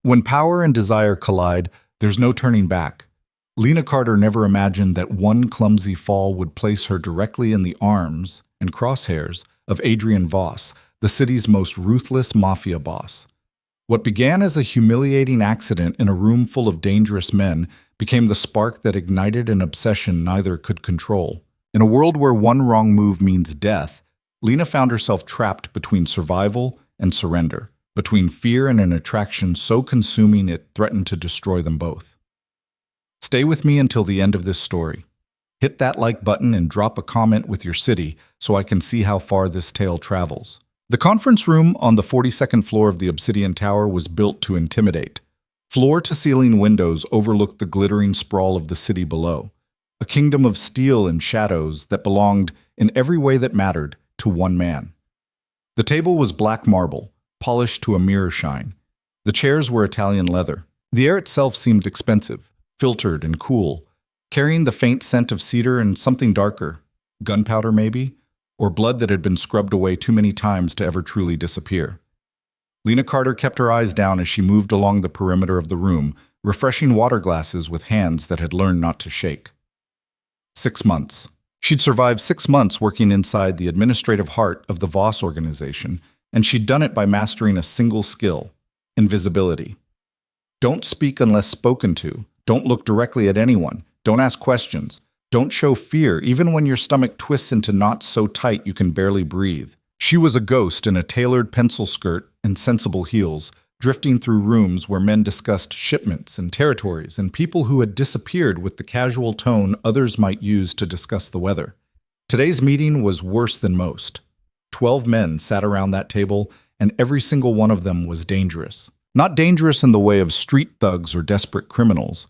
When power and desire collide, there's no turning back. Lena Carter never imagined that one clumsy fall would place her directly in the arms and crosshairs of Adrian Voss, the city's most ruthless mafia boss. What began as a humiliating accident in a room full of dangerous men became the spark that ignited an obsession neither could control. In a world where one wrong move means death, Lena found herself trapped between survival and surrender, between fear and an attraction so consuming it threatened to destroy them both. Stay with me until the end of this story. Hit that like button and drop a comment with your city so I can see how far this tale travels. The conference room on the 42nd floor of the Obsidian Tower was built to intimidate. Floor-to-ceiling windows overlooked the glittering sprawl of the city below, a kingdom of steel and shadows that belonged, in every way that mattered, to one man. The table was black marble, polished to a mirror shine. The chairs were Italian leather. The air itself seemed expensive, filtered and cool, carrying the faint scent of cedar and something darker, gunpowder maybe, or blood that had been scrubbed away too many times to ever truly disappear. Lena Carter kept her eyes down as she moved along the perimeter of the room, refreshing water glasses with hands that had learned not to shake. 6 months. She'd survived 6 months working inside the administrative heart of the Voss organization, and she'd done it by mastering a single skill: invisibility. Don't speak unless spoken to. Don't look directly at anyone. Don't ask questions. Don't show fear, even when your stomach twists into knots so tight you can barely breathe. She was a ghost in a tailored pencil skirt and sensible heels, drifting through rooms where men discussed shipments and territories and people who had disappeared with the casual tone others might use to discuss the weather. Today's meeting was worse than most. 12 men sat around that table, and every single one of them was dangerous. Not dangerous in the way of street thugs or desperate criminals.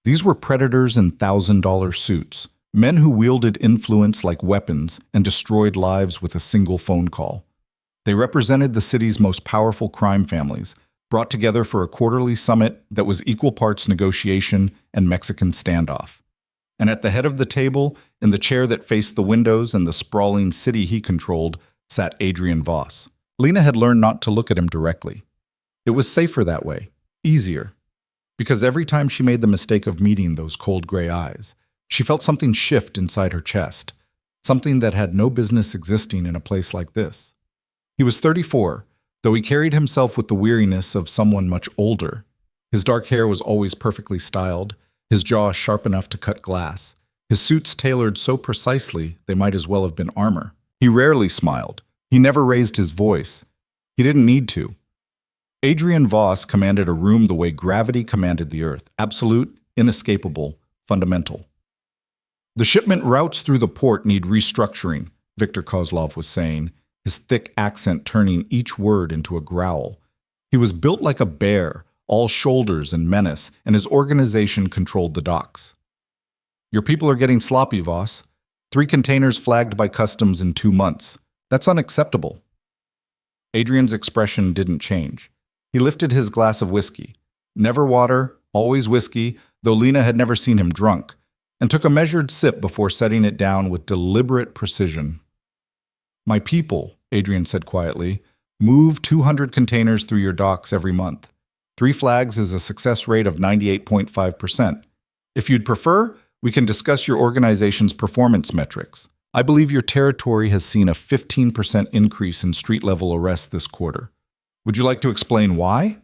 These were predators in $1,000 suits, men who wielded influence like weapons and destroyed lives with a single phone call. They represented the city's most powerful crime families, brought together for a quarterly summit that was equal parts negotiation and Mexican standoff. And at the head of the table, in the chair that faced the windows and the sprawling city he controlled, sat Adrian Voss. Lena had learned not to look at him directly. It was safer that way, easier. Because every time she made the mistake of meeting those cold gray eyes, she felt something shift inside her chest, something that had no business existing in a place like this. He was 34, though he carried himself with the weariness of someone much older. His dark hair was always perfectly styled, his jaw sharp enough to cut glass, his suits tailored so precisely they might as well have been armor. He rarely smiled. He never raised his voice. He didn't need to. Adrian Voss commanded a room the way gravity commanded the earth: absolute, inescapable, fundamental. The shipment routes through the port need restructuring, Viktor Kozlov was saying, his thick accent turning each word into a growl. He was built like a bear, all shoulders and menace, and his organization controlled the docks. Your people are getting sloppy, Voss. 3 containers flagged by customs in 2 months. That's unacceptable. Adrian's expression didn't change. He lifted his glass of whiskey. Never water, always whiskey, though Lena had never seen him drunk, and took a measured sip before setting it down with deliberate precision. My people, Adrian said quietly, move 200 containers through your docks every month. 3 flags is a success rate of 98.5%. If you'd prefer, we can discuss your organization's performance metrics. I believe your territory has seen a 15% increase in street-level arrests this quarter. Would you like to explain why?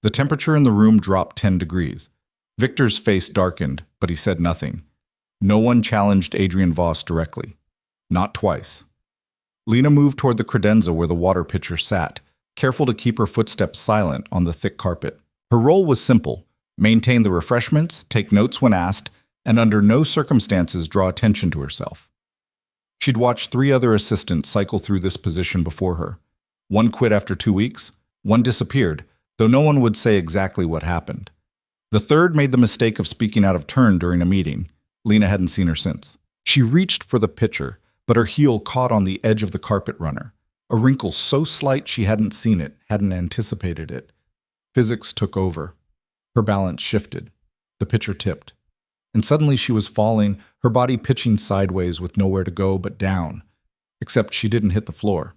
The temperature in the room dropped 10 degrees. Victor's face darkened, but he said nothing. No one challenged Adrian Voss directly. Not twice. Lena moved toward the credenza where the water pitcher sat, careful to keep her footsteps silent on the thick carpet. Her role was simple: maintain the refreshments, take notes when asked, and under no circumstances draw attention to herself. She'd watched 3 other assistants cycle through this position before her. One quit after 2 weeks, one disappeared, though no one would say exactly what happened. The third made the mistake of speaking out of turn during a meeting. Lena hadn't seen her since. She reached for the pitcher, but her heel caught on the edge of the carpet runner. A wrinkle so slight she hadn't seen it, hadn't anticipated it. Physics took over. Her balance shifted. The pitcher tipped. And suddenly she was falling, her body pitching sideways with nowhere to go but down. Except she didn't hit the floor.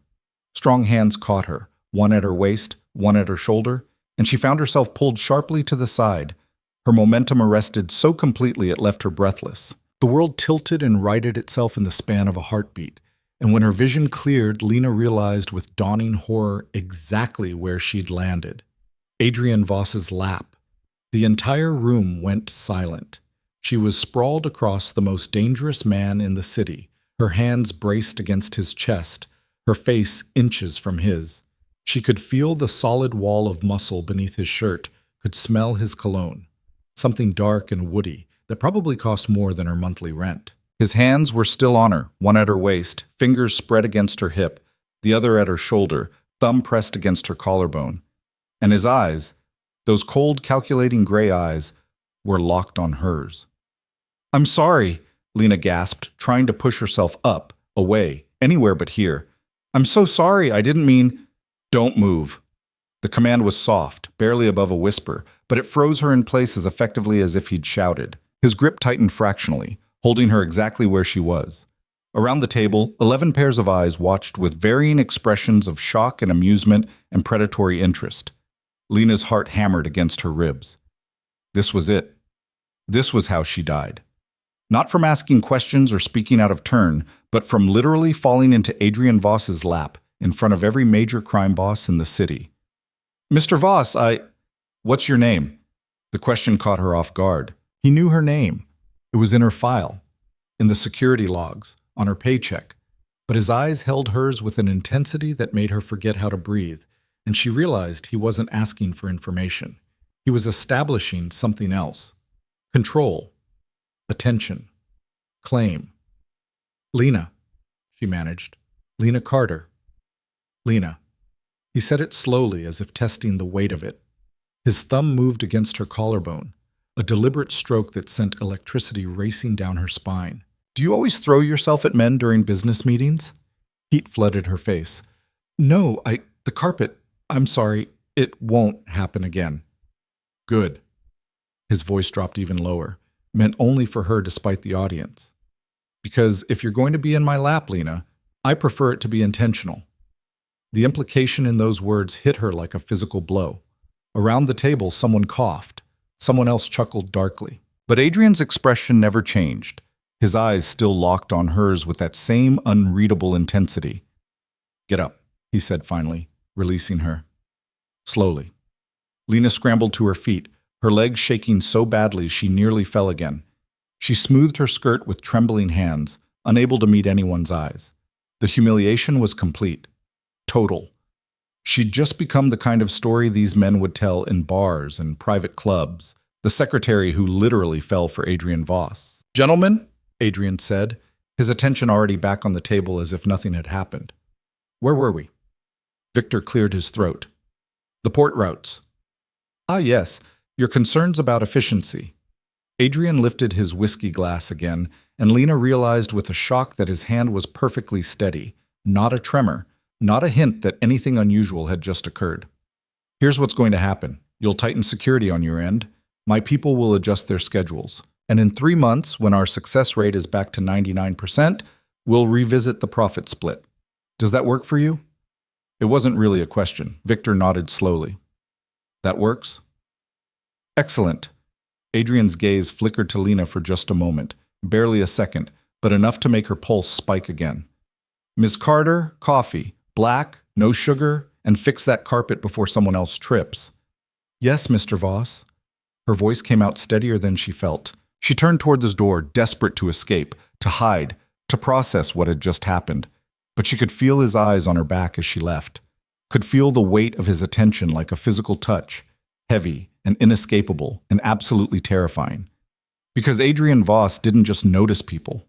Strong hands caught her, one at her waist, one at her shoulder, and she found herself pulled sharply to the side. Her momentum arrested so completely it left her breathless. The world tilted and righted itself in the span of a heartbeat, and when her vision cleared, Lena realized with dawning horror exactly where she'd landed. Adrian Voss's lap. The entire room went silent. She was sprawled across the most dangerous man in the city, her hands braced against his chest, her face inches from his. She could feel the solid wall of muscle beneath his shirt, could smell his cologne, something dark and woody that probably cost more than her monthly rent. His hands were still on her, one at her waist, fingers spread against her hip, the other at her shoulder, thumb pressed against her collarbone. And his eyes, those cold, calculating gray eyes, were locked on hers. "I'm sorry," Lena gasped, trying to push herself up, away, anywhere but here. "I'm so sorry, I didn't mean—" "Don't move." The command was soft, barely above a whisper, but it froze her in place as effectively as if he'd shouted. His grip tightened fractionally, holding her exactly where she was. Around the table, 11 pairs of eyes watched with varying expressions of shock and amusement and predatory interest. Lena's heart hammered against her ribs. This was it. This was how she died. Not from asking questions or speaking out of turn, but from literally falling into Adrian Voss's lap in front of every major crime boss in the city. "Mr. Voss, What's your name?" The question caught her off guard. He knew her name. It was in her file, in the security logs, on her paycheck. But his eyes held hers with an intensity that made her forget how to breathe, and she realized he wasn't asking for information. He was establishing something else. Control. Attention. Claim. "Lena," she managed. "Lena Carter." "Lena." He said it slowly, as if testing the weight of it. His thumb moved against her collarbone, a deliberate stroke that sent electricity racing down her spine. "Do you always throw yourself at men during business meetings?" Heat flooded her face. "No, the carpet, I'm sorry, it won't happen again." "Good." His voice dropped even lower, meant only for her despite the audience. "Because if you're going to be in my lap, Lena, I prefer it to be intentional." The implication in those words hit her like a physical blow. Around the table, someone coughed. Someone else chuckled darkly. But Adrian's expression never changed, his eyes still locked on hers with that same unreadable intensity. "Get up," he said finally, releasing her. Slowly. Lena scrambled to her feet, her legs shaking so badly she nearly fell again. She smoothed her skirt with trembling hands, unable to meet anyone's eyes. The humiliation was complete. Total. She'd just become the kind of story these men would tell in bars and private clubs, the secretary who literally fell for Adrian Voss. "Gentlemen," Adrian said, his attention already back on the table as if nothing had happened. "Where were we?" Victor cleared his throat. "The port routes." "Ah, yes, your concerns about efficiency." Adrian lifted his whiskey glass again, and Lena realized with a shock that his hand was perfectly steady, not a tremor, not a hint that anything unusual had just occurred. "Here's what's going to happen. You'll tighten security on your end. My people will adjust their schedules. And in 3 months, when our success rate is back to 99%, we'll revisit the profit split. Does that work for you?" It wasn't really a question. Victor nodded slowly. "That works?" "Excellent." Adrian's gaze flickered to Lena for just a moment, barely a second, but enough to make her pulse spike again. "Miss Carter, coffee. Black, no sugar, and fix that carpet before someone else trips." "Yes, Mr. Voss." Her voice came out steadier than she felt. She turned toward the door, desperate to escape, to hide, to process what had just happened. But she could feel his eyes on her back as she left, could feel the weight of his attention like a physical touch, heavy and inescapable and absolutely terrifying. Because Adrian Voss didn't just notice people.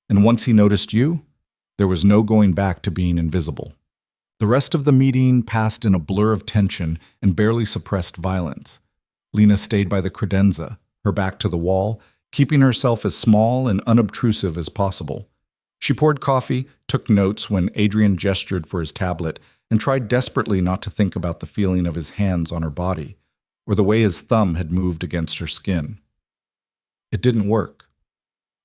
And once he noticed you, there was no going back to being invisible. The rest of the meeting passed in a blur of tension and barely suppressed violence. Lena stayed by the credenza, her back to the wall, keeping herself as small and unobtrusive as possible. She poured coffee, took notes when Adrian gestured for his tablet, and tried desperately not to think about the feeling of his hands on her body, or the way his thumb had moved against her skin. It didn't work.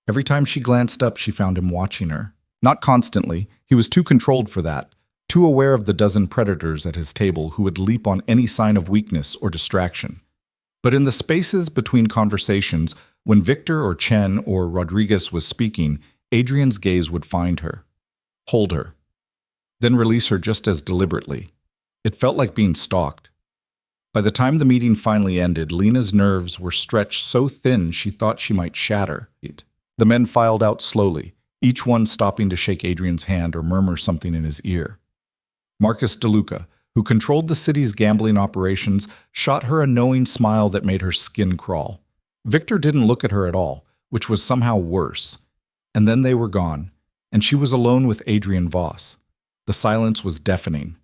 Every time she glanced up, she found him watching her. Not constantly, he was too controlled for that, too aware of the dozen predators at his table who would leap on any sign of weakness or distraction. But in the spaces between conversations, when Victor or Chen or Rodriguez was speaking, Adrian's gaze would find her, hold her, then release her just as deliberately. It felt like being stalked. By the time the meeting finally ended, Lena's nerves were stretched so thin she thought she might shatter. The men filed out slowly, each one stopping to shake Adrian's hand or murmur something in his ear. Marcus DeLuca, who controlled the city's gambling operations, shot her a knowing smile that made her skin crawl. Victor didn't look at her at all, which was somehow worse. And then they were gone, and she was alone with Adrian Voss. The silence was deafening.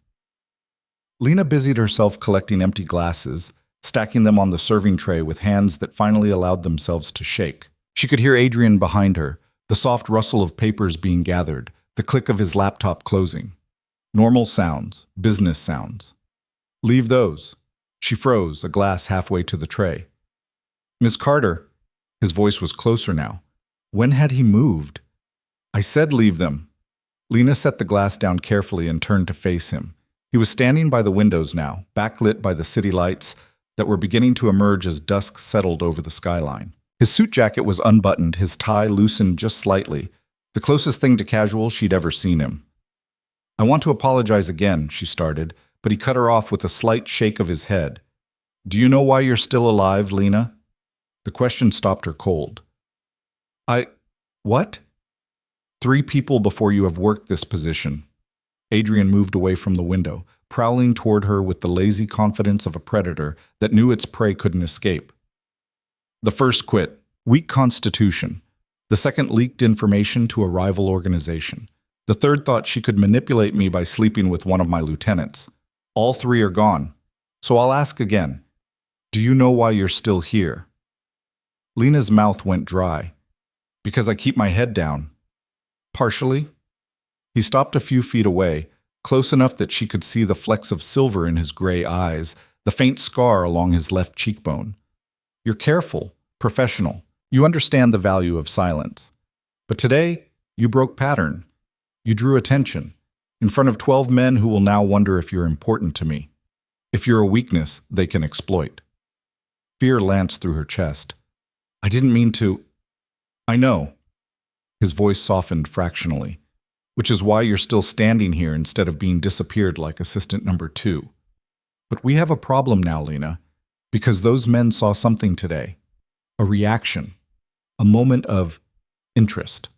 Lena busied herself collecting empty glasses, stacking them on the serving tray with hands that finally allowed themselves to shake. She could hear Adrian behind her, the soft rustle of papers being gathered, the click of his laptop closing. Normal sounds, business sounds. Leave those. She froze, a glass halfway to the tray. Miss Carter. His voice was closer now. When had he moved? I said leave them. Lena set the glass down carefully and turned to face him. He was standing by the windows now, backlit by the city lights that were beginning to emerge as dusk settled over the skyline. His suit jacket was unbuttoned, his tie loosened just slightly, the closest thing to casual she'd ever seen him. I want to apologize again, she started, but he cut her off with a slight shake of his head. Do you know why you're still alive, Lena? The question stopped her cold. What? 3 people before you have worked this position. Adrian moved away from the window, prowling toward her with the lazy confidence of a predator that knew its prey couldn't escape. The first quit, weak constitution. The second leaked information to a rival organization. The third thought she could manipulate me by sleeping with one of my lieutenants. All 3 are gone. So I'll ask again. Do you know why you're still here? Lena's mouth went dry. Because I keep my head down. Partially. He stopped a few feet away, close enough that she could see the flecks of silver in his gray eyes, the faint scar along his left cheekbone. You're careful, professional. You understand the value of silence. But today, you broke pattern. You drew attention, in front of 12 men who will now wonder if you're important to me. If you're a weakness, they can exploit. Fear lanced through her chest. I didn't mean to. I know. His voice softened fractionally. Which is why you're still standing here instead of being disappeared like assistant number 2. But we have a problem now, Lena, because those men saw something today. A reaction. A moment of interest.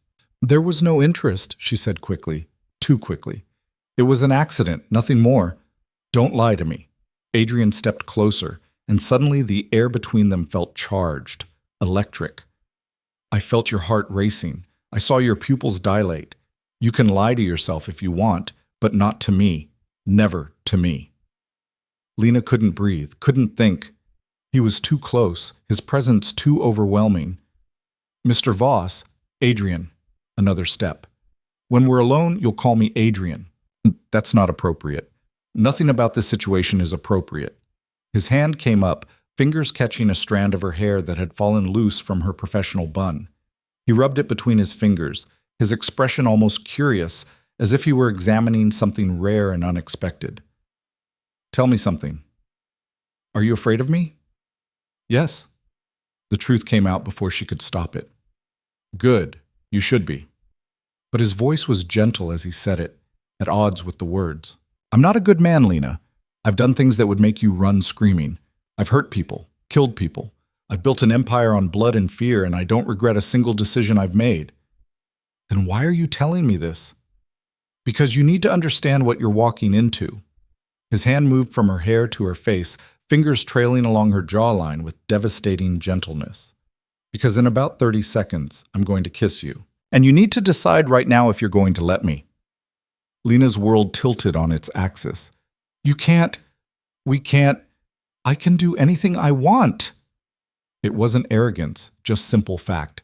There was no interest, she said quickly, too quickly. It was an accident, nothing more. Don't lie to me. Adrian stepped closer, and suddenly the air between them felt charged, electric. I felt your heart racing. I saw your pupils dilate. You can lie to yourself if you want, but not to me. Never to me. Lena couldn't breathe, couldn't think. He was too close, his presence too overwhelming. Mr. Voss, Adrian. Another step. When we're alone, you'll call me Adrian. That's not appropriate. Nothing about this situation is appropriate. His hand came up, fingers catching a strand of her hair that had fallen loose from her professional bun. He rubbed it between his fingers, his expression almost curious, as if he were examining something rare and unexpected. Tell me something. Are you afraid of me? Yes. The truth came out before she could stop it. Good. You should be. But his voice was gentle as he said it, at odds with the words. I'm not a good man, Lena. I've done things that would make you run screaming. I've hurt people, killed people. I've built an empire on blood and fear, and I don't regret a single decision I've made. Then why are you telling me this? Because you need to understand what you're walking into. His hand moved from her hair to her face, fingers trailing along her jawline with devastating gentleness. Because in about 30 seconds, I'm going to kiss you. And you need to decide right now if you're going to let me. Lena's world tilted on its axis. We can't. I can do anything I want. It wasn't arrogance, just simple fact.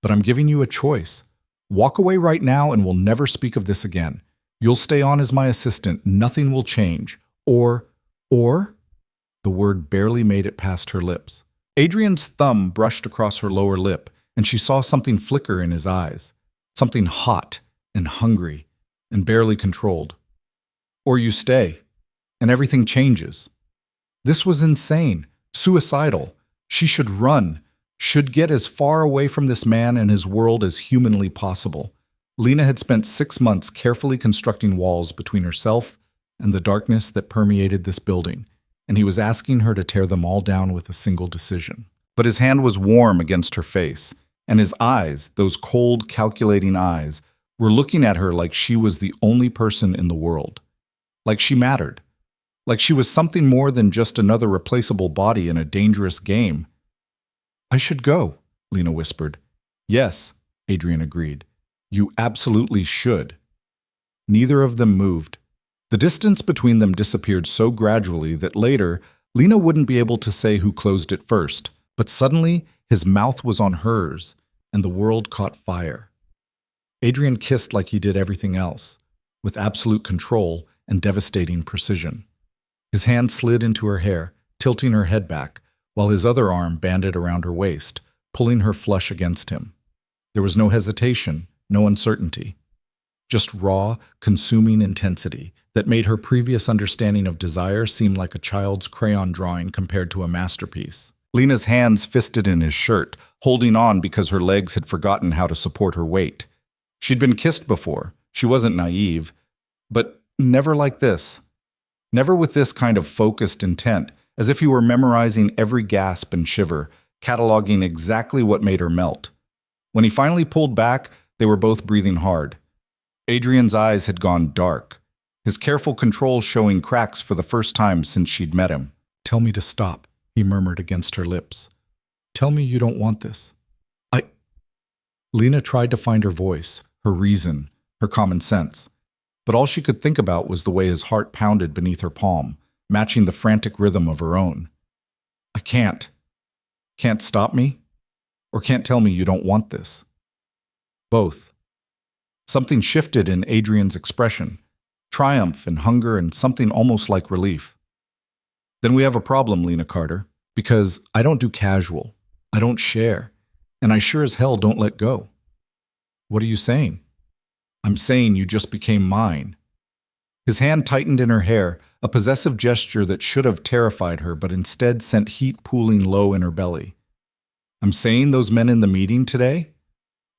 But I'm giving you a choice. Walk away right now and we'll never speak of this again. You'll stay on as my assistant. Nothing will change. Or? The word barely made it past her lips. Adrian's thumb brushed across her lower lip, and she saw something flicker in his eyes. Something hot and hungry and barely controlled. Or you stay, and everything changes. This was insane, suicidal. She should run, should get as far away from this man and his world as humanly possible. Lena had spent 6 months carefully constructing walls between herself and the darkness that permeated this building, and he was asking her to tear them all down with a single decision. But his hand was warm against her face, and his eyes, those cold, calculating eyes, were looking at her like she was the only person in the world. Like she mattered. Like she was something more than just another replaceable body in a dangerous game. "I should go," Lena whispered. "Yes," Adrian agreed. "You absolutely should." Neither of them moved. The distance between them disappeared so gradually that later, Lena wouldn't be able to say who closed it first, but suddenly his mouth was on hers, and the world caught fire. Adrian kissed like he did everything else, with absolute control and devastating precision. His hand slid into her hair, tilting her head back, while his other arm banded around her waist, pulling her flush against him. There was no hesitation, no uncertainty. Just raw, consuming intensity that made her previous understanding of desire seem like a child's crayon drawing compared to a masterpiece. Lena's hands fisted in his shirt, holding on because her legs had forgotten how to support her weight. She'd been kissed before. She wasn't naive. But never like this. Never with this kind of focused intent, as if he were memorizing every gasp and shiver, cataloging exactly what made her melt. When he finally pulled back, they were both breathing hard. Adrian's eyes had gone dark, his careful control showing cracks for the first time since she'd met him. "Tell me to stop," he murmured against her lips. "Tell me you don't want this." Lena tried to find her voice, her reason, her common sense. But all she could think about was the way his heart pounded beneath her palm, matching the frantic rhythm of her own. "I can't. Can't stop me? Or can't tell me you don't want this?" Both. Something shifted in Adrian's expression, triumph and hunger and something almost like relief. "Then we have a problem, Lena Carter, because I don't do casual, I don't share, and I sure as hell don't let go." "What are you saying?" "I'm saying you just became mine." His hand tightened in her hair, a possessive gesture that should have terrified her but instead sent heat pooling low in her belly. "I'm saying those men in the meeting today?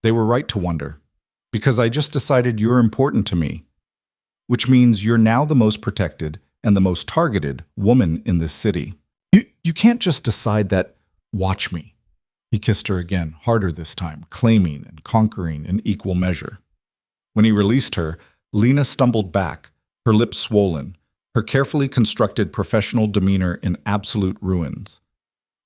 They were right to wonder, because I just decided you're important to me, which means you're now the most protected and the most targeted woman in this city. You can't just decide that. Watch me." He kissed her again, harder this time, claiming and conquering in equal measure. When he released her, Lena stumbled back, her lips swollen, her carefully constructed professional demeanor in absolute ruins.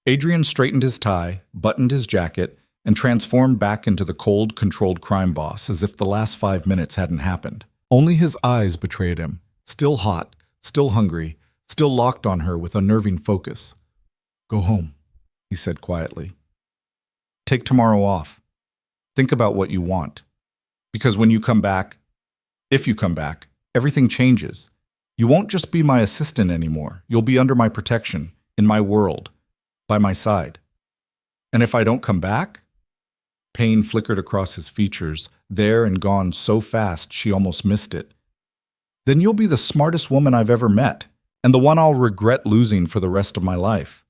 Adrian straightened his tie, buttoned his jacket, and transformed back into the cold, controlled crime boss as if the last 5 minutes hadn't happened. Only his eyes betrayed him, still hot, still hungry, still locked on her with unnerving focus. "Go home," he said quietly. "Take tomorrow off. Think about what you want. Because when you come back, if you come back, everything changes. You won't just be my assistant anymore. You'll be under my protection, in my world, by my side. And if I don't come back?" Pain flickered across his features, there and gone so fast she almost missed it. "Then you'll be the smartest woman I've ever met, and the one I'll regret losing for the rest of my life."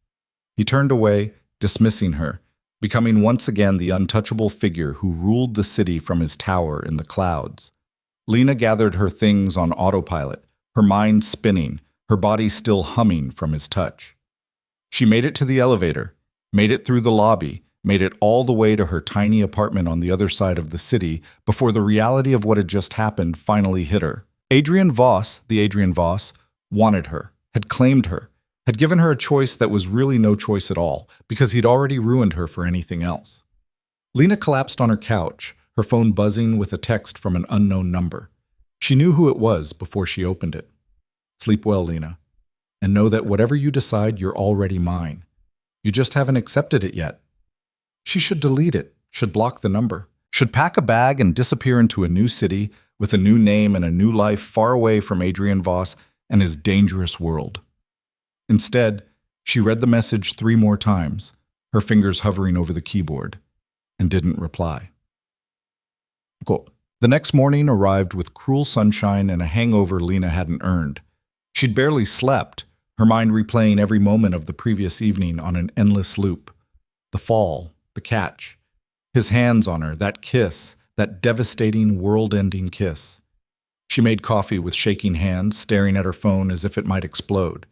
He turned away, dismissing her, becoming once again the untouchable figure who ruled the city from his tower in the clouds. Lena gathered her things on autopilot, her mind spinning, her body still humming from his touch. She made it to the elevator, made it through the lobby, made it all the way to her tiny apartment on the other side of the city before the reality of what had just happened finally hit her. Adrian Voss, the Adrian Voss, wanted her, had claimed her, had given her a choice that was really no choice at all, because he'd already ruined her for anything else. Lena collapsed on her couch, her phone buzzing with a text from an unknown number. She knew who it was before she opened it. "Sleep well, Lena, and know that whatever you decide, you're already mine. You just haven't accepted it yet." She should delete it, should block the number, should pack a bag and disappear into a new city with a new name and a new life far away from Adrian Voss and his dangerous world. Instead, she read the message 3 more times, her fingers hovering over the keyboard, and didn't reply. Quote, The next morning arrived with cruel sunshine and a hangover Lena hadn't earned. She'd barely slept, her mind replaying every moment of the previous evening on an endless loop. The fall, the catch, his hands on her, that kiss, that devastating, world-ending kiss. She made coffee with shaking hands, staring at her phone as if it might explode.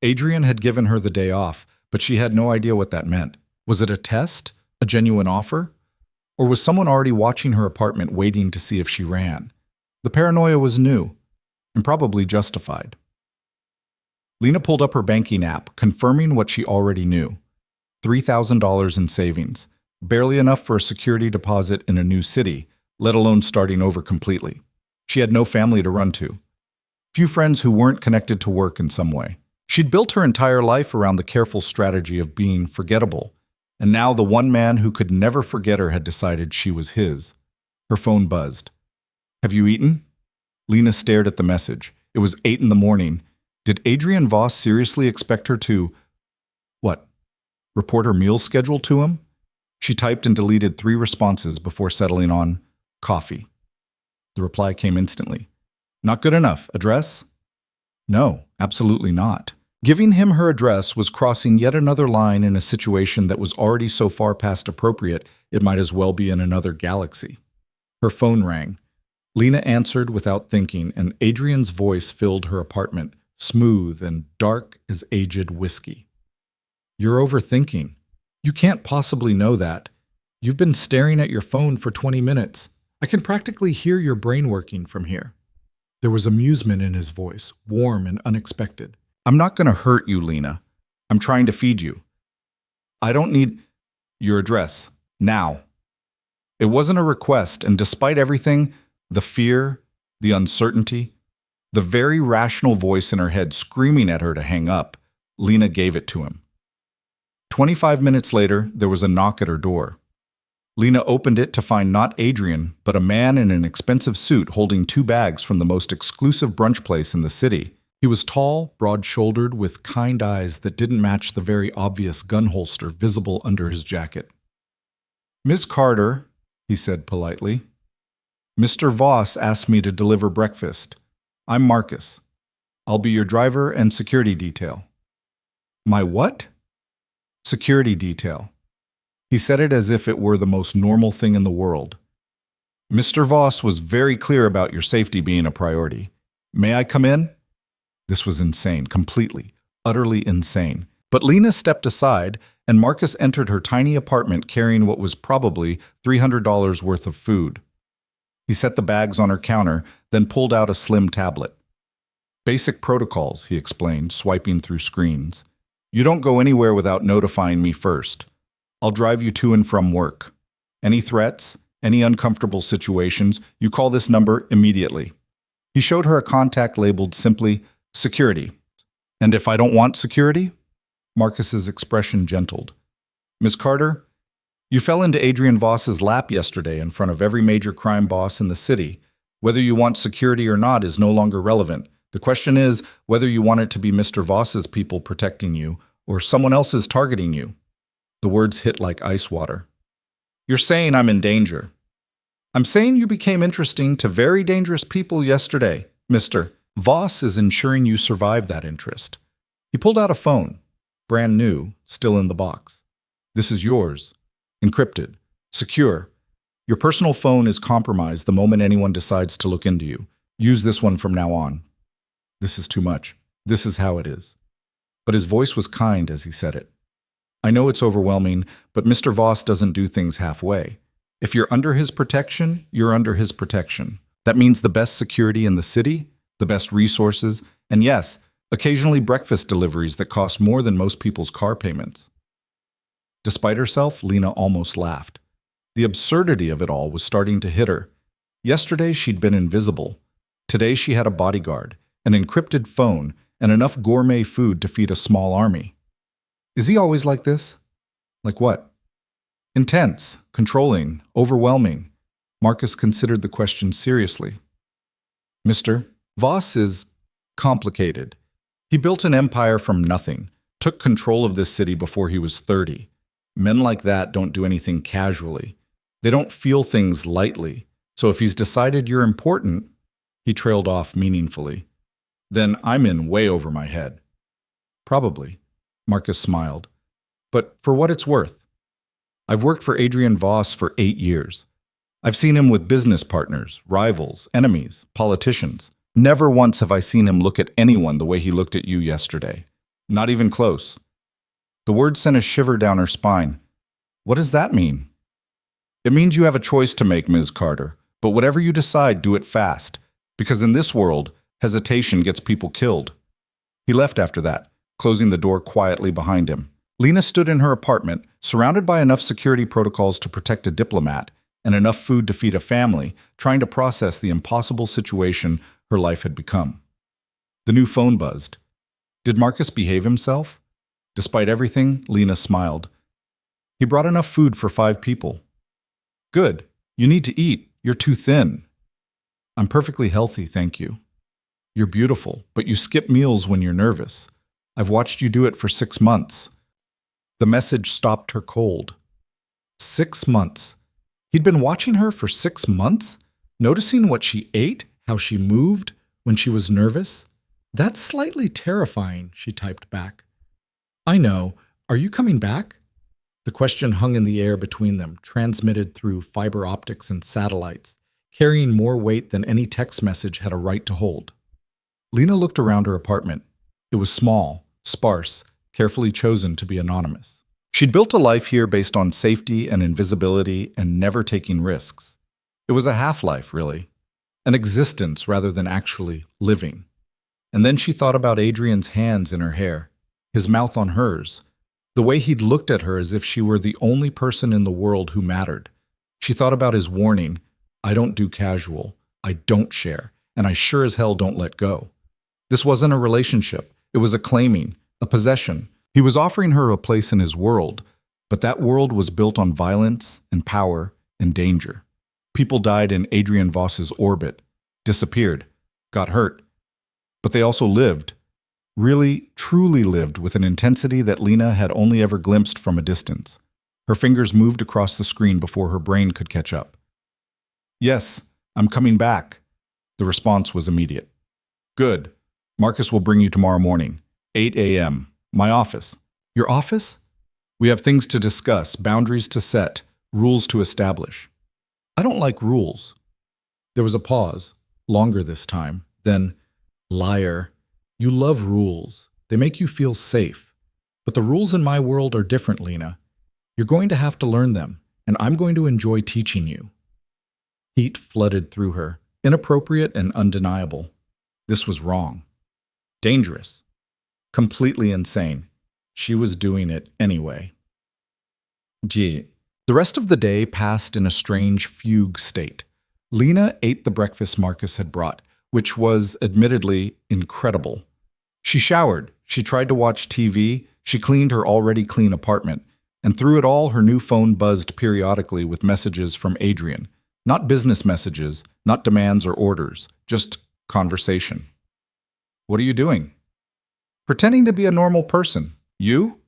Adrian had given her the day off, but she had no idea what that meant. Was it a test? A genuine offer? Or was someone already watching her apartment waiting to see if she ran? The paranoia was new, and probably justified. Lena pulled up her banking app, confirming what she already knew. $3,000 in savings, barely enough for a security deposit in a new city, let alone starting over completely. She had no family to run to. Few friends who weren't connected to work in some way. She'd built her entire life around the careful strategy of being forgettable, and now the one man who could never forget her had decided she was his. Her phone buzzed. "Have you eaten?" Lena stared at the message. It was 8 in the morning. Did Adrian Voss seriously expect her to, what, report her meal schedule to him? She typed and deleted 3 responses before settling on coffee. The reply came instantly. "Not good enough. Address?" No, absolutely not. Giving him her address was crossing yet another line in a situation that was already so far past appropriate it might as well be in another galaxy. Her phone rang. Lena answered without thinking, and Adrian's voice filled her apartment, smooth and dark as aged whiskey. "You're overthinking. You can't possibly know that. You've been staring at your phone for 20 minutes. I can practically hear your brain working from here." There was amusement in his voice, warm and unexpected. "I'm not going to hurt you, Lena. I'm trying to feed you. I don't need your address. Now." It wasn't a request, and despite everything, the fear, the uncertainty, the very rational voice in her head screaming at her to hang up, Lena gave it to him. 25 minutes later, there was a knock at her door. Lena opened it to find not Adrian, but a man in an expensive suit holding 2 bags from the most exclusive brunch place in the city. He was tall, broad-shouldered, with kind eyes that didn't match the very obvious gun holster visible under his jacket. "Miss Carter," he said politely. "Mr. Voss asked me to deliver breakfast. I'm Marcus. I'll be your driver and security detail." "My what?" "Security detail." He said it as if it were the most normal thing in the world. "Mr. Voss was very clear about your safety being a priority. May I come in?" This was insane, completely, utterly insane. But Lena stepped aside, and Marcus entered her tiny apartment carrying what was probably $300 worth of food. He set the bags on her counter, then pulled out a slim tablet. "Basic protocols," he explained, swiping through screens. "You don't go anywhere without notifying me first. I'll drive you to and from work. Any threats, any uncomfortable situations, you call this number immediately." He showed her a contact labeled simply "Security." "And if I don't want security?" Marcus's expression gentled. "Miss Carter, you fell into Adrian Voss's lap yesterday in front of every major crime boss in the city. Whether you want security or not is no longer relevant. The question is whether you want it to be Mr. Voss's people protecting you or someone else's targeting you." The words hit like ice water. "You're saying I'm in danger." "I'm saying you became interesting to very dangerous people yesterday, Mr. Voss is ensuring you survive that interest." He pulled out a phone, brand new, still in the box. "This is yours. Encrypted. Secure. Your personal phone is compromised the moment anyone decides to look into you. Use this one from now on." "This is too much. This is how it is." But his voice was kind as he said it. "I know it's overwhelming, but Mr. Voss doesn't do things halfway. If you're under his protection, you're under his protection. That means the best security in the city, the best resources, and yes, occasionally breakfast deliveries that cost more than most people's car payments." Despite herself, Lena almost laughed. The absurdity of it all was starting to hit her. Yesterday she'd been invisible. Today she had a bodyguard, an encrypted phone, and enough gourmet food to feed a small army. Is he always like this? Like what? Intense, controlling, overwhelming. Marcus considered the question seriously. "Mr. Voss is complicated. He built an empire from nothing, took control of this city before he was 30. Men like that don't do anything casually. They don't feel things lightly. So if he's decided you're important, he trailed off meaningfully, then I'm in way over my head. Probably, Marcus smiled. But for what it's worth, I've worked for Adrian Voss for 8 years. I've seen him with business partners, rivals, enemies, politicians. Never once have I seen him look at anyone the way he looked at you yesterday. Not even close. The word sent a shiver down her spine. What does that mean? It means you have a choice to make, Ms. Carter. But whatever you decide, do it fast. Because in this world, hesitation gets people killed. He left after that, closing the door quietly behind him. Lena stood in her apartment, surrounded by enough security protocols to protect a diplomat and enough food to feed a family, trying to process the impossible situation her life had become. The new phone buzzed. Did Marcus behave himself? Despite everything, Lena smiled. He brought enough food for 5 people. Good. You need to eat. You're too thin. I'm perfectly healthy, thank you. You're beautiful, but you skip meals when you're nervous. I've watched you do it for 6 months. The message stopped her cold. 6 months. He'd been watching her for 6 months, noticing what she ate, how she moved when she was nervous. That's slightly terrifying, she typed back. I know. Are you coming back? The question hung in the air between them, transmitted through fiber optics and satellites, carrying more weight than any text message had a right to hold. Lena looked around her apartment. It was small, sparse, carefully chosen to be anonymous. She'd built a life here based on safety and invisibility and never taking risks. It was a half-life, really. An existence rather than actually living. And then she thought about Adrian's hands in her hair, his mouth on hers, the way he'd looked at her as if she were the only person in the world who mattered. She thought about his warning, I don't do casual, I don't share, and I sure as hell don't let go. This wasn't a relationship. It was a claiming, a possession. He was offering her a place in his world, but that world was built on violence and power and danger. People died in Adrian Voss's orbit, disappeared, got hurt. But they also lived, really, truly lived with an intensity that Lena had only ever glimpsed from a distance. Her fingers moved across the screen before her brain could catch up. Yes, I'm coming back. The response was immediate. Good. Marcus will bring you tomorrow morning, 8 a.m. My office. Your office? We have things to discuss, boundaries to set, rules to establish. I don't like rules. There was a pause, longer this time. Then, liar. You love rules. They make you feel safe. But the rules in my world are different, Lena. You're going to have to learn them, and I'm going to enjoy teaching you. Heat flooded through her, inappropriate and undeniable. This was wrong. Dangerous. Completely insane. She was doing it anyway. Gee. The rest of the day passed in a strange fugue state. Lena ate the breakfast Marcus had brought, which was, admittedly, incredible. She showered, she tried to watch TV, she cleaned her already clean apartment, and through it all her new phone buzzed periodically with messages from Adrian. Not business messages, not demands or orders, just conversation. What are you doing? Pretending to be a normal person. You?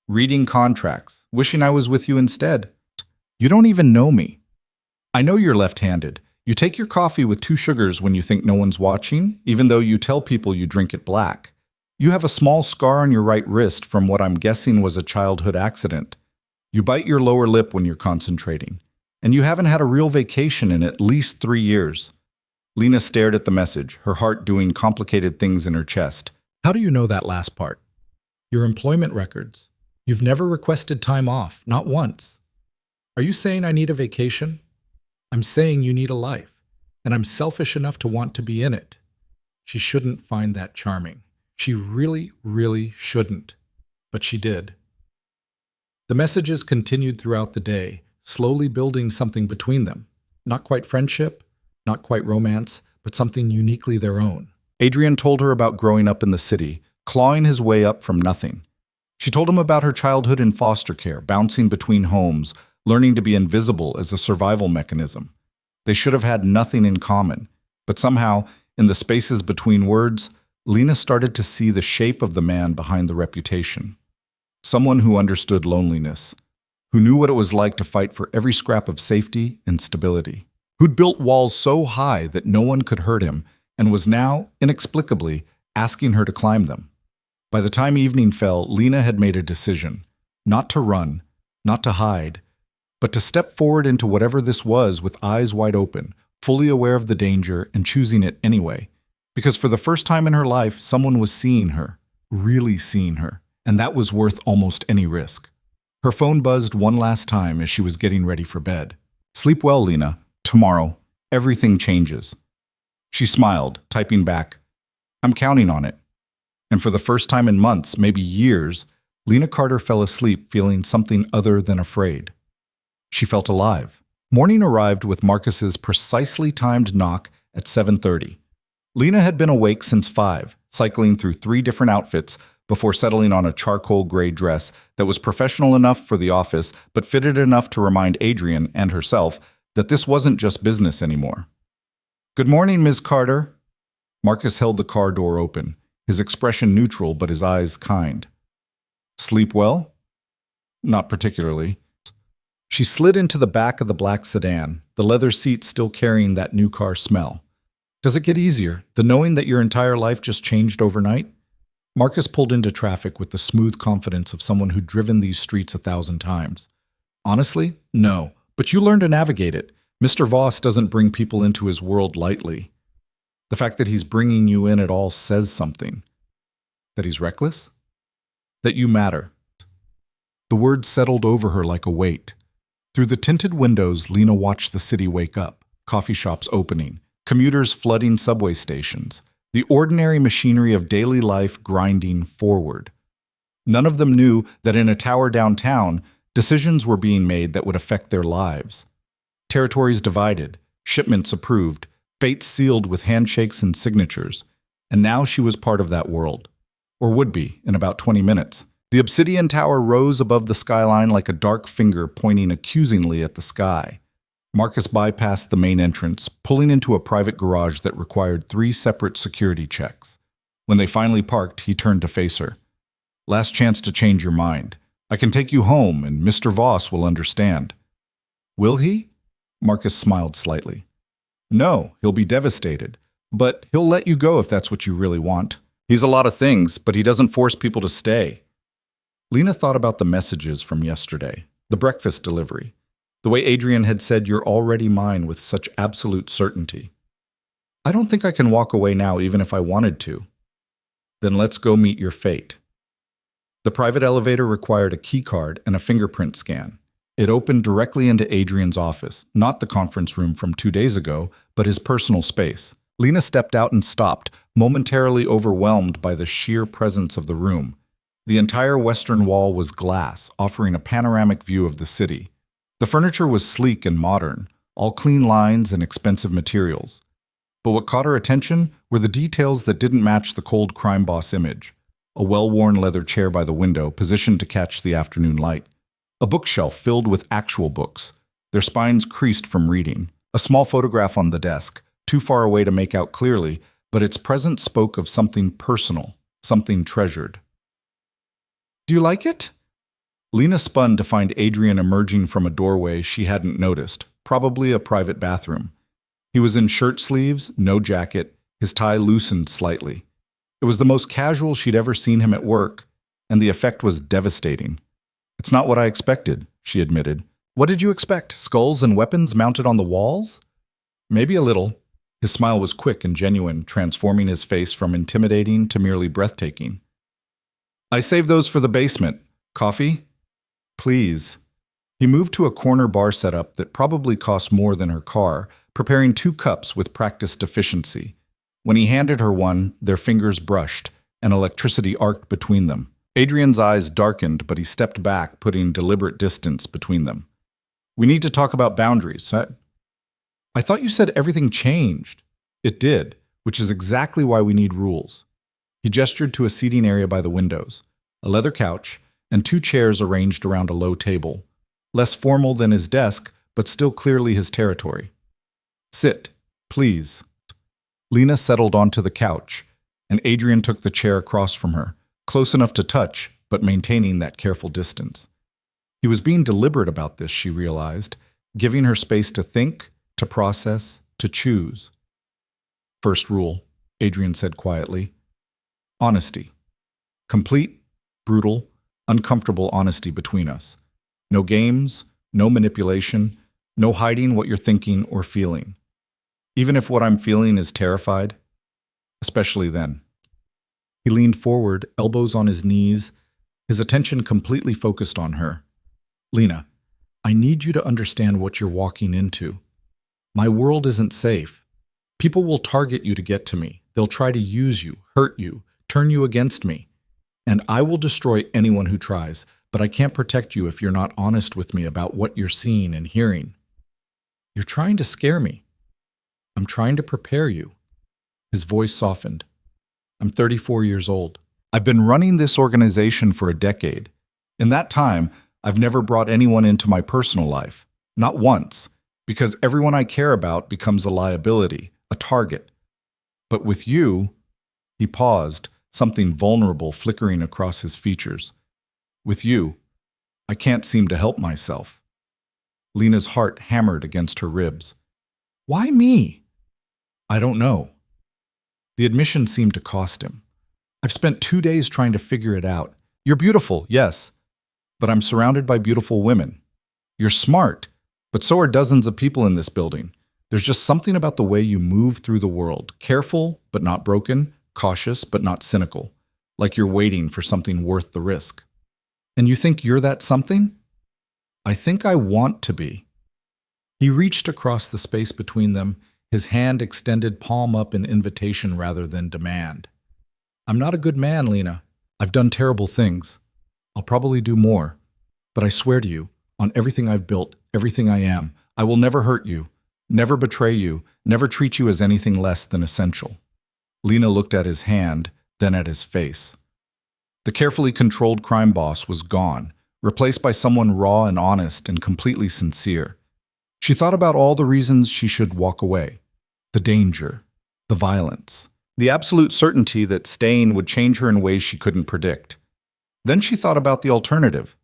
Reading contracts, wishing I was with you instead. You don't even know me. I know you're left-handed. You take your coffee with 2 sugars when you think no one's watching, even though you tell people you drink it black. You have a small scar on your right wrist from what I'm guessing was a childhood accident. You bite your lower lip when you're concentrating. And you haven't had a real vacation in at least 3 years. Lena stared at the message, her heart doing complicated things in her chest. How do you know that last part? Your employment records. You've never requested time off, not once. Are you saying I need a vacation? I'm saying you need a life, and I'm selfish enough to want to be in it. She shouldn't find that charming. She really, really shouldn't. But she did. The messages continued throughout the day, slowly building something between them. Not quite friendship, not quite romance, but something uniquely their own. Adrian told her about growing up in the city, clawing his way up from nothing. She told him about her childhood in foster care, bouncing between homes, learning to be invisible as a survival mechanism. They should have had nothing in common, but somehow, in the spaces between words, Lena started to see the shape of the man behind the reputation. Someone who understood loneliness, who knew what it was like to fight for every scrap of safety and stability. who'd built walls so high that no one could hurt him and was now, inexplicably, asking her to climb them. By the time evening fell, Lena had made a decision, not to run, not to hide, but to step forward into whatever this was with eyes wide open, fully aware of the danger and choosing it anyway. Because for the first time in her life, someone was seeing her, really seeing her, and that was worth almost any risk. Her phone buzzed one last time as she was getting ready for bed. "Sleep well, Lena. Tomorrow, everything changes." She smiled, typing back, "I'm counting on it." And for the first time in months, maybe years, Lena Carter fell asleep feeling something other than afraid. She felt alive. Morning arrived with Marcus's precisely timed knock at 7:30. Lena had been awake since 5, cycling through 3 different outfits before settling on a charcoal gray dress that was professional enough for the office but fitted enough to remind Adrian and herself that this wasn't just business anymore. "Good morning, Ms. Carter." Marcus held the car door open, his expression neutral but his eyes kind. "Sleep well?" "Not particularly." She slid into the back of the black sedan, the leather seat still carrying that new car smell. "Does it get easier, the knowing that your entire life just changed overnight?" Marcus pulled into traffic with the smooth confidence of someone who'd driven these streets 1,000 times. "Honestly, no, but you learn to navigate it. Mr. Voss doesn't bring people into his world lightly. The fact that he's bringing you in at all says something. That he's reckless? That you matter." The words settled over her like a weight. Through the tinted windows, Lena watched the city wake up, coffee shops opening, commuters flooding subway stations, the ordinary machinery of daily life grinding forward. None of them knew that in a tower downtown, decisions were being made that would affect their lives. Territories divided, shipments approved, fates sealed with handshakes and signatures. And now she was part of that world. Or would be, in about 20 minutes. The obsidian tower rose above the skyline like a dark finger pointing accusingly at the sky. Marcus bypassed the main entrance, pulling into a private garage that required 3 separate security checks. When they finally parked, he turned to face her. "Last chance to change your mind. I can take you home, and Mr. Voss will understand." "Will he?" Marcus smiled slightly. "No, he'll be devastated. But he'll let you go if that's what you really want. He's a lot of things, but he doesn't force people to stay." Lena thought about the messages from yesterday, the breakfast delivery, the way Adrian had said "you're already mine" with such absolute certainty. "I don't think I can walk away now even if I wanted to." "Then let's go meet your fate." The private elevator required a key card and a fingerprint scan. It opened directly into Adrian's office, not the conference room from 2 days ago, but his personal space. Lena stepped out and stopped, momentarily overwhelmed by the sheer presence of the room. The entire western wall was glass, offering a panoramic view of the city. The furniture was sleek and modern, all clean lines and expensive materials. But what caught her attention were the details that didn't match the cold crime boss image. A well-worn leather chair by the window, positioned to catch the afternoon light. A bookshelf filled with actual books, their spines creased from reading. A small photograph on the desk, too far away to make out clearly, but its presence spoke of something personal, something treasured. "Do you like it?" Lena spun to find Adrian emerging from a doorway she hadn't noticed, probably a private bathroom. He was in shirt sleeves, no jacket, his tie loosened slightly. It was the most casual she'd ever seen him at work, and the effect was devastating. "It's not what I expected," she admitted. "What did you expect? Skulls and weapons mounted on the walls?" "Maybe a little." His smile was quick and genuine, transforming his face from intimidating to merely breathtaking. "I saved those for the basement. Coffee?" "Please." He moved to a corner bar setup that probably cost more than her car, preparing 2 cups with practiced efficiency. When he handed her one, their fingers brushed, and electricity arced between them. Adrian's eyes darkened, but he stepped back, putting deliberate distance between them. "We need to talk about boundaries. I thought you said everything changed." "It did, which is exactly why we need rules." He gestured to a seating area by the windows, a leather couch, and 2 chairs arranged around a low table. Less formal than his desk, but still clearly his territory. "Sit, please." Lena settled onto the couch, and Adrian took the chair across from her, close enough to touch, but maintaining that careful distance. He was being deliberate about this, she realized, giving her space to think, to process, to choose. First rule, Adrian said quietly. Honesty. Complete, brutal, uncomfortable honesty between us. No games, no manipulation, no hiding what you're thinking or feeling. Even if what I'm feeling is terrified, especially then. He leaned forward, elbows on his knees, his attention completely focused on her. Lena, I need you to understand what you're walking into. My world isn't safe. People will target you to get to me. They'll try to use you, hurt you, turn you against me. And I will destroy anyone who tries, but I can't protect you if you're not honest with me about what you're seeing and hearing. You're trying to scare me. I'm trying to prepare you. His voice softened. I'm 34 years old. I've been running this organization for a decade. In that time, I've never brought anyone into my personal life. Not once, because everyone I care about becomes a liability, a target. But with you, he paused, something vulnerable flickering across his features. With you, I can't seem to help myself. Lena's heart hammered against her ribs. Why me? I don't know. The admission seemed to cost him. I've spent 2 days trying to figure it out. You're beautiful, yes, but I'm surrounded by beautiful women. You're smart, but so are dozens of people in this building. There's just something about the way you move through the world, careful but not broken, cautious but not cynical, like you're waiting for something worth the risk. And you think you're that something? I think I want to be. He reached across the space between them, his hand extended palm up in invitation rather than demand. I'm not a good man, Lena. I've done terrible things. I'll probably do more. But I swear to you, on everything I've built, everything I am, I will never hurt you, never betray you, never treat you as anything less than essential. Lena looked at his hand, then at his face. The carefully controlled crime boss was gone, replaced by someone raw and honest and completely sincere. She thought about all the reasons she should walk away. The danger, the violence, the absolute certainty that staying would change her in ways she couldn't predict. Then she thought about the alternative,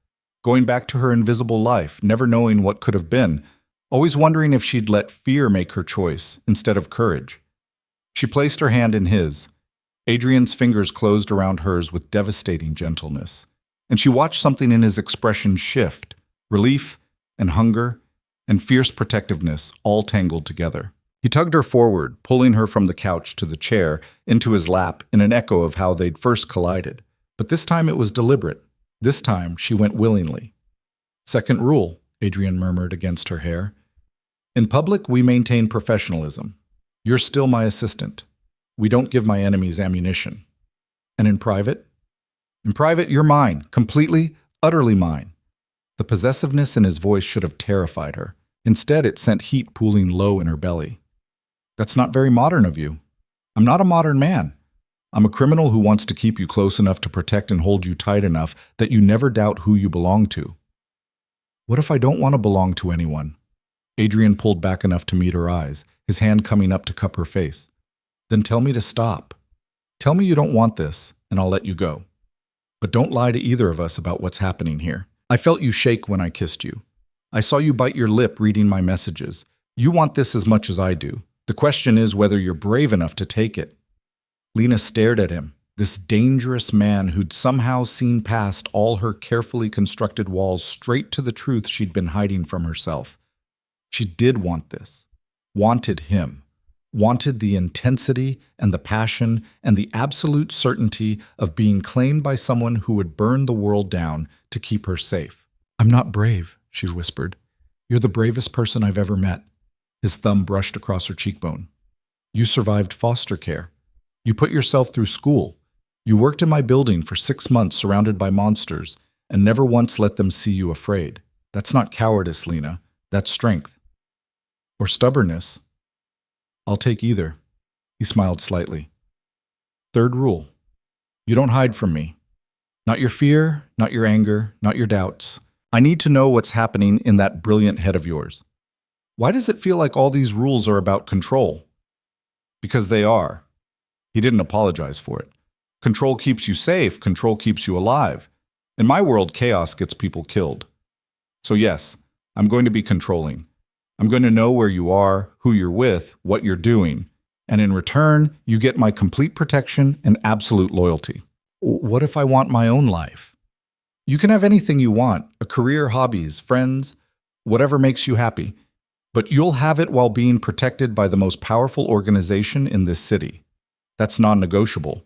going back to her invisible life, never knowing what could have been, always wondering if she'd let fear make her choice instead of courage. She placed her hand in his. Adrian's fingers closed around hers with devastating gentleness, and she watched something in his expression shift, relief and hunger and fierce protectiveness all tangled together. He tugged her forward, pulling her from the couch to the chair, into his lap in an echo of how they'd first collided. But this time it was deliberate. This time she went willingly. Second rule, Adrian murmured against her hair. In public, we maintain professionalism. You're still my assistant. We don't give my enemies ammunition. And in private? In private, you're mine, completely, utterly mine. The possessiveness in his voice should have terrified her. Instead, it sent heat pooling low in her belly. That's not very modern of you. I'm not a modern man. I'm a criminal who wants to keep you close enough to protect and hold you tight enough that you never doubt who you belong to. What if I don't want to belong to anyone? Adrian pulled back enough to meet her eyes, his hand coming up to cup her face. Then tell me to stop. Tell me you don't want this, and I'll let you go. But don't lie to either of us about what's happening here. I felt you shake when I kissed you. I saw you bite your lip reading my messages. You want this as much as I do. The question is whether you're brave enough to take it. Lena stared at him, this dangerous man who'd somehow seen past all her carefully constructed walls straight to the truth she'd been hiding from herself. She did want this, wanted him, wanted the intensity and the passion and the absolute certainty of being claimed by someone who would burn the world down to keep her safe. I'm not brave, she whispered. You're the bravest person I've ever met. His thumb brushed across her cheekbone. You survived foster care. You put yourself through school. You worked in my building for 6 months surrounded by monsters and never once let them see you afraid. That's not cowardice, Lena. That's strength. Or stubbornness. I'll take either. He smiled slightly. Third rule. You don't hide from me. Not your fear, not your anger, not your doubts. I need to know what's happening in that brilliant head of yours. Why does it feel like all these rules are about control? Because they are. He didn't apologize for it. Control keeps you safe. Control keeps you alive. In my world, chaos gets people killed. So yes, I'm going to be controlling. I'm going to know where you are, who you're with, what you're doing. And in return, you get my complete protection and absolute loyalty. What if I want my own life? You can have anything you want, a career, hobbies, friends, whatever makes you happy. But you'll have it while being protected by the most powerful organization in this city. That's non-negotiable.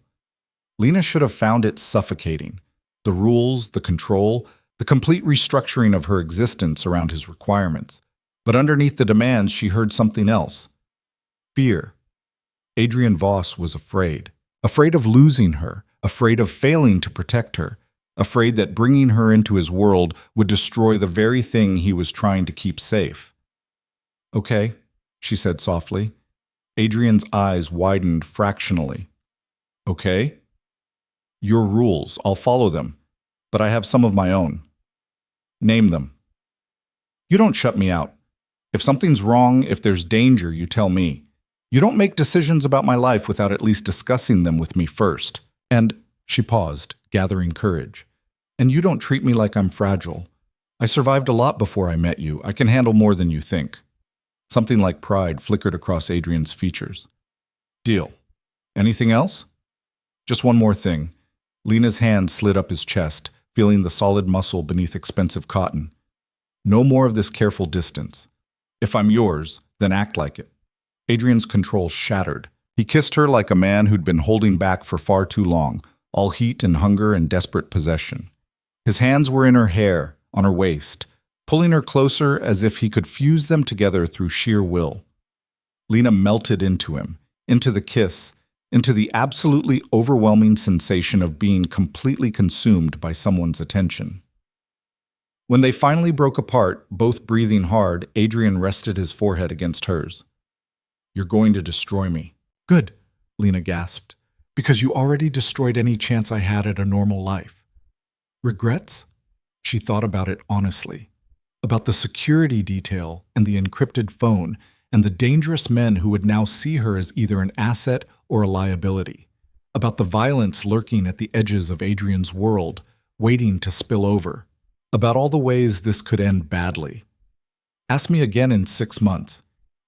Lena should have found it suffocating. The rules, the control, the complete restructuring of her existence around his requirements. But underneath the demands, she heard something else. Fear. Adrian Voss was afraid. Afraid of losing her. Afraid of failing to protect her. Afraid that bringing her into his world would destroy the very thing he was trying to keep safe. Okay, she said softly. Adrian's eyes widened fractionally. Okay? Your rules, I'll follow them. But I have some of my own. Name them. You don't shut me out. If something's wrong, if there's danger, you tell me. You don't make decisions about my life without at least discussing them with me first. And she paused, gathering courage. And you don't treat me like I'm fragile. I survived a lot before I met you. I can handle more than you think. Something like pride flickered across Adrian's features. Deal. Anything else? Just one more thing. Lena's hand slid up his chest, feeling the solid muscle beneath expensive cotton. No more of this careful distance. If I'm yours, then act like it. Adrian's control shattered. He kissed her like a man who'd been holding back for far too long, all heat and hunger and desperate possession. His hands were in her hair, on her waist, pulling her closer as if he could fuse them together through sheer will. Lena melted into him, into the kiss, into the absolutely overwhelming sensation of being completely consumed by someone's attention. When they finally broke apart, both breathing hard, Adrian rested his forehead against hers. You're going to destroy me. Good, Lena gasped, because you already destroyed any chance I had at a normal life. Regrets? She thought about it honestly. About the security detail and the encrypted phone and the dangerous men who would now see her as either an asset or a liability. About the violence lurking at the edges of Adrian's world, waiting to spill over. About all the ways this could end badly. Ask me again in 6 months.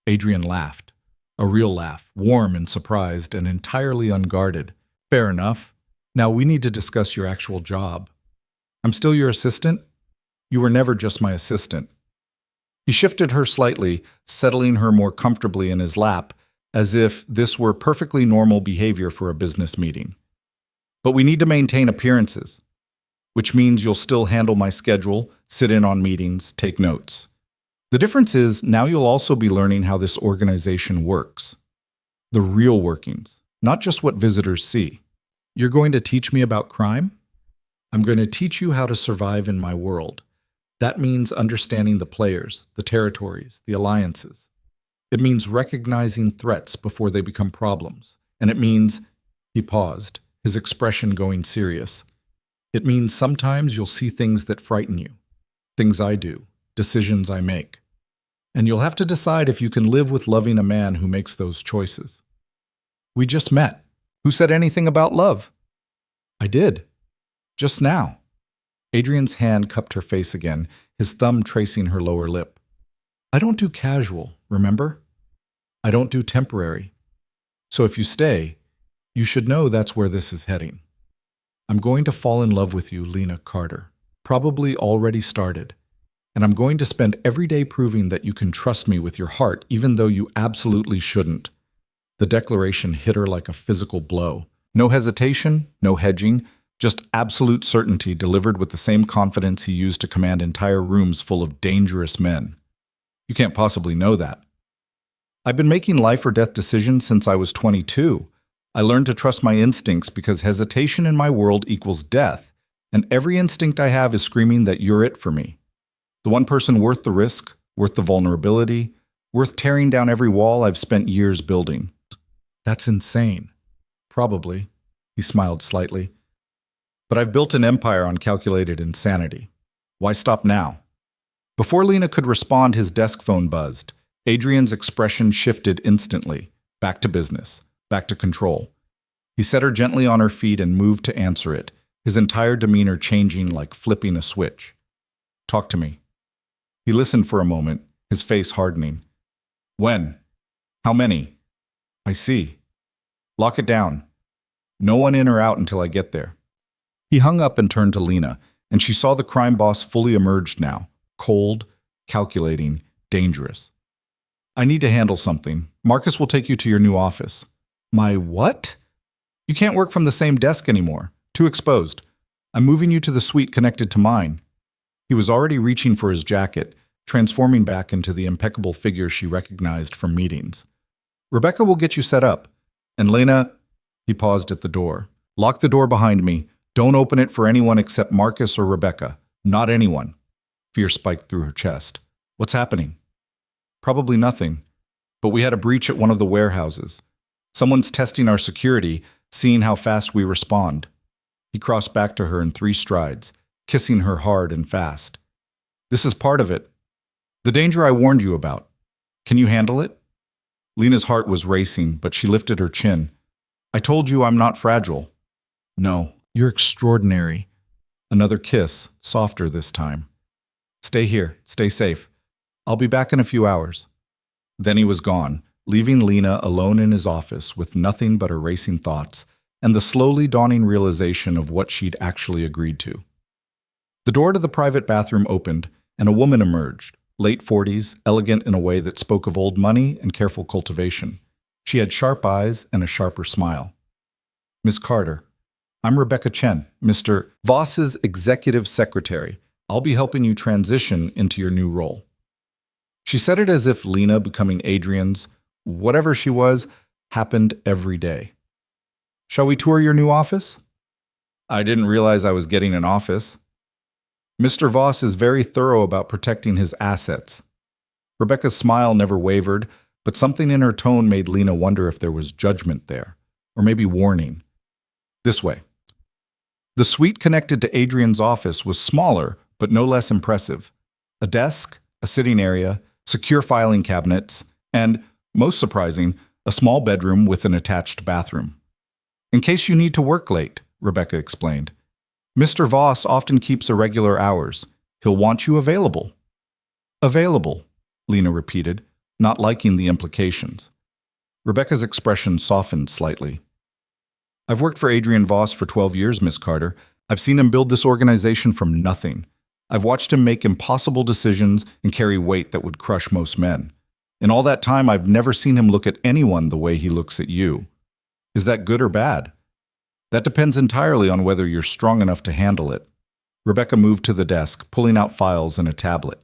Adrian laughed. A real laugh, warm and surprised and entirely unguarded. Fair enough. Now we need to discuss your actual job. I'm still your assistant? You were never just my assistant. He shifted her slightly, settling her more comfortably in his lap, as if this were perfectly normal behavior for a business meeting. But we need to maintain appearances, which means you'll still handle my schedule, sit in on meetings, take notes. The difference is now you'll also be learning how this organization works. The real workings, not just what visitors see. You're going to teach me about crime? I'm going to teach you how to survive in my world. That means understanding the players, the territories, the alliances. It means recognizing threats before they become problems. And it means, he paused, his expression going serious. It means sometimes you'll see things that frighten you. Things I do, decisions I make. And you'll have to decide if you can live with loving a man who makes those choices. We just met. Who said anything about love? I did. Just now. Adrian's hand cupped her face again, his thumb tracing her lower lip. I don't do casual, remember? I don't do temporary. So if you stay, you should know that's where this is heading. I'm going to fall in love with you, Lena Carter. Probably already started. And I'm going to spend every day proving that you can trust me with your heart, even though you absolutely shouldn't. The declaration hit her like a physical blow. No hesitation, no hedging, just absolute certainty delivered with the same confidence he used to command entire rooms full of dangerous men. You can't possibly know that. I've been making life or death decisions since I was 22. I learned to trust my instincts because hesitation in my world equals death, and every instinct I have is screaming that you're it for me. The one person worth the risk, worth the vulnerability, worth tearing down every wall I've spent years building. That's insane. Probably, he smiled slightly. But I've built an empire on calculated insanity. Why stop now? Before Lena could respond, his desk phone buzzed. Adrian's expression shifted instantly. Back to business. Back to control. He set her gently on her feet and moved to answer it, his entire demeanor changing like flipping a switch. Talk to me. He listened for a moment, his face hardening. When? How many? I see. Lock it down. No one in or out until I get there. He hung up and turned to Lena, and she saw the crime boss fully emerged now, cold, calculating, dangerous. I need to handle something. Marcus will take you to your new office. My what? You can't work from the same desk anymore. Too exposed. I'm moving you to the suite connected to mine. He was already reaching for his jacket, transforming back into the impeccable figure she recognized from meetings. Rebecca will get you set up. And Lena, he paused at the door. Lock the door behind me. Don't open it for anyone except Marcus or Rebecca. Not anyone. Fear spiked through her chest. What's happening? Probably nothing. But we had a breach at one of the warehouses. Someone's testing our security, seeing how fast we respond. He crossed back to her in 3 strides, kissing her hard and fast. This is part of it. The danger I warned you about. Can you handle it? Lena's heart was racing, but she lifted her chin. I told you I'm not fragile. No, you're extraordinary. Another kiss, softer this time. Stay here, stay safe. I'll be back in a few hours. Then he was gone, leaving Lena alone in his office with nothing but her racing thoughts and the slowly dawning realization of what she'd actually agreed to. The door to the private bathroom opened, and a woman emerged, late 40s, elegant in a way that spoke of old money and careful cultivation. She had sharp eyes and a sharper smile. Miss Carter, I'm Rebecca Chen, Mr. Voss's executive secretary. I'll be helping you transition into your new role. She said it as if Lena becoming Adrian's, whatever she was, happened every day. Shall we tour your new office? I didn't realize I was getting an office. Mr. Voss is very thorough about protecting his assets. Rebecca's smile never wavered, but something in her tone made Lena wonder if there was judgment there, or maybe warning. This way. The suite connected to Adrian's office was smaller, but no less impressive. A desk, a sitting area, secure filing cabinets, and, most surprising, a small bedroom with an attached bathroom. In case you need to work late, Rebecca explained. Mr. Voss often keeps irregular hours. He'll want you available. Available, Lena repeated, not liking the implications. Rebecca's expression softened slightly. I've worked for Adrian Voss for 12 years, Miss Carter. I've seen him build this organization from nothing. I've watched him make impossible decisions and carry weight that would crush most men. In all that time, I've never seen him look at anyone the way he looks at you. Is that good or bad? That depends entirely on whether you're strong enough to handle it. Rebecca moved to the desk, pulling out files and a tablet.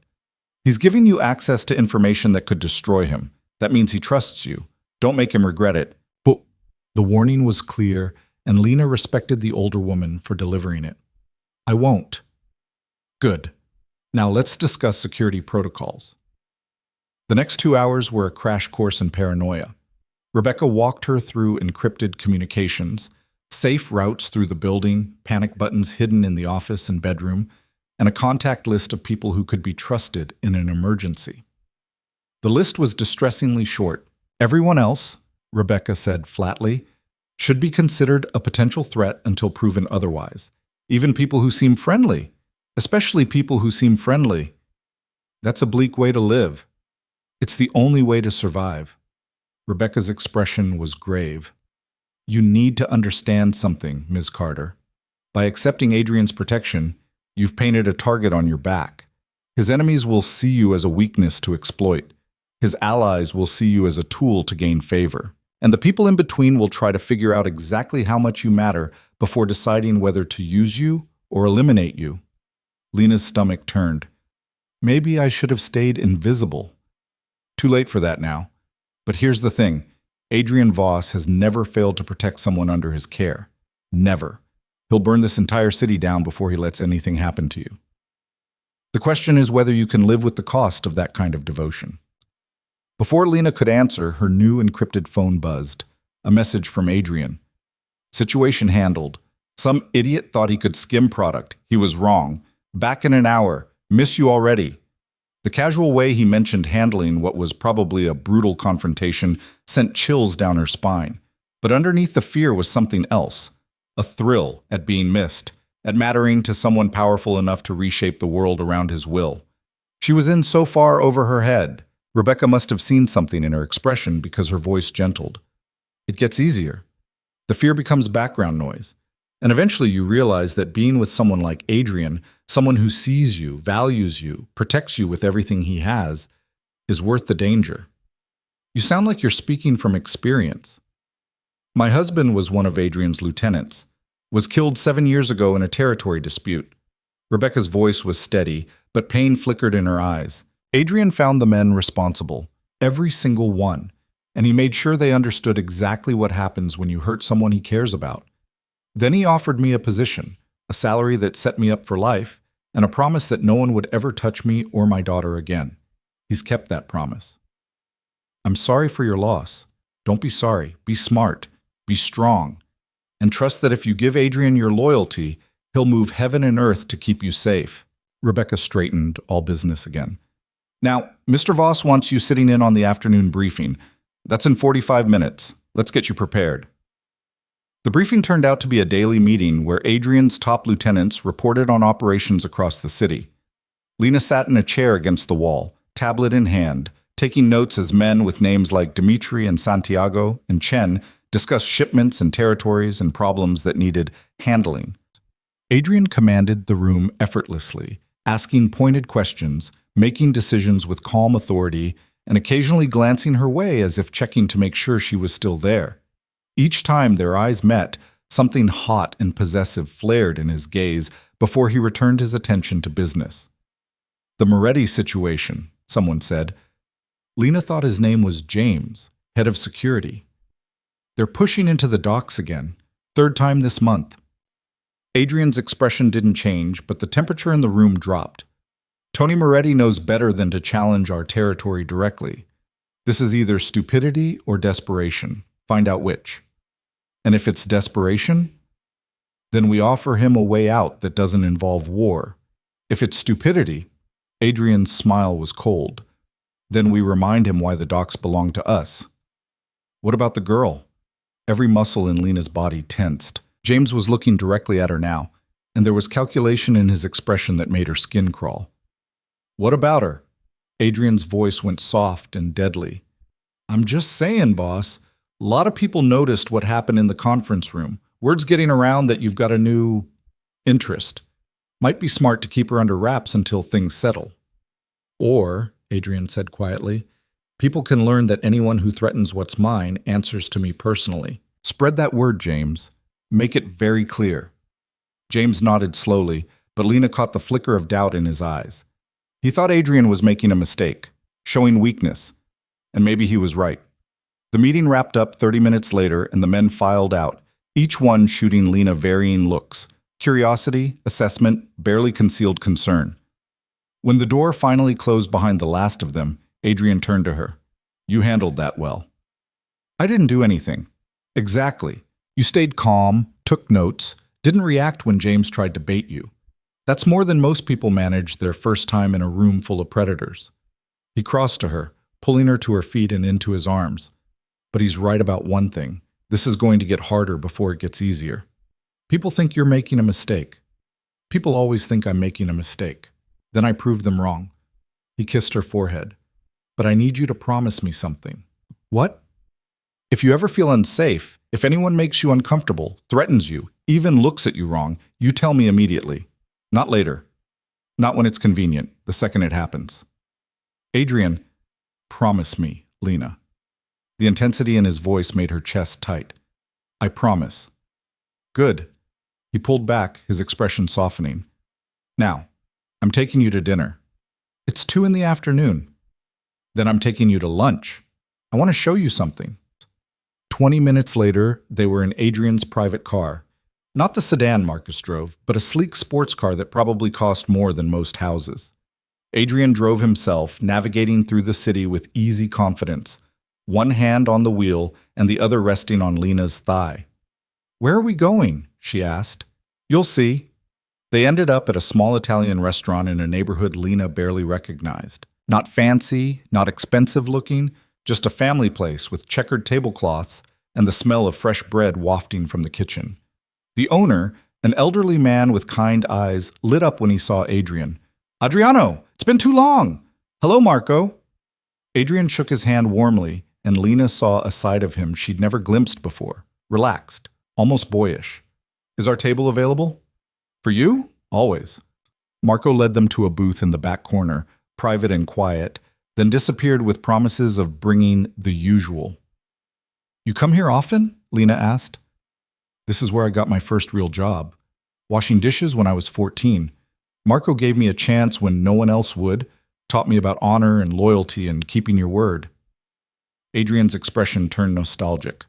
He's giving you access to information that could destroy him. That means he trusts you. Don't make him regret it. But the warning was clear, and Lena respected the older woman for delivering it. I won't. Good. Now let's discuss security protocols. The next 2 hours were a crash course in paranoia. Rebecca walked her through encrypted communications, safe routes through the building, panic buttons hidden in the office and bedroom, and a contact list of people who could be trusted in an emergency. The list was distressingly short. Everyone else, Rebecca said flatly, should be considered a potential threat until proven otherwise. Even people who seem friendly, especially people who seem friendly. That's a bleak way to live. It's the only way to survive. Rebecca's expression was grave. You need to understand something, Ms. Carter. By accepting Adrian's protection, you've painted a target on your back. His enemies will see you as a weakness to exploit. His allies will see you as a tool to gain favor. And the people in between will try to figure out exactly how much you matter before deciding whether to use you or eliminate you. Lena's stomach turned. Maybe I should have stayed invisible. Too late for that now. But here's the thing. Adrian Voss has never failed to protect someone under his care. Never. He'll burn this entire city down before he lets anything happen to you. The question is whether you can live with the cost of that kind of devotion. Before Lena could answer, her new encrypted phone buzzed. A message from Adrian. Situation handled. Some idiot thought he could skim product. He was wrong. Back in an hour. Miss you already. The casual way he mentioned handling what was probably a brutal confrontation sent chills down her spine. But underneath the fear was something else. A thrill at being missed, at mattering to someone powerful enough to reshape the world around his will. She was in so far over her head. Rebecca must have seen something in her expression because her voice gentled. It gets easier. The fear becomes background noise. And eventually you realize that being with someone like Adrian, someone who sees you, values you, protects you with everything he has, is worth the danger. You sound like you're speaking from experience. My husband was one of Adrian's lieutenants, was killed 7 years ago in a territory dispute. Rebecca's voice was steady, but pain flickered in her eyes. Adrian found the men responsible, every single one, and he made sure they understood exactly what happens when you hurt someone he cares about. Then he offered me a position, a salary that set me up for life, and a promise that no one would ever touch me or my daughter again. He's kept that promise. I'm sorry for your loss. Don't be sorry. Be smart. Be strong. And trust that if you give Adrian your loyalty, he'll move heaven and earth to keep you safe. Rebecca straightened, all business again. Now, Mr. Voss wants you sitting in on the afternoon briefing. That's in 45 minutes. Let's get you prepared. The briefing turned out to be a daily meeting where Adrian's top lieutenants reported on operations across the city. Lena sat in a chair against the wall, tablet in hand, taking notes as men with names like Dimitri and Santiago and Chen discussed shipments and territories and problems that needed handling. Adrian commanded the room effortlessly, asking pointed questions, making decisions with calm authority, and occasionally glancing her way as if checking to make sure she was still there. Each time their eyes met, something hot and possessive flared in his gaze before he returned his attention to business. The Moretti situation, someone said. Lena thought his name was James, head of security. They're pushing into the docks again, 3rd time this month. Adrian's expression didn't change, but the temperature in the room dropped. Tony Moretti knows better than to challenge our territory directly. This is either stupidity or desperation. Find out which. And if it's desperation, then we offer him a way out that doesn't involve war. If it's stupidity, Adrian's smile was cold. Then we remind him why the docks belong to us. What about the girl? Every muscle in Lena's body tensed. James was looking directly at her now, and there was calculation in his expression that made her skin crawl. What about her? Adrian's voice went soft and deadly. I'm just saying, boss. A lot of people noticed what happened in the conference room. Word's getting around that you've got a new interest. Might be smart to keep her under wraps until things settle. Or, Adrian said quietly, people can learn that anyone who threatens what's mine answers to me personally. Spread that word, James. Make it very clear. James nodded slowly, but Lena caught the flicker of doubt in his eyes. He thought Adrian was making a mistake, showing weakness, and maybe he was right. The meeting wrapped up 30 minutes later, and the men filed out, each one shooting Lena varying looks, curiosity, assessment, barely concealed concern. When the door finally closed behind the last of them, Adrian turned to her. You handled that well. I didn't do anything. Exactly. You stayed calm, took notes, didn't react when James tried to bait you. That's more than most people manage their first time in a room full of predators. He crossed to her, pulling her to her feet and into his arms. But he's right about one thing. This is going to get harder before it gets easier. People think you're making a mistake. People always think I'm making a mistake. Then I prove them wrong. He kissed her forehead. But I need you to promise me something. What? If you ever feel unsafe, if anyone makes you uncomfortable, threatens you, even looks at you wrong, you tell me immediately. Not later. Not when it's convenient, the second it happens. Adrian, promise me, Lena. The intensity in his voice made her chest tight. I promise. Good. He pulled back, his expression softening. Now, I'm taking you to dinner. It's 2 p.m. Then I'm taking you to lunch. I want to show you something. 20 minutes later, they were in Adrian's private car. Not the sedan Marcus drove, but a sleek sports car that probably cost more than most houses. Adrian drove himself, navigating through the city with easy confidence, one hand on the wheel and the other resting on Lena's thigh. Where are we going? She asked. You'll see. They ended up at a small Italian restaurant in a neighborhood Lena barely recognized. Not fancy, not expensive looking, just a family place with checkered tablecloths and the smell of fresh bread wafting from the kitchen. The owner, an elderly man with kind eyes, lit up when he saw Adrian. Adriano, it's been too long. Hello, Marco. Adrian shook his hand warmly, and Lena saw a side of him she'd never glimpsed before. Relaxed, almost boyish. Is our table available? For you? Always. Marco led them to a booth in the back corner, private and quiet, then disappeared with promises of bringing the usual. You come here often? Lena asked. This is where I got my first real job. Washing dishes when I was 14. Marco gave me a chance when no one else would, taught me about honor and loyalty and keeping your word. Adrian's expression turned nostalgic.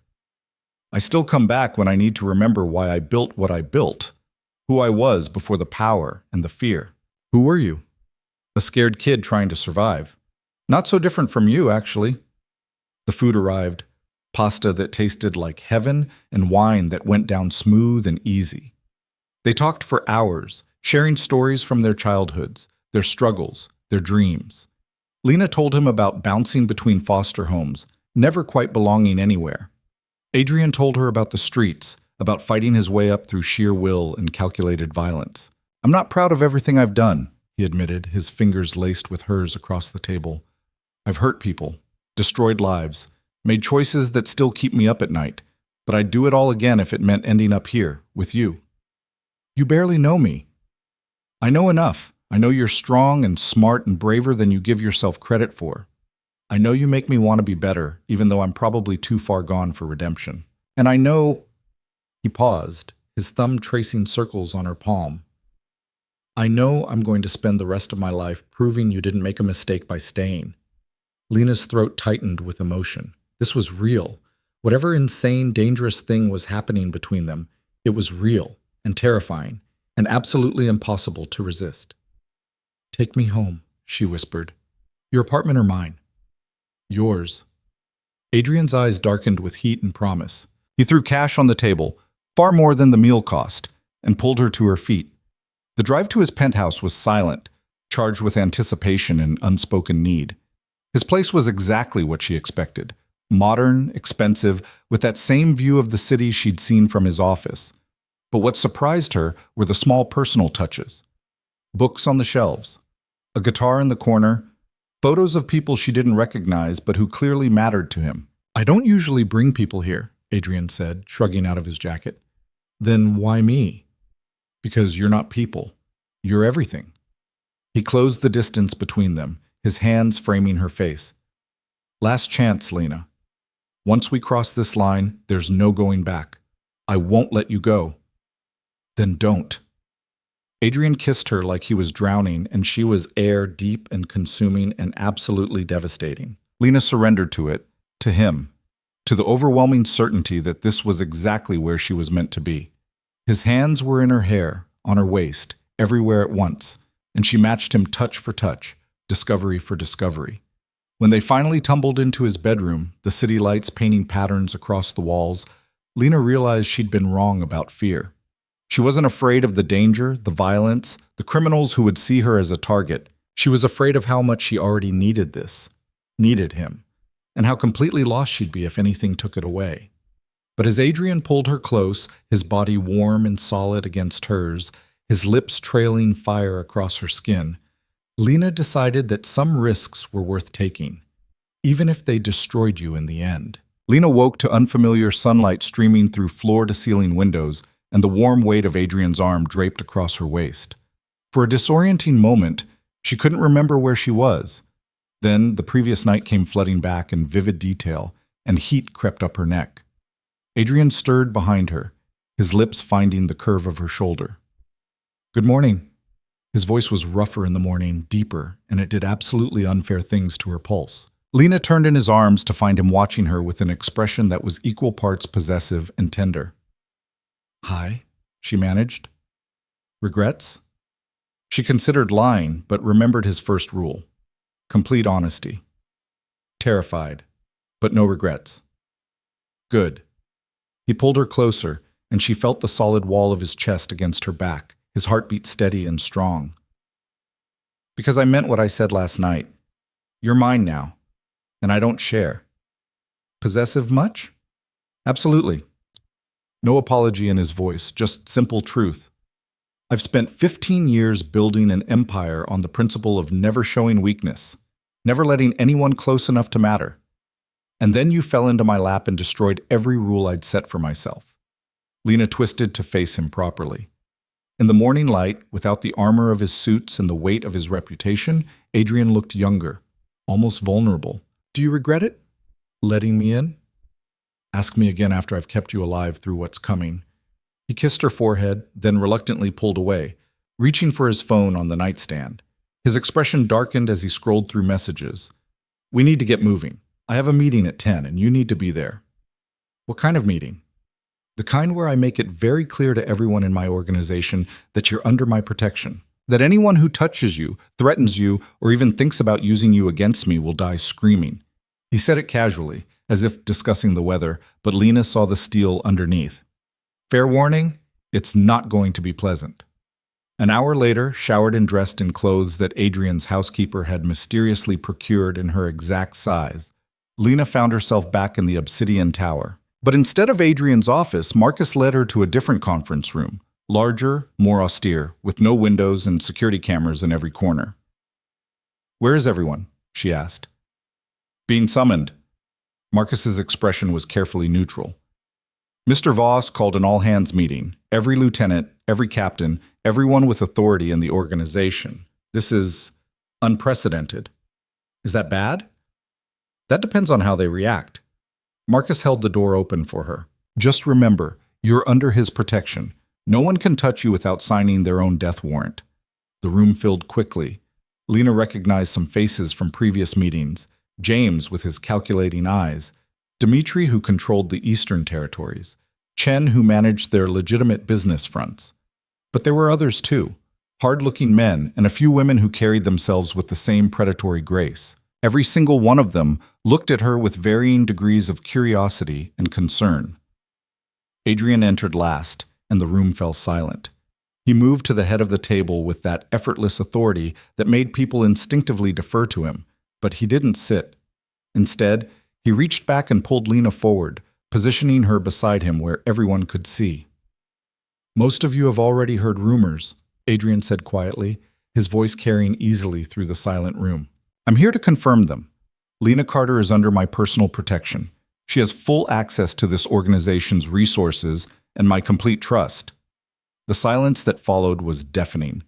I still come back when I need to remember why I built what I built, who I was before the power and the fear. Who were you? A scared kid trying to survive. Not so different from you, actually. The food arrived, pasta that tasted like heaven and wine that went down smooth and easy. They talked for hours, sharing stories from their childhoods, their struggles, their dreams. Lena told him about bouncing between foster homes, never quite belonging anywhere. Adrian told her about the streets, about fighting his way up through sheer will and calculated violence. I'm not proud of everything I've done, he admitted, his fingers laced with hers across the table. I've hurt people, destroyed lives, made choices that still keep me up at night, but I'd do it all again if it meant ending up here, with you. You barely know me. I know enough. I know you're strong and smart and braver than you give yourself credit for. I know you make me want to be better, even though I'm probably too far gone for redemption. And I know... He paused, his thumb tracing circles on her palm. I know I'm going to spend the rest of my life proving you didn't make a mistake by staying. Lena's throat tightened with emotion. This was real. Whatever insane, dangerous thing was happening between them, it was real and terrifying and absolutely impossible to resist. Take me home, she whispered. Your apartment or mine? Yours. Adrian's eyes darkened with heat and promise. He threw cash on the table, far more than the meal cost, and pulled her to her feet. The drive to his penthouse was silent, charged with anticipation and unspoken need. His place was exactly what she expected. Modern, expensive, with that same view of the city she'd seen from his office. But what surprised her were the small personal touches. Books on the shelves, a guitar in the corner, photos of people she didn't recognize but who clearly mattered to him. I don't usually bring people here, Adrian said, shrugging out of his jacket. Then why me? Because you're not people. You're everything. He closed the distance between them, his hands framing her face. Last chance, Lena. Once we cross this line, there's no going back. I won't let you go. Then don't. Adrian kissed her like he was drowning, and she was air deep and consuming and absolutely devastating. Lena surrendered to it, to him, to the overwhelming certainty that this was exactly where she was meant to be. His hands were in her hair, on her waist, everywhere at once, and she matched him touch for touch, discovery for discovery. When they finally tumbled into his bedroom, the city lights painting patterns across the walls, Lena realized she'd been wrong about fear. She wasn't afraid of the danger, the violence, the criminals who would see her as a target. She was afraid of how much she already needed this, needed him, and how completely lost she'd be if anything took it away. But as Adrian pulled her close, his body warm and solid against hers, his lips trailing fire across her skin, Lena decided that some risks were worth taking, even if they destroyed you in the end. Lena woke to unfamiliar sunlight streaming through floor-to-ceiling windows and the warm weight of Adrian's arm draped across her waist. For a disorienting moment, she couldn't remember where she was. Then the previous night came flooding back in vivid detail, and heat crept up her neck. Adrian stirred behind her, his lips finding the curve of her shoulder. Good morning. His voice was rougher in the morning, deeper, and it did absolutely unfair things to her pulse. Lena turned in his arms to find him watching her with an expression that was equal parts possessive and tender. Hi, she managed. Regrets? She considered lying, but remembered his first rule. Complete honesty. Terrified, but no regrets. Good. He pulled her closer, and she felt the solid wall of his chest against her back, his heartbeat steady and strong. Because I meant what I said last night. You're mine now, and I don't share. Possessive much? Absolutely. No apology in his voice, just simple truth. I've spent 15 years building an empire on the principle of never showing weakness, never letting anyone close enough to matter. And then you fell into my lap and destroyed every rule I'd set for myself. Lena twisted to face him properly. In the morning light, without the armor of his suits and the weight of his reputation, Adrian looked younger, almost vulnerable. Do you regret it? Letting me in? Ask me again after I've kept you alive through what's coming. He kissed her forehead, then reluctantly pulled away, reaching for his phone on the nightstand. His expression darkened as he scrolled through messages. We need to get moving. I have a meeting at 10 and you need to be there. What kind of meeting? The kind where I make it very clear to everyone in my organization that you're under my protection. That anyone who touches you, threatens you, or even thinks about using you against me will die screaming. He said it casually, as if discussing the weather, but Lena saw the steel underneath. Fair warning, it's not going to be pleasant. An hour later, showered and dressed in clothes that Adrian's housekeeper had mysteriously procured in her exact size, Lena found herself back in the Obsidian Tower. But instead of Adrian's office, Marcus led her to a different conference room, larger, more austere, with no windows and security cameras in every corner. Where is everyone? She asked. Being summoned. Marcus's expression was carefully neutral. Mr. Voss called an all-hands meeting. Every lieutenant, every captain, everyone with authority in the organization. This is unprecedented. Is that bad? That depends on how they react. Marcus held the door open for her. Just remember, you're under his protection. No one can touch you without signing their own death warrant. The room filled quickly. Lena recognized some faces from previous meetings. James, with his calculating eyes. Dmitri, who controlled the eastern territories. Chen, who managed their legitimate business fronts. But there were others too. Hard-looking men and a few women who carried themselves with the same predatory grace. Every single one of them looked at her with varying degrees of curiosity and concern. Adrian entered last, and the room fell silent. He moved to the head of the table with that effortless authority that made people instinctively defer to him, but he didn't sit. Instead, he reached back and pulled Lena forward, positioning her beside him where everyone could see. Most of you have already heard rumors, Adrian said quietly, his voice carrying easily through the silent room. I'm here to confirm them. Lena Carter is under my personal protection. She has full access to this organization's resources and my complete trust. The silence that followed was deafening.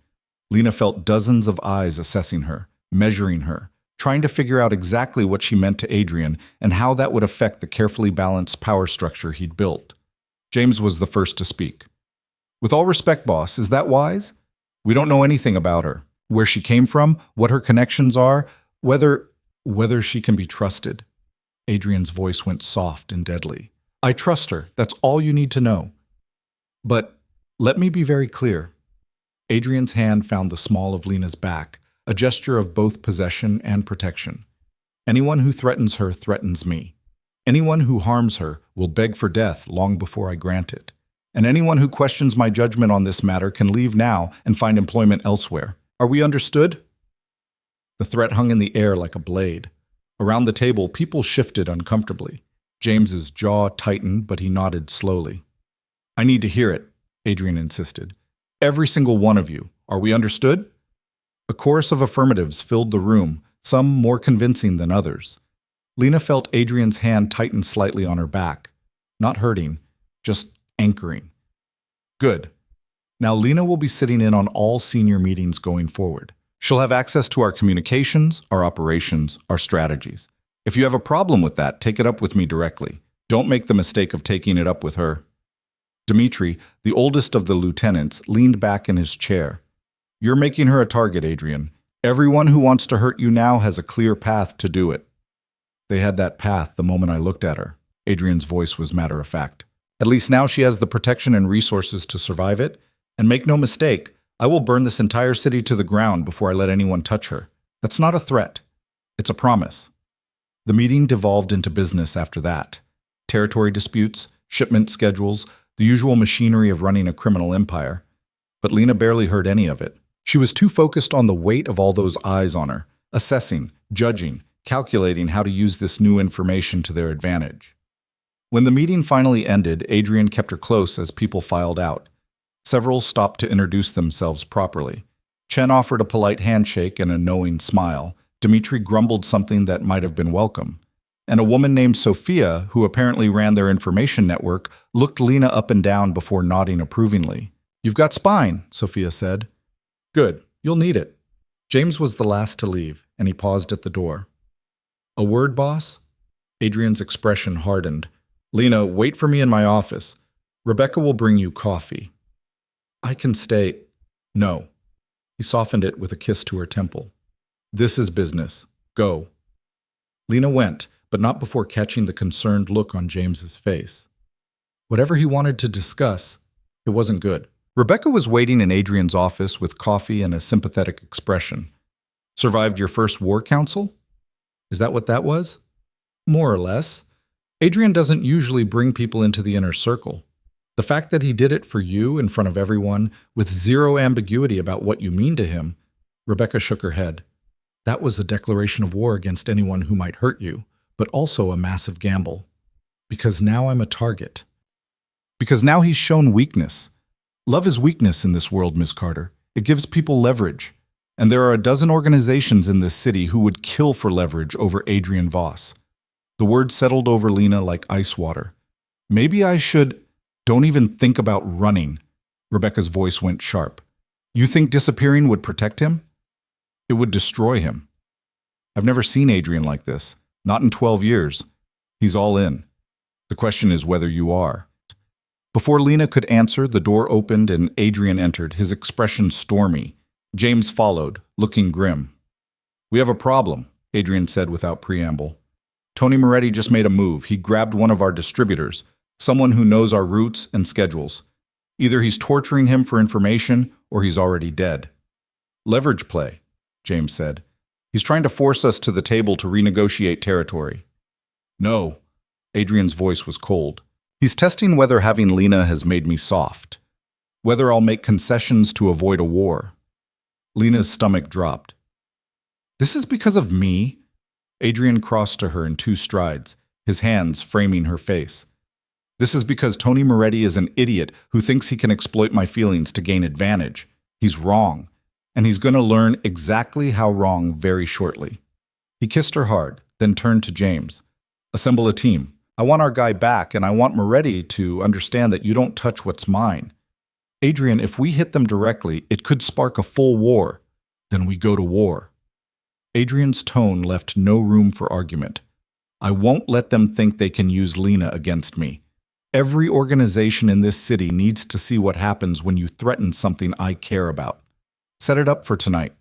Lena felt dozens of eyes assessing her, measuring her, trying to figure out exactly what she meant to Adrian and how that would affect the carefully balanced power structure he'd built. James was the first to speak. With all respect, boss, is that wise? We don't know anything about her, where she came from, what her connections are, whether she can be trusted. Adrian's voice went soft and deadly. I trust her. That's all you need to know. But let me be very clear. Adrian's hand found the small of Lena's back, a gesture of both possession and protection. Anyone who threatens her threatens me. Anyone who harms her will beg for death long before I grant it. And anyone who questions my judgment on this matter can leave now and find employment elsewhere. Are we understood? The threat hung in the air like a blade. Around the table, people shifted uncomfortably. James's jaw tightened, but he nodded slowly. I need to hear it, Adrian insisted. Every single one of you. Are we understood? A chorus of affirmatives filled the room, some more convincing than others. Lena felt Adrian's hand tighten slightly on her back. Not hurting, just anchoring. Good. Now Lena will be sitting in on all senior meetings going forward. She'll have access to our communications, our operations, our strategies. If you have a problem with that, take it up with me directly. Don't make the mistake of taking it up with her. Dmitri, the oldest of the lieutenants, leaned back in his chair. You're making her a target, Adrian. Everyone who wants to hurt you now has a clear path to do it. They had that path the moment I looked at her. Adrian's voice was matter of fact. At least now she has the protection and resources to survive it. And make no mistake, I will burn this entire city to the ground before I let anyone touch her. That's not a threat. It's a promise. The meeting devolved into business after that. Territory disputes, shipment schedules, the usual machinery of running a criminal empire. But Lena barely heard any of it. She was too focused on the weight of all those eyes on her, assessing, judging, calculating how to use this new information to their advantage. When the meeting finally ended, Adrian kept her close as people filed out. Several stopped to introduce themselves properly. Chen offered a polite handshake and a knowing smile. Dmitri grumbled something that might have been welcome. And a woman named Sophia, who apparently ran their information network, looked Lena up and down before nodding approvingly. "You've got spine," Sophia said. "Good. You'll need it." James was the last to leave, and he paused at the door. "A word, boss?" Adrian's expression hardened. "Lena, wait for me in my office. Rebecca will bring you coffee." "I can stay." "No." He softened it with a kiss to her temple. "This is business. Go." Lena went, but not before catching the concerned look on James's face. Whatever he wanted to discuss, it wasn't good. Rebecca was waiting in Adrian's office with coffee and a sympathetic expression. "Survived your first war council?" "Is that what that was?" "More or less. Adrian doesn't usually bring people into the inner circle. The fact that he did it for you in front of everyone, with zero ambiguity about what you mean to him," Rebecca shook her head. "That was a declaration of war against anyone who might hurt you, but also a massive gamble. Because now I'm a target. Because now he's shown weakness. Love is weakness in this world, Miss Carter. It gives people leverage. And there are a dozen organizations in this city who would kill for leverage over Adrian Voss." The word settled over Lena like ice water. "Maybe I should—" "Don't even think about running." Rebecca's voice went sharp. "You think disappearing would protect him? It would destroy him. I've never seen Adrian like this. Not in 12 years. He's all in. The question is whether you are." Before Lena could answer, the door opened and Adrian entered, his expression stormy. James followed, looking grim. "We have a problem," Adrian said without preamble. "Tony Moretti just made a move. He grabbed one of our distributors, someone who knows our routes and schedules. Either he's torturing him for information or he's already dead." "Leverage play," James said. "He's trying to force us to the table to renegotiate territory." "No." Adrian's voice was cold. "He's testing whether having Lena has made me soft. Whether I'll make concessions to avoid a war." Lena's stomach dropped. "This is because of me?" Adrian crossed to her in 2 strides, his hands framing her face. "This is because Tony Moretti is an idiot who thinks he can exploit my feelings to gain advantage. He's wrong, and he's going to learn exactly how wrong very shortly." He kissed her hard, then turned to James. "Assemble a team. I want our guy back, and I want Moretti to understand that you don't touch what's mine. Adrian, if we hit them directly, it could spark a full war. Then we go to war." Adrian's tone left no room for argument. "I won't let them think they can use Lena against me. Every organization in this city needs to see what happens when you threaten something I care about. Set it up for tonight."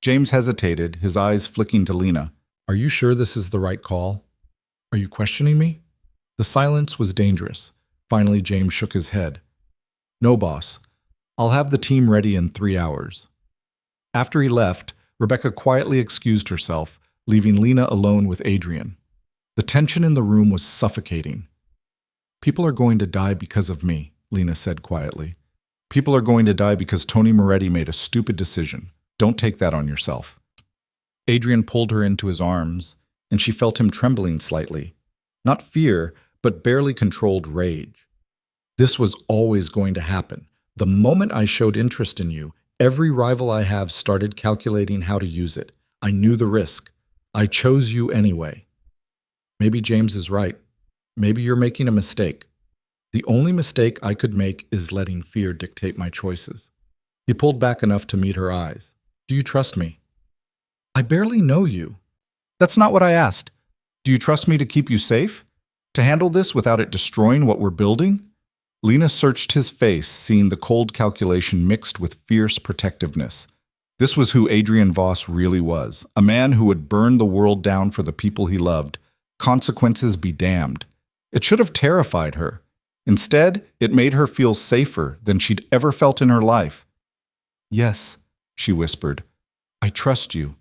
James hesitated, his eyes flicking to Lena. "Are you sure this is the right call? Are you questioning me?" The silence was dangerous. Finally, James shook his head. "No, boss. I'll have the team ready in 3 hours." After he left, Rebecca quietly excused herself, leaving Lena alone with Adrian. The tension in the room was suffocating. "People are going to die because of me," Lena said quietly. "People are going to die because Tony Moretti made a stupid decision. Don't take that on yourself." Adrian pulled her into his arms, and she felt him trembling slightly. Not fear, but barely controlled rage. "This was always going to happen. The moment I showed interest in you, every rival I have started calculating how to use it. I knew the risk. I chose you anyway." "Maybe James is right. Maybe you're making a mistake. The only mistake I could make is letting fear dictate my choices." He pulled back enough to meet her eyes. "Do you trust me?" "I barely know you." "That's not what I asked. Do you trust me to keep you safe? To handle this without it destroying what we're building?" Lena searched his face, seeing the cold calculation mixed with fierce protectiveness. This was who Adrian Voss really was, a man who would burn the world down for the people he loved. Consequences be damned. It should have terrified her. Instead, it made her feel safer than she'd ever felt in her life. "Yes," she whispered. "I trust you."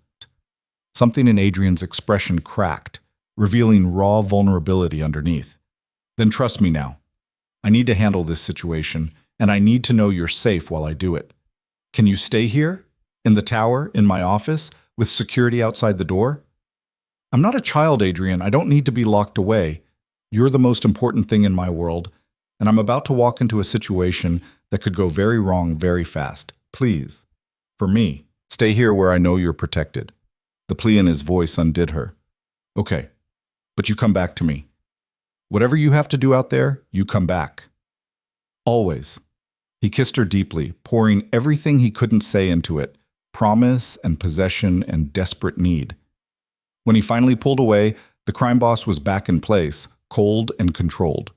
Something in Adrian's expression cracked, revealing raw vulnerability underneath. "Then trust me now. I need to handle this situation, and I need to know you're safe while I do it. Can you stay here? In the tower? In my office? With security outside the door?" "I'm not a child, Adrian. I don't need to be locked away. You're the most important thing in my world, and I'm about to walk into a situation that could go very wrong very fast. Please, for me, stay here where I know you're protected." The plea in his voice undid her. "Okay, but you come back to me. Whatever you have to do out there, you come back. Always." He kissed her deeply, pouring everything he couldn't say into it, promise and possession and desperate need. When he finally pulled away, the crime boss was back in place, cold and controlled.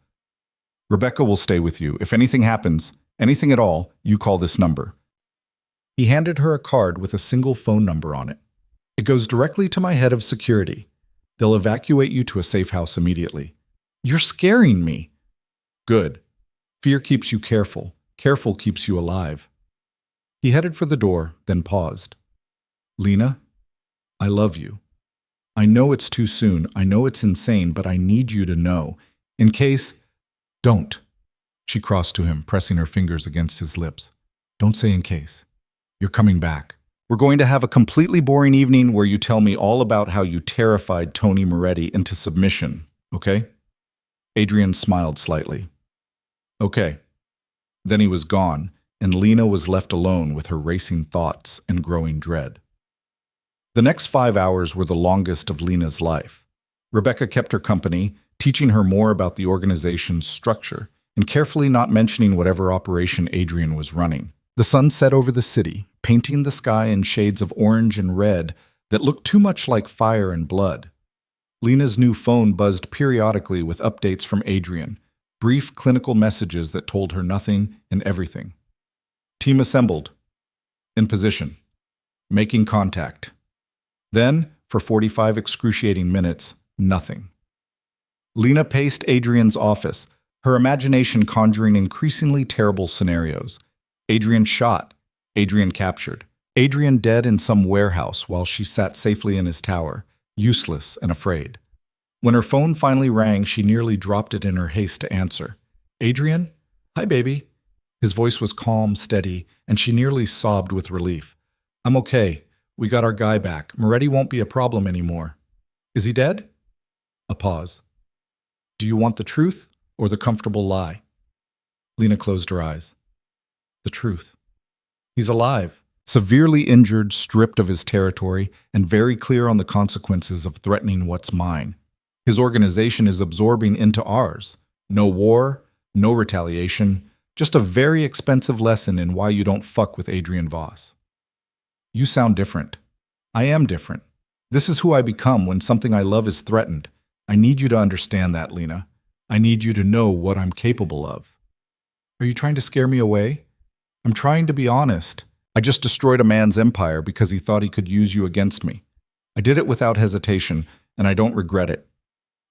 "Rebecca will stay with you. If anything happens, anything at all, you call this number." He handed her a card with a single phone number on it. "It goes directly to my head of security. They'll evacuate you to a safe house immediately." "You're scaring me." "Good. Fear keeps you careful. Careful keeps you alive." He headed for the door, then paused. "Lena, I love you. I know it's too soon. I know it's insane, but I need you to know. In case..." "Don't." She crossed to him, pressing her fingers against his lips. "Don't say in case. You're coming back. We're going to have a completely boring evening where you tell me all about how you terrified Tony Moretti into submission, okay?" Adrian smiled slightly. "Okay." Then he was gone, and Lena was left alone with her racing thoughts and growing dread. The next 5 hours were the longest of Lena's life. Rebecca kept her company, teaching her more about the organization's structure and carefully not mentioning whatever operation Adrian was running. The sun set over the city, painting the sky in shades of orange and red that looked too much like fire and blood. Lena's new phone buzzed periodically with updates from Adrian, brief clinical messages that told her nothing and everything. "Team assembled. In position. Making contact." Then, for 45 excruciating minutes, nothing. Lena paced Adrian's office, her imagination conjuring increasingly terrible scenarios. Adrian shot. Adrian captured. Adrian dead in some warehouse while she sat safely in his tower, useless and afraid. When her phone finally rang, she nearly dropped it in her haste to answer. "Adrian? Hi, baby." His voice was calm, steady, and she nearly sobbed with relief. "I'm okay. We got our guy back. Moretti won't be a problem anymore." "Is he dead?" A pause. "Do you want the truth or the comfortable lie?" Lena closed her eyes. "The truth. He's alive, severely injured, stripped of his territory, and very clear on the consequences of threatening what's mine. His organization is absorbing into ours. No war, no retaliation, just a very expensive lesson in why you don't fuck with Adrian Voss." "You sound different." "I am different. This is who I become when something I love is threatened. I need you to understand that, Lena. I need you to know what I'm capable of." "Are you trying to scare me away?" "I'm trying to be honest. I just destroyed a man's empire because he thought he could use you against me. I did it without hesitation, and I don't regret it.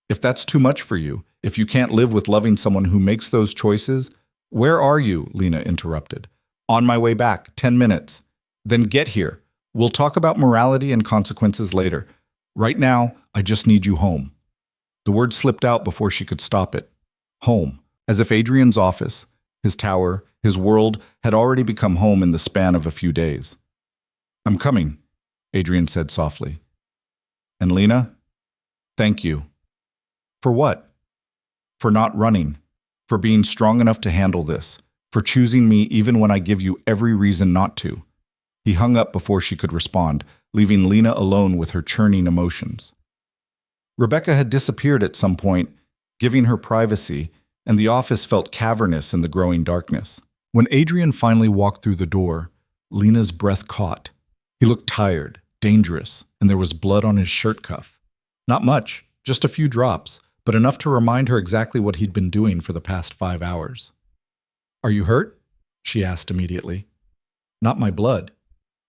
If that's too much for you, if you can't live with loving someone who makes those choices..." "Where are you?" Lena interrupted. "On my way back, 10 minutes. "Then get here. We'll talk about morality and consequences later. Right now, I just need you home." The word slipped out before she could stop it. Home. As if Adrian's office, his tower, his world had already become home in the span of a few days. "I'm coming," Adrian said softly. "And Lena, thank you." "For what?" "For not running. For being strong enough to handle this. For choosing me even when I give you every reason not to." He hung up before she could respond, leaving Lena alone with her churning emotions. Rebecca had disappeared at some point, giving her privacy, and the office felt cavernous in the growing darkness. When Adrian finally walked through the door, Lena's breath caught. He looked tired, dangerous, and there was blood on his shirt cuff. Not much, just a few drops, but enough to remind her exactly what he'd been doing for the past 5 hours. "Are you hurt?" she asked immediately. "Not my blood."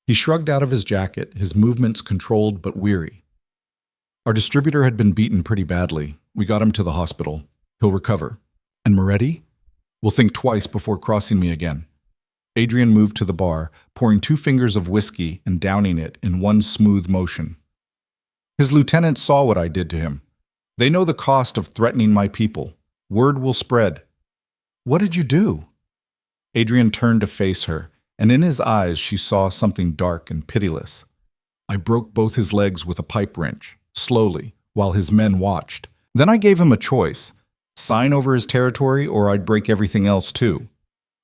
He shrugged out of his jacket, his movements controlled but weary. "Our distributor had been beaten pretty badly. We got him to the hospital. He'll recover." "And Moretti?" "Will think twice before crossing me again." Adrian moved to the bar, pouring 2 fingers of whiskey and downing it in one smooth motion. "His lieutenants saw what I did to him. They know the cost of threatening my people. Word will spread." "What did you do?" Adrian turned to face her, and in his eyes she saw something dark and pitiless. "I broke both his legs with a pipe wrench, slowly, while his men watched. Then I gave him a choice. Sign over his territory or I'd break everything else too.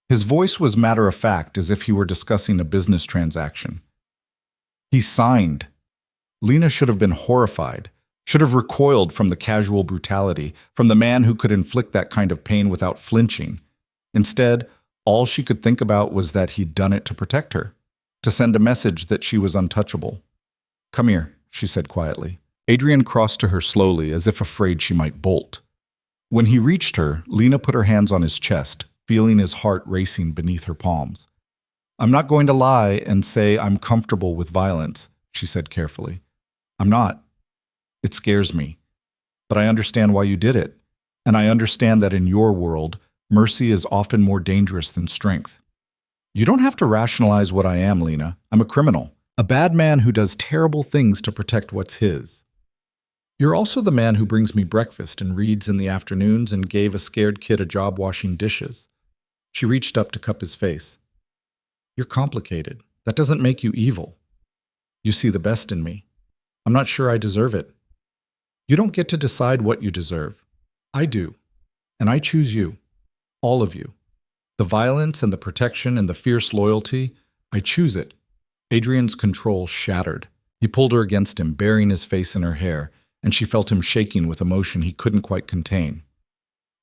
His voice was matter-of-fact, as if he were discussing a business transaction. He signed. Lena should have been horrified, should have recoiled from the casual brutality, from the man who could inflict that kind of pain without flinching. Instead, all she could think about was that he'd done it to protect her, to send a message that she was untouchable. "Come here," she said quietly. Adrian crossed to her slowly, as if afraid she might bolt. When he reached her, Lena put her hands on his chest, feeling his heart racing beneath her palms. "I'm not going to lie and say I'm comfortable with violence," she said carefully. "I'm not. It scares me. But I understand why you did it, and I understand that in your world, mercy is often more dangerous than strength. You don't have to rationalize what I am, Lena. I'm a criminal, a bad man who does terrible things to protect what's his. You're also the man who brings me breakfast and reads in the afternoons and gave a scared kid a job washing dishes." She reached up to cup his face. "You're complicated. That doesn't make you evil. You see the best in me. I'm not sure I deserve it. You don't get to decide what you deserve. I do. And I choose you. All of you. The violence and the protection and the fierce loyalty, I choose it." Adrian's control shattered. He pulled her against him, burying his face in her hair, and she felt him shaking with emotion he couldn't quite contain.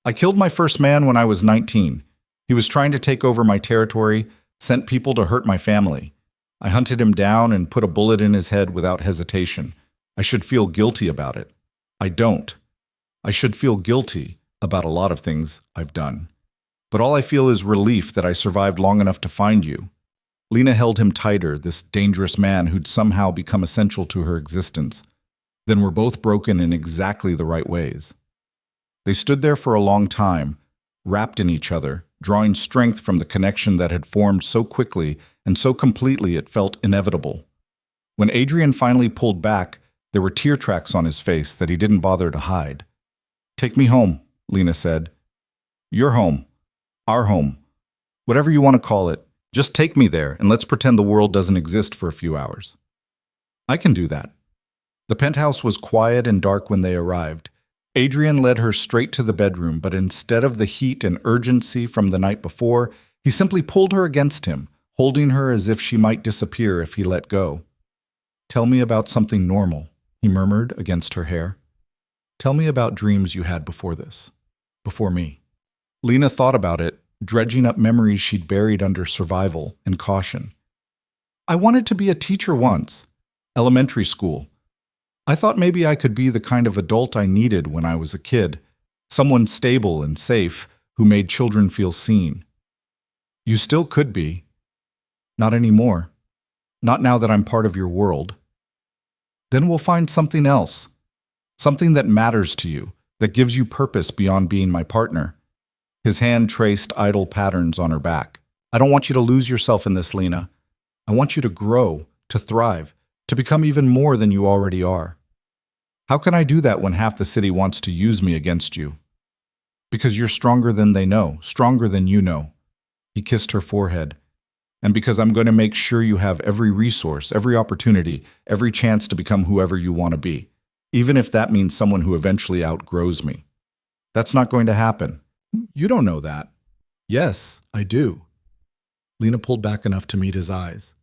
"I killed my first man when I was 19. He was trying to take over my territory, sent people to hurt my family. I hunted him down and put a bullet in his head without hesitation. I should feel guilty about it. I don't. I should feel guilty about a lot of things I've done. But all I feel is relief that I survived long enough to find you." Lena held him tighter, this dangerous man who'd somehow become essential to her existence. Then were both broken in exactly the right ways. They stood there for a long time, wrapped in each other, drawing strength from the connection that had formed so quickly and so completely it felt inevitable. When Adrian finally pulled back, there were tear tracks on his face that he didn't bother to hide. "Take me home," Lena said. "Your home. Our home. Whatever you want to call it. Just take me there and let's pretend the world doesn't exist for a few hours." "I can do that." The penthouse was quiet and dark when they arrived. Adrian led her straight to the bedroom, but instead of the heat and urgency from the night before, he simply pulled her against him, holding her as if she might disappear if he let go. "Tell me about something normal," he murmured against her hair. "Tell me about dreams you had before this, before me." Lena thought about it, dredging up memories she'd buried under survival and caution. "I wanted to be a teacher once, elementary school. I thought maybe I could be the kind of adult I needed when I was a kid, someone stable and safe who made children feel seen. You still could be. Not anymore. Not now that I'm part of your world. Then we'll find something else, something that matters to you, that gives you purpose beyond being my partner." His hand traced idle patterns on her back. "I don't want you to lose yourself in this, Lena. I want you to grow, to thrive, to become even more than you already are. How can I do that when half the city wants to use me against you? Because you're stronger than they know, stronger than you know." He kissed her forehead. "And because I'm going to make sure you have every resource, every opportunity, every chance to become whoever you want to be, even if that means someone who eventually outgrows me. That's not going to happen. You don't know that." "Yes, I do." Lena pulled back enough to meet his eyes.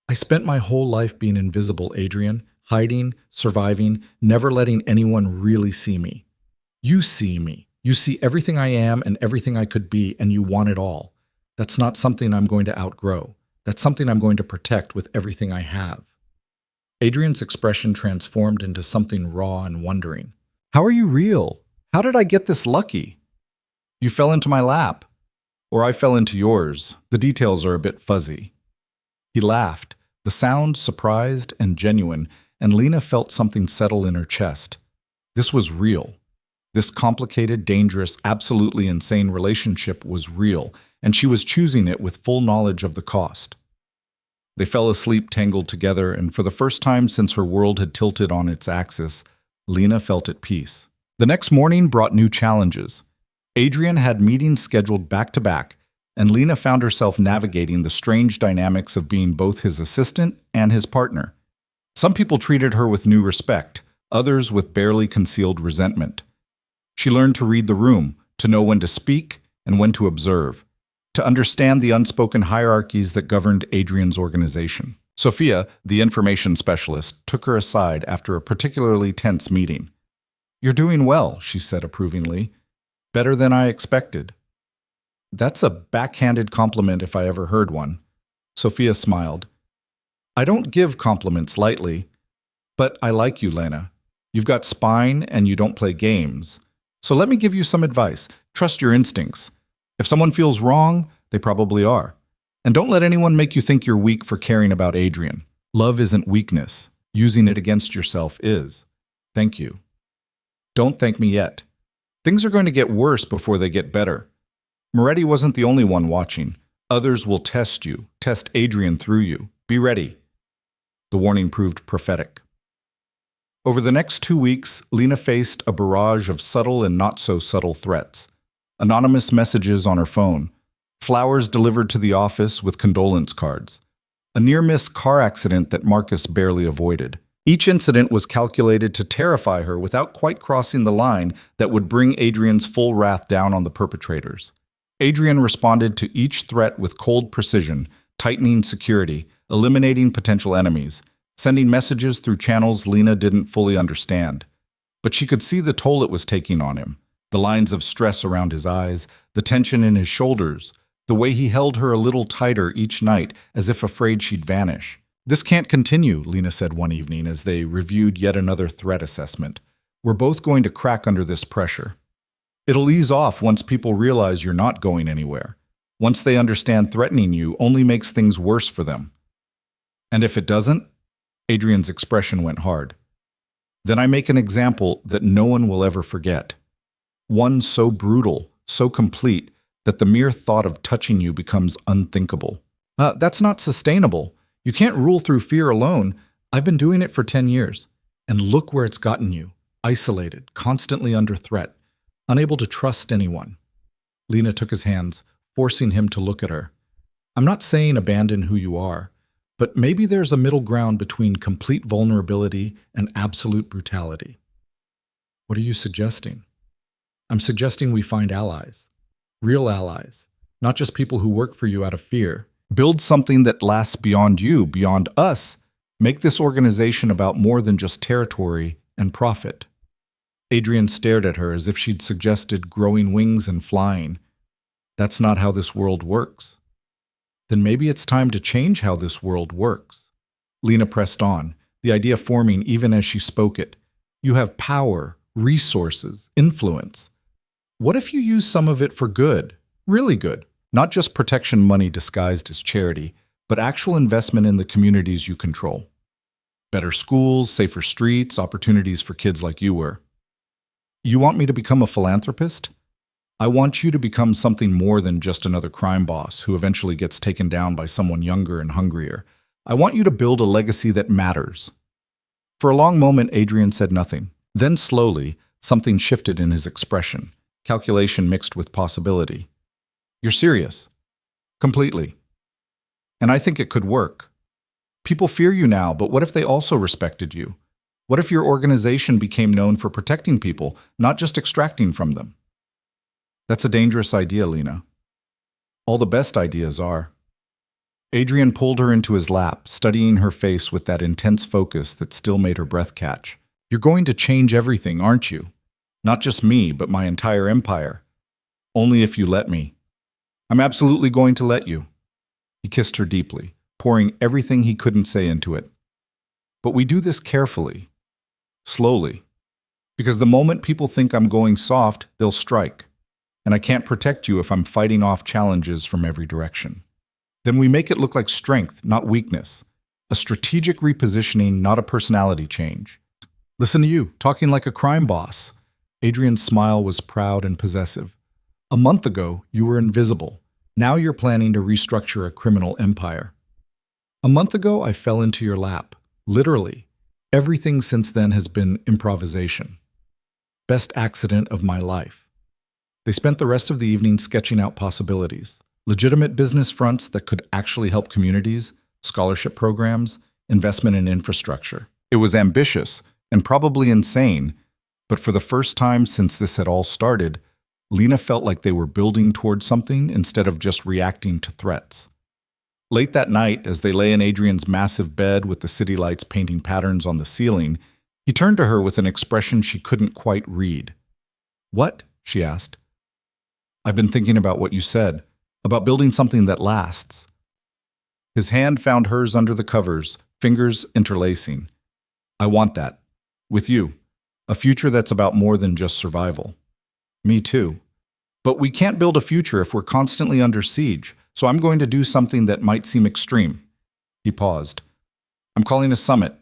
"I spent my whole life being invisible, Adrian, hiding, surviving, never letting anyone really see me. You see me. You see everything I am and everything I could be, and you want it all. That's not something I'm going to outgrow. That's something I'm going to protect with everything I have." Adrian's expression transformed into something raw and wondering. "How are you real? How did I get this lucky?" "You fell into my lap. Or I fell into yours. The details are a bit fuzzy." He laughed, the sound surprised and genuine, and Lena felt something settle in her chest. This was real. This complicated, dangerous, absolutely insane relationship was real, and she was choosing it with full knowledge of the cost. They fell asleep tangled together, and for the first time since her world had tilted on its axis, Lena felt at peace. The next morning brought new challenges. Adrian had meetings scheduled back-to-back, and Lena found herself navigating the strange dynamics of being both his assistant and his partner. Some people treated her with new respect, others with barely concealed resentment. She learned to read the room, to know when to speak and when to observe, to understand the unspoken hierarchies that governed Adrian's organization. Sophia, the information specialist, took her aside after a particularly tense meeting. "You're doing well," she said approvingly. "Better than I expected." "That's a backhanded compliment if I ever heard one." Sophia smiled. "I don't give compliments lightly, but I like you, Lena. You've got spine and you don't play games. So let me give you some advice. Trust your instincts. If someone feels wrong, they probably are. And don't let anyone make you think you're weak for caring about Adrian. Love isn't weakness. Using it against yourself is. Thank you. Don't thank me yet. Things are going to get worse before they get better. Moretti wasn't the only one watching. Others will test you, test Adrian through you. Be ready." The warning proved prophetic. Over the next 2 weeks, Lena faced a barrage of subtle and not-so-subtle threats. Anonymous messages on her phone, flowers delivered to the office with condolence cards, a near-miss car accident that Marcus barely avoided. Each incident was calculated to terrify her without quite crossing the line that would bring Adrian's full wrath down on the perpetrators. Adrian responded to each threat with cold precision, tightening security, eliminating potential enemies, sending messages through channels Lena didn't fully understand. But she could see the toll it was taking on him, the lines of stress around his eyes, the tension in his shoulders, the way he held her a little tighter each night as if afraid she'd vanish. "This can't continue," Lena said one evening as they reviewed yet another threat assessment. "We're both going to crack under this pressure. It'll ease off once people realize you're not going anywhere. Once they understand threatening you only makes things worse for them. And if it doesn't," Adrian's expression went hard, "then I make an example that no one will ever forget. One so brutal, so complete, that the mere thought of touching you becomes unthinkable." That's not sustainable. You can't rule through fear alone. I've been doing it for 10 years. And look where it's gotten you. Isolated, constantly under threat, unable to trust anyone. Lena took his hands, forcing him to look at her. "I'm not saying abandon who you are, but maybe there's a middle ground between complete vulnerability and absolute brutality." "What are you suggesting?" "I'm suggesting we find allies. Real allies. Not just people who work for you out of fear. Build something that lasts beyond you, beyond us. Make this organization about more than just territory and profit." Adrian stared at her as if she'd suggested growing wings and flying. "That's not how this world works." "Then maybe it's time to change how this world works." Lena pressed on, the idea forming even as she spoke it. "You have power, resources, influence. What if you use some of it for good? Really good. Not just protection money disguised as charity, but actual investment in the communities you control. Better schools, safer streets, opportunities for kids like you were." "You want me to become a philanthropist?" "I want you to become something more than just another crime boss who eventually gets taken down by someone younger and hungrier. I want you to build a legacy that matters." For a long moment, Adrian said nothing. Then slowly, something shifted in his expression, calculation mixed with possibility. "You're serious?" "Completely. And I think it could work. People fear you now, but what if they also respected you? What if your organization became known for protecting people, not just extracting from them?" "That's a dangerous idea, Lena." "All the best ideas are." Adrian pulled her into his lap, studying her face with that intense focus that still made her breath catch. "You're going to change everything, aren't you? Not just me, but my entire empire. Only if you let me." "I'm absolutely going to let you." He kissed her deeply, pouring everything he couldn't say into it. "But we do this carefully, slowly. Because the moment people think I'm going soft, they'll strike. And I can't protect you if I'm fighting off challenges from every direction. Then we make it look like strength, not weakness. A strategic repositioning, not a personality change." "Listen to you, talking like a crime boss." Adrian's smile was proud and possessive. "A month ago, you were invisible. Now you're planning to restructure a criminal empire. A month ago, I fell into your lap. Literally. Everything since then has been improvisation. Best accident of my life." They spent the rest of the evening sketching out possibilities. Legitimate business fronts that could actually help communities, scholarship programs, investment in infrastructure. It was ambitious and probably insane, But for the first time since this had all started, Lena felt like they were building towards something instead of just reacting to threats. Late that night, as they lay in Adrian's massive bed with the city lights painting patterns on the ceiling, he turned to her with an expression she couldn't quite read. "What?" she asked. "I've been thinking about what you said, about building something that lasts." His hand found hers under the covers, fingers interlacing. "I want that. With you. A future that's about more than just survival." "Me too. But we can't build a future if we're constantly under siege, so I'm going to do something that might seem extreme." He paused. "I'm calling a summit.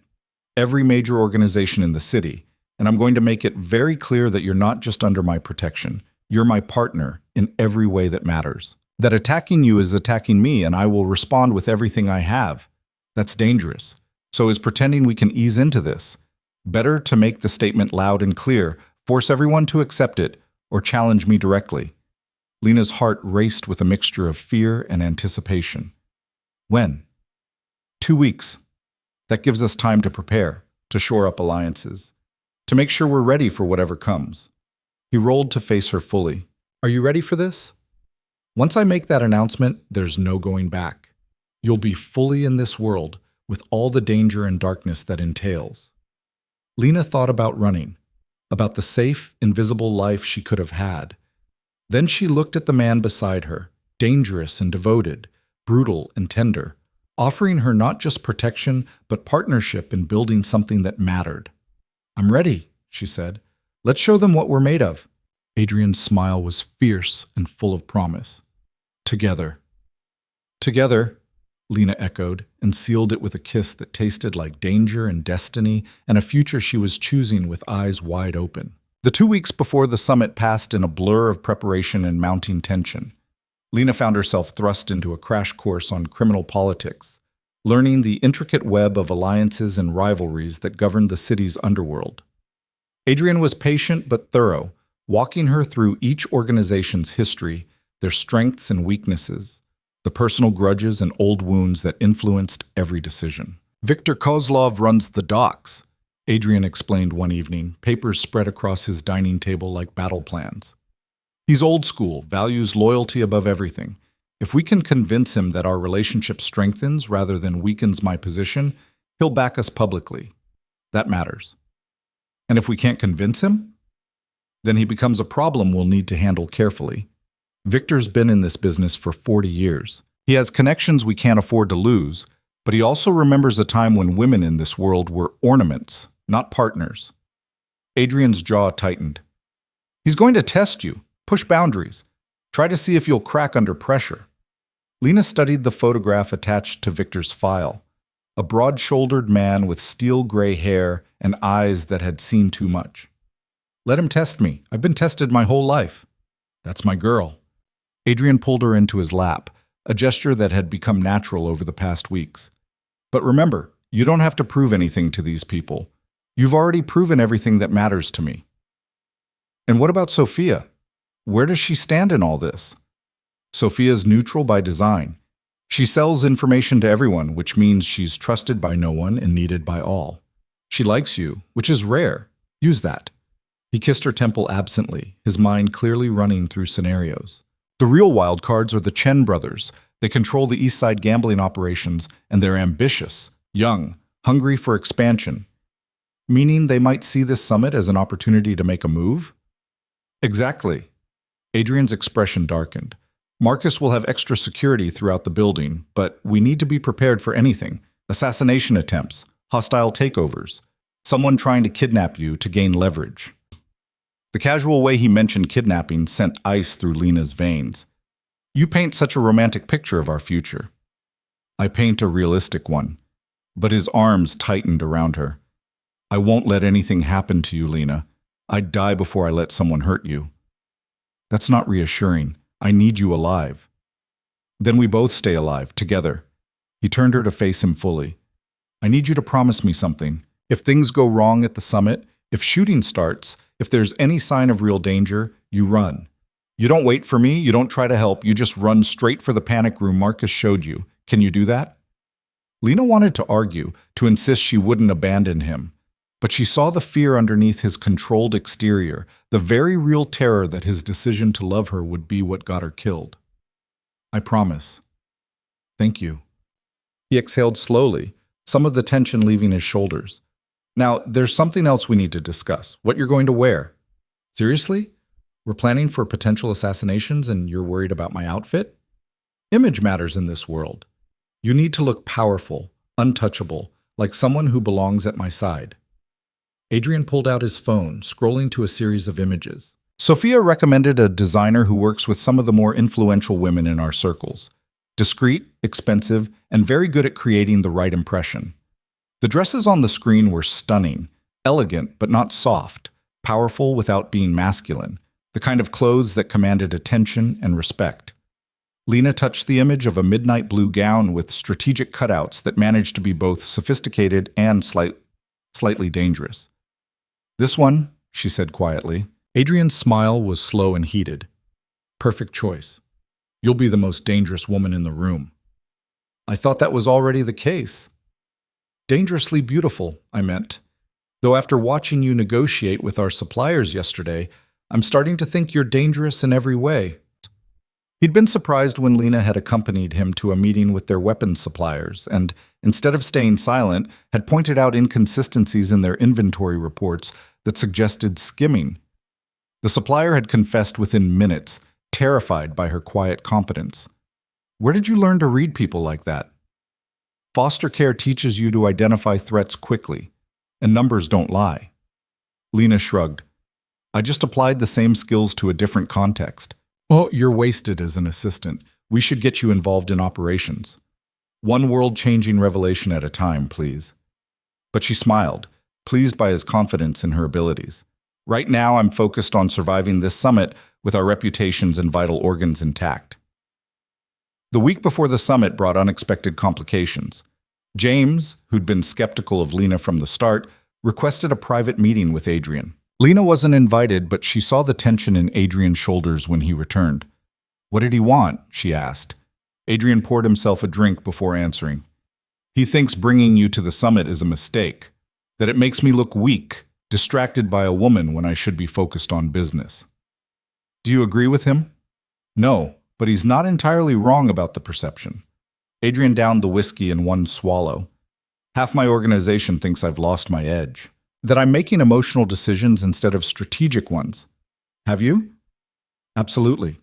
Every major organization in the city, and I'm going to make it very clear that you're not just under my protection. You're my partner in every way that matters. That attacking you is attacking me, and I will respond with everything I have. That's dangerous. So is pretending we can ease into this. Better to make the statement loud and clear, force everyone to accept it, or challenge me directly." Lena's heart raced with a mixture of fear and anticipation. "When?" 2 weeks. That gives us time to prepare, to shore up alliances, to make sure we're ready for whatever comes. He rolled to face her fully. "Are you ready for this? Once I make that announcement, there's no going back. You'll be fully in this world, with all the danger and darkness that entails." Lena thought about running, about the safe, invisible life she could have had. Then she looked at the man beside her, dangerous and devoted, brutal and tender, offering her not just protection, but partnership in building something that mattered. "I'm ready," she said. "Let's show them what we're made of." Adrian's smile was fierce and full of promise. "Together." "Together," Lena echoed, and sealed it with a kiss that tasted like danger and destiny and a future she was choosing with eyes wide open. The 2 weeks before the summit passed in a blur of preparation and mounting tension. Lena found herself thrust into a crash course on criminal politics, learning the intricate web of alliances and rivalries that governed the city's underworld. Adrian was patient but thorough, walking her through each organization's history, their strengths and weaknesses, the personal grudges and old wounds that influenced every decision. "Viktor Kozlov runs the docks," Adrian explained one evening, papers spread across his dining table like battle plans. "He's old school, values loyalty above everything. If we can convince him that our relationship strengthens rather than weakens my position, he'll back us publicly. That matters. And if we can't convince him, then he becomes a problem we'll need to handle carefully. Victor's been in this business for 40 years. He has connections we can't afford to lose, but he also remembers a time when women in this world were ornaments, not partners." Adrian's jaw tightened. "He's going to test you, push boundaries, try to see if you'll crack under pressure." Lena studied the photograph attached to Victor's file, a broad-shouldered man with steel-gray hair and eyes that had seen too much. "Let him test me. I've been tested my whole life. That's my girl." Adrian pulled her into his lap, a gesture that had become natural over the past weeks. "But remember, you don't have to prove anything to these people. You've already proven everything that matters to me." "And what about Sophia? Where does she stand in all this?" "Sophia's neutral by design. She sells information to everyone, which means she's trusted by no one and needed by all. She likes you, which is rare. Use that." He kissed her temple absently, his mind clearly running through scenarios. The real wild cards are the Chen brothers. They control the East Side gambling operations, and they're ambitious, young, hungry for expansion. Meaning they might see this summit as an opportunity to make a move? Exactly. Adrian's expression darkened. "Marcus will have extra security throughout the building, but we need to be prepared for anything. Assassination attempts, hostile takeovers, someone trying to kidnap you to gain leverage." The casual way he mentioned kidnapping sent ice through Lena's veins. "You paint such a romantic picture of our future." "I paint a realistic one." But his arms tightened around her. "I won't let anything happen to you, Lena. I'd die before I let someone hurt you." "That's not reassuring. I need you alive." "Then we both stay alive, together." He turned her to face him fully. "I need you to promise me something. If things go wrong at the summit, if shooting starts, if there's any sign of real danger, you run. You don't wait for me, you don't try to help, you just run straight for the panic room Marcus showed you. Can you do that?" Lena wanted to argue, to insist she wouldn't abandon him. But she saw the fear underneath his controlled exterior, the very real terror that his decision to love her would be what got her killed. "I promise." "Thank you." He exhaled slowly, some of the tension leaving his shoulders. "Now, there's something else we need to discuss. What you're going to wear." "Seriously? We're planning for potential assassinations and you're worried about my outfit?" "Image matters in this world. You need to look powerful, untouchable, like someone who belongs at my side." Adrian pulled out his phone, scrolling to a series of images. Sophia recommended a designer who works with some of the more influential women in our circles. Discreet, expensive, and very good at creating the right impression. The dresses on the screen were stunning, elegant but not soft, powerful without being masculine, the kind of clothes that commanded attention and respect. Lena touched the image of a midnight blue gown with strategic cutouts that managed to be both sophisticated and slightly dangerous. "This one," she said quietly. Adrian's smile was slow and heated. "Perfect choice. You'll be the most dangerous woman in the room." "I thought that was already the case." "Dangerously beautiful, I meant. Though after watching you negotiate with our suppliers yesterday, I'm starting to think you're dangerous in every way." He'd been surprised when Lena had accompanied him to a meeting with their weapons suppliers and, instead of staying silent, had pointed out inconsistencies in their inventory reports that suggested skimming. The supplier had confessed within minutes, terrified by her quiet competence. "Where did you learn to read people like that?" "Foster care teaches you to identify threats quickly, and numbers don't lie." Lena shrugged. "I just applied the same skills to a different context." "Oh, you're wasted as an assistant. We should get you involved in operations. One world-changing revelation at a time, please." But she smiled, pleased by his confidence in her abilities. "Right now, I'm focused on surviving this summit with our reputations and vital organs intact." The week before the summit brought unexpected complications. James, who'd been skeptical of Lena from the start, requested a private meeting with Adrian. Lena wasn't invited, but she saw the tension in Adrian's shoulders when he returned. "What did he want?" she asked. Adrian poured himself a drink before answering. "He thinks bringing you to the summit is a mistake, that it makes me look weak, distracted by a woman when I should be focused on business." "Do you agree with him?" "No, but he's not entirely wrong about the perception." Adrian downed the whiskey in one swallow. "Half my organization thinks I've lost my edge, that I'm making emotional decisions instead of strategic ones." "Have you?" "Absolutely."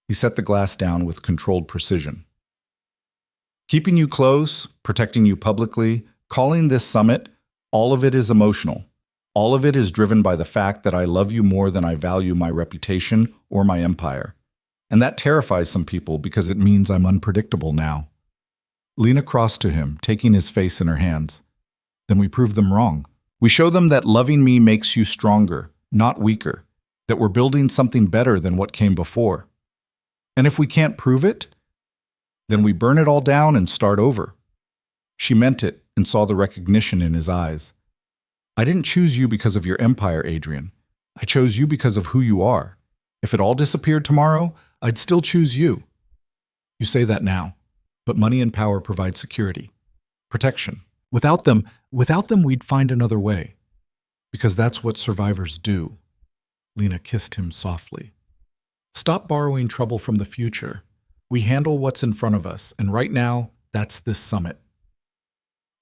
He set the glass down with controlled precision. "Keeping you close, protecting you publicly, calling this summit, all of it is emotional. All of it is driven by the fact that I love you more than I value my reputation or my empire. And that terrifies some people because it means I'm unpredictable now." Lena crossed to him, taking his face in her hands. "Then we prove them wrong. We show them that loving me makes you stronger, not weaker, that we're building something better than what came before. And if we can't prove it, then we burn it all down and start over." She meant it and saw the recognition in his eyes. "I didn't choose you because of your empire, Adrian. I chose you because of who you are. If it all disappeared tomorrow, I'd still choose you." "You say that now, but money and power provide security, protection. Without them, we'd find another way. Because that's what survivors do." Lena kissed him softly. "Stop borrowing trouble from the future. We handle what's in front of us, and right now, that's this summit."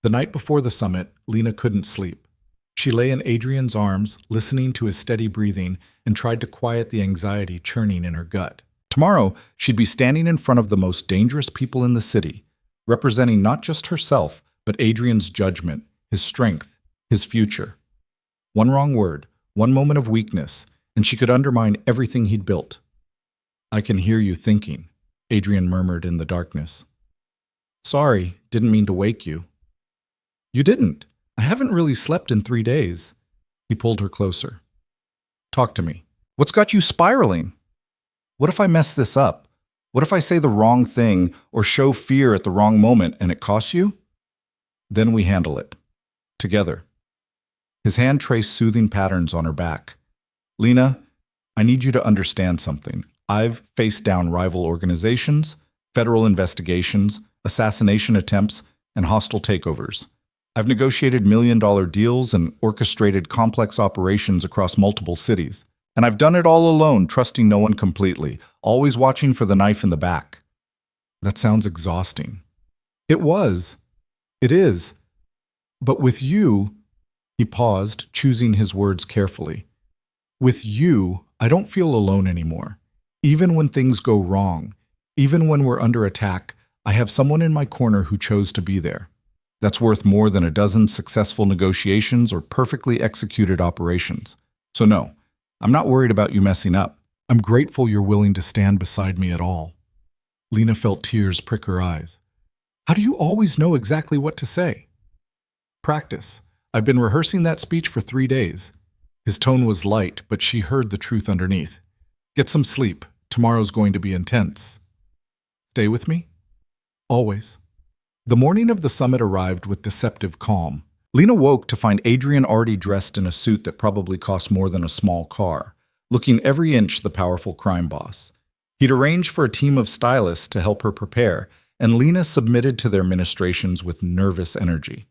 The night before the summit, Lena couldn't sleep. She lay in Adrian's arms, listening to his steady breathing, and tried to quiet the anxiety churning in her gut. Tomorrow, she'd be standing in front of the most dangerous people in the city, representing not just herself, but Adrian's judgment, his strength, his future. One wrong word, one moment of weakness, and she could undermine everything he'd built. "I can hear you thinking," Adrian murmured in the darkness. "Sorry, didn't mean to wake you." "You didn't. I haven't really slept in 3 days." He pulled her closer. "Talk to me. What's got you spiraling? What if I mess this up? What if I say the wrong thing or show fear at the wrong moment and it costs you?" "Then we handle it. Together." His hand traced soothing patterns on her back. "Lena, I need you to understand something. I've faced down rival organizations, federal investigations, assassination attempts, and hostile takeovers. I've negotiated million-dollar deals and orchestrated complex operations across multiple cities. And I've done it all alone, trusting no one completely, always watching for the knife in the back. That sounds exhausting. It was. It is. But with you, he paused, choosing his words carefully. With you, I don't feel alone anymore. Even when things go wrong, even when we're under attack, I have someone in my corner who chose to be there. That's worth more than a dozen successful negotiations or perfectly executed operations. So no, I'm not worried about you messing up. I'm grateful you're willing to stand beside me at all. Lena felt tears prick her eyes. How do you always know exactly what to say? Practice. I've been rehearsing that speech for 3 days. His tone was light, but she heard the truth underneath. Get some sleep. Tomorrow's going to be intense. Stay with me? Always. The morning of the summit arrived with deceptive calm. Lena woke to find Adrian already dressed in a suit that probably cost more than a small car, looking every inch the powerful crime boss. He'd arranged for a team of stylists to help her prepare, and Lena submitted to their ministrations with nervous energy.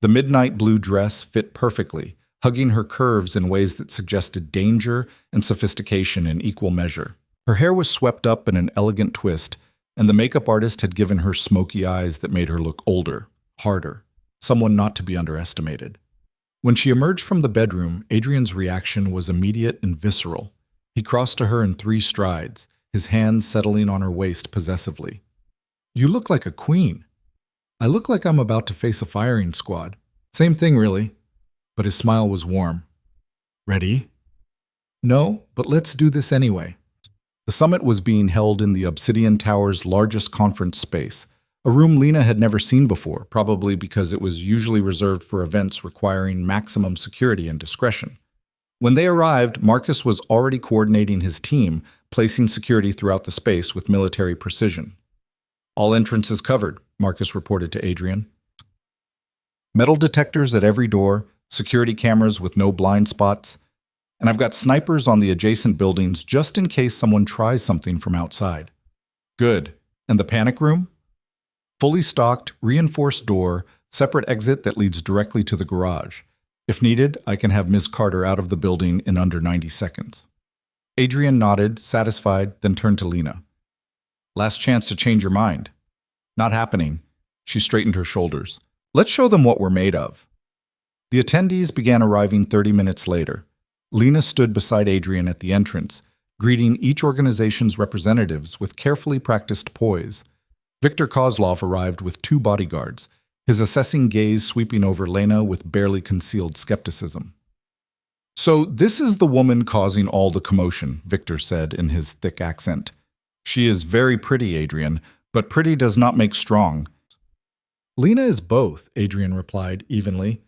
The midnight blue dress fit perfectly, hugging her curves in ways that suggested danger and sophistication in equal measure. Her hair was swept up in an elegant twist, and the makeup artist had given her smoky eyes that made her look older, harder, someone not to be underestimated. When she emerged from the bedroom, Adrian's reaction was immediate and visceral. He crossed to her in 3 strides, his hands settling on her waist possessively. You look like a queen. I look like I'm about to face a firing squad. Same thing, really. But his smile was warm. Ready? No, but let's do this anyway. The summit was being held in the Obsidian Tower's largest conference space, a room Lena had never seen before, probably because it was usually reserved for events requiring maximum security and discretion. When they arrived, Marcus was already coordinating his team, placing security throughout the space with military precision. All entrances covered, Marcus reported to Adrian. Metal detectors at every door, security cameras with no blind spots, and I've got snipers on the adjacent buildings just in case someone tries something from outside. Good. And the panic room? Fully stocked, reinforced door, separate exit that leads directly to the garage. If needed, I can have Ms. Carter out of the building in under 90 seconds. Adrian nodded, satisfied, then turned to Lena. Last chance to change your mind. Not happening. She straightened her shoulders. Let's show them what we're made of. The attendees began arriving 30 minutes later. Lena stood beside Adrian at the entrance, greeting each organization's representatives with carefully practiced poise. Victor Kozlov arrived with 2 bodyguards, his assessing gaze sweeping over Lena with barely concealed skepticism. So this is the woman causing all the commotion, Victor said in his thick accent. She is very pretty, Adrian, but pretty does not make strong. Lena is both, Adrian replied evenly.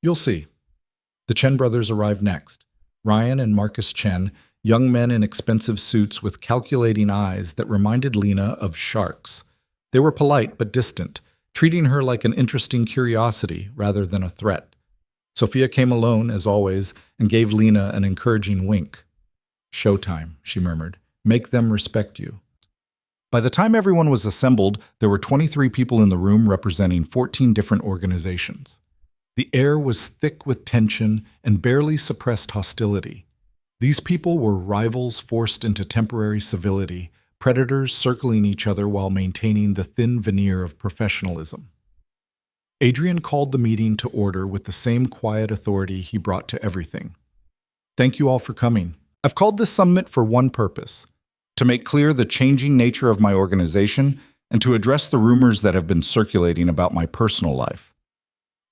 You'll see. The Chen brothers arrived next. Ryan and Marcus Chen, young men in expensive suits with calculating eyes that reminded Lena of sharks. They were polite but distant, treating her like an interesting curiosity rather than a threat. Sophia came alone, as always, and gave Lena an encouraging wink. Showtime, she murmured. Make them respect you. By the time everyone was assembled, there were 23 people in the room representing 14 different organizations. The air was thick with tension and barely suppressed hostility. These people were rivals forced into temporary civility, predators circling each other while maintaining the thin veneer of professionalism. Adrian called the meeting to order with the same quiet authority he brought to everything. Thank you all for coming. I've called this summit for one purpose: to make clear the changing nature of my organization and to address the rumors that have been circulating about my personal life.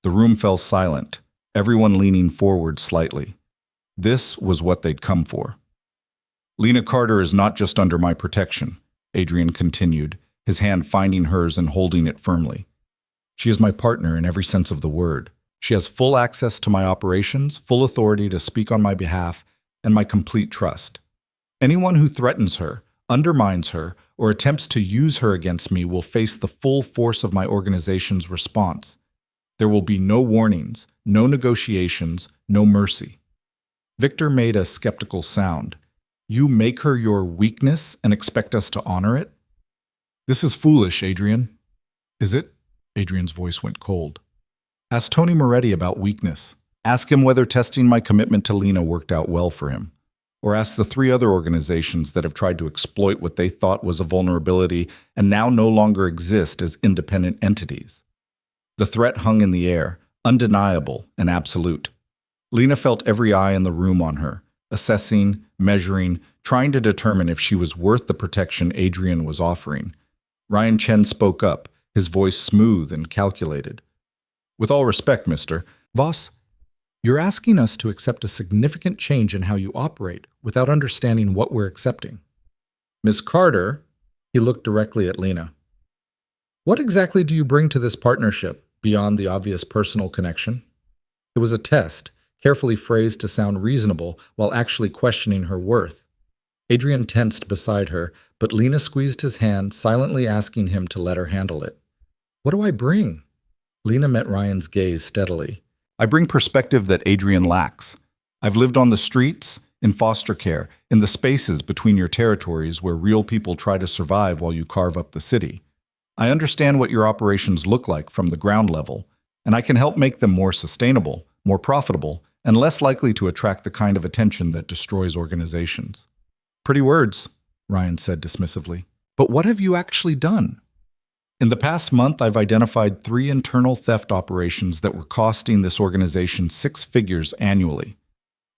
The room fell silent, everyone leaning forward slightly. This was what they'd come for. Lena Carter is not just under my protection, Adrian continued, his hand finding hers and holding it firmly. She is my partner in every sense of the word. She has full access to my operations, full authority to speak on my behalf, and my complete trust. Anyone who threatens her, undermines her, or attempts to use her against me will face the full force of my organization's response. There will be no warnings, no negotiations, no mercy. Victor made a skeptical sound. You make her your weakness and expect us to honor it? This is foolish, Adrian. Is it? Adrian's voice went cold. Ask Tony Moretti about weakness. Ask him whether testing my commitment to Lena worked out well for him. Or ask the 3 other organizations that have tried to exploit what they thought was a vulnerability and now no longer exist as independent entities. The threat hung in the air, undeniable and absolute. Lena felt every eye in the room on her, assessing, measuring, trying to determine if she was worth the protection Adrian was offering. Ryan Chen spoke up, his voice smooth and calculated. With all respect, Mr. Voss, you're asking us to accept a significant change in how you operate without understanding what we're accepting. Ms. Carter, he looked directly at Lena. What exactly do you bring to this partnership beyond the obvious personal connection? It was a test, carefully phrased to sound reasonable while actually questioning her worth. Adrian tensed beside her, but Lena squeezed his hand, silently asking him to let her handle it. What do I bring? Lena met Ryan's gaze steadily. I bring perspective that Adrian lacks. I've lived on the streets, in foster care, in the spaces between your territories where real people try to survive while you carve up the city. I understand what your operations look like from the ground level, and I can help make them more sustainable, more profitable, and less likely to attract the kind of attention that destroys organizations. Pretty words, Ryan said dismissively. But what have you actually done? In the past month, I've identified 3 internal theft operations that were costing this organization 6 figures annually.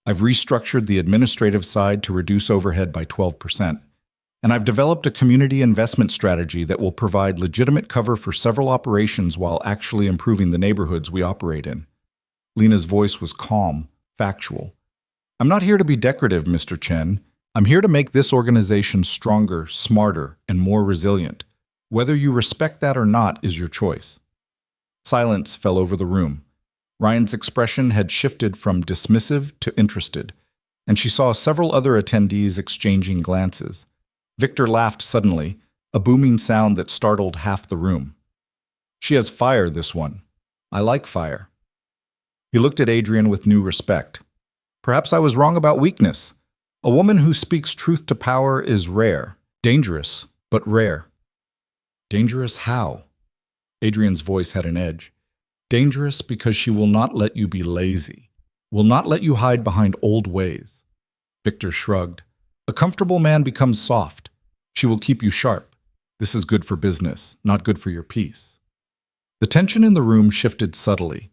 I've restructured the administrative side to reduce overhead by 12%. And I've developed a community investment strategy that will provide legitimate cover for several operations while actually improving the neighborhoods we operate in. Lena's voice was calm, factual. I'm not here to be decorative, Mr. Chen. I'm here to make this organization stronger, smarter, and more resilient. Whether you respect that or not is your choice. Silence fell over the room. Ryan's expression had shifted from dismissive to interested, and she saw several other attendees exchanging glances. Victor laughed suddenly, a booming sound that startled half the room. She has fire, this one. I like fire. He looked at Adrian with new respect. Perhaps I was wrong about weakness. A woman who speaks truth to power is rare, dangerous, but rare. Dangerous how? Adrian's voice had an edge. Dangerous because she will not let you be lazy, will not let you hide behind old ways. Victor shrugged. A comfortable man becomes soft. She will keep you sharp. This is good for business, not good for your peace. The tension in the room shifted subtly.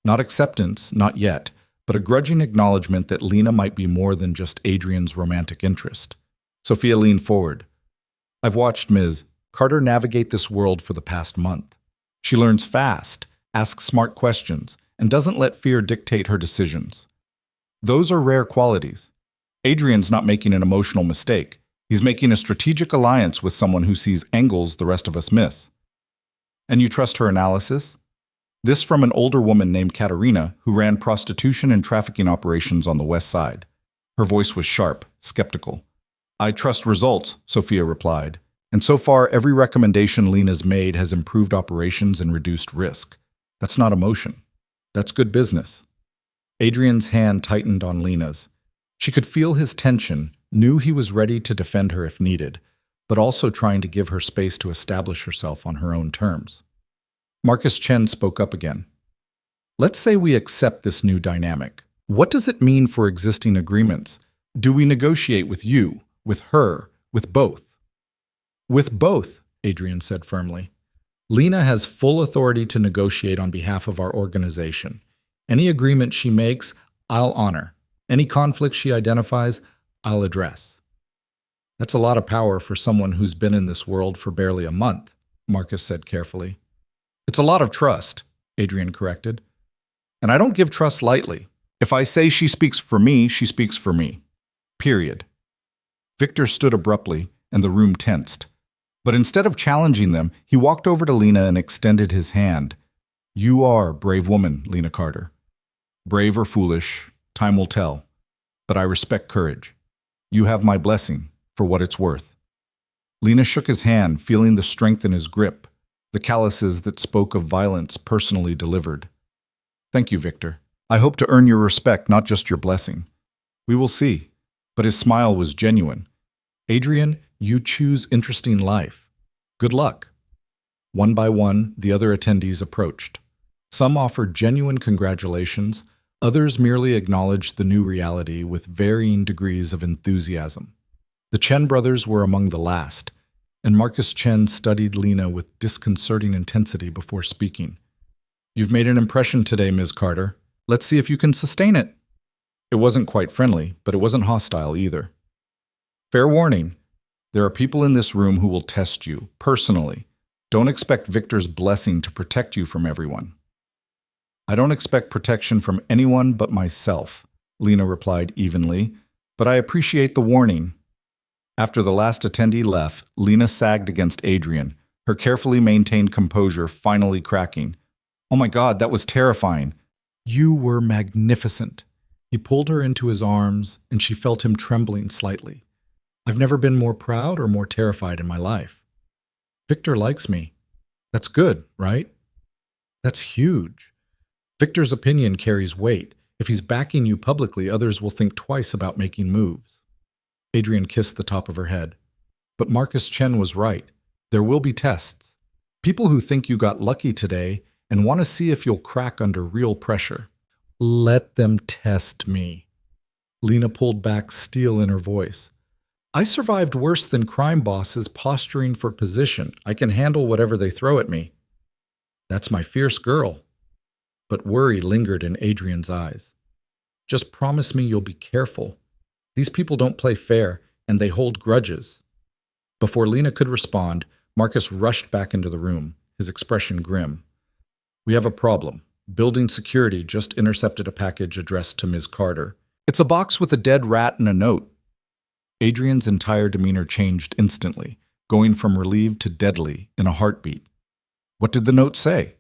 Not acceptance, not yet, but a grudging acknowledgement that Lena might be more than just Adrian's romantic interest. Sophia leaned forward. I've watched Ms. Carter navigate this world for the past month. She learns fast, asks smart questions, and doesn't let fear dictate her decisions. Those are rare qualities. Adrian's not making an emotional mistake. He's making a strategic alliance with someone who sees angles the rest of us miss. And you trust her analysis? This from an older woman named Katerina, who ran prostitution and trafficking operations on the West Side. Her voice was sharp, skeptical. I trust results, Sophia replied. And so far, every recommendation Lena's made has improved operations and reduced risk. That's not emotion. That's good business. Adrian's hand tightened on Lena's. She could feel his tension, knew he was ready to defend her if needed, but also trying to give her space to establish herself on her own terms. Marcus Chen spoke up again. Let's say we accept this new dynamic. What does it mean for existing agreements? Do we negotiate with you, with her, with both? With both, Adrian said firmly. Lena has full authority to negotiate on behalf of our organization. Any agreement she makes, I'll honor. Any conflict she identifies, I'll address. That's a lot of power for someone who's been in this world for barely a month, Marcus said carefully. It's a lot of trust, Adrian corrected. And I don't give trust lightly. If I say she speaks for me, she speaks for me. Period. Victor stood abruptly, and the room tensed. But instead of challenging them, he walked over to Lena and extended his hand. You are a brave woman, Lena Carter. Brave or foolish, time will tell. But I respect courage. You have my blessing, for what it's worth. Lena shook his hand, feeling the strength in his grip, the calluses that spoke of violence personally delivered. Thank you, Victor. I hope to earn your respect, not just your blessing. We will see. But his smile was genuine. Adrian, you choose interesting life. Good luck. One by one, the other attendees approached. Some offered genuine congratulations, others merely acknowledged the new reality with varying degrees of enthusiasm. The Chen brothers were among the last, and Marcus Chen studied Lena with disconcerting intensity before speaking. "You've made an impression today, Ms. Carter. Let's see if you can sustain it." It wasn't quite friendly, but it wasn't hostile either. "Fair warning, there are people in this room who will test you, personally. Don't expect Victor's blessing to protect you from everyone." "I don't expect protection from anyone but myself," Lena replied evenly, "but I appreciate the warning." After the last attendee left, Lena sagged against Adrian, her carefully maintained composure finally cracking. "Oh my God, that was terrifying. You were magnificent." He pulled her into his arms, and she felt him trembling slightly. "I've never been more proud or more terrified in my life." "Victor likes me. That's good, right?" "That's huge. Victor's opinion carries weight. If he's backing you publicly, others will think twice about making moves." Adrian kissed the top of her head. "But Marcus Chen was right. There will be tests. People who think you got lucky today and want to see if you'll crack under real pressure." "Let them test me." Lena pulled back steel in her voice. "I survived worse than crime bosses posturing for position. I can handle whatever they throw at me." "That's my fierce girl." But worry lingered in Adrian's eyes. "Just promise me you'll be careful. These people don't play fair, and they hold grudges." Before Lena could respond, Marcus rushed back into the room, his expression grim. "We have a problem. Building security just intercepted a package addressed to Ms. Carter. It's a box with a dead rat and a note." Adrian's entire demeanor changed instantly, going from relieved to deadly in a heartbeat. "What did the note say?"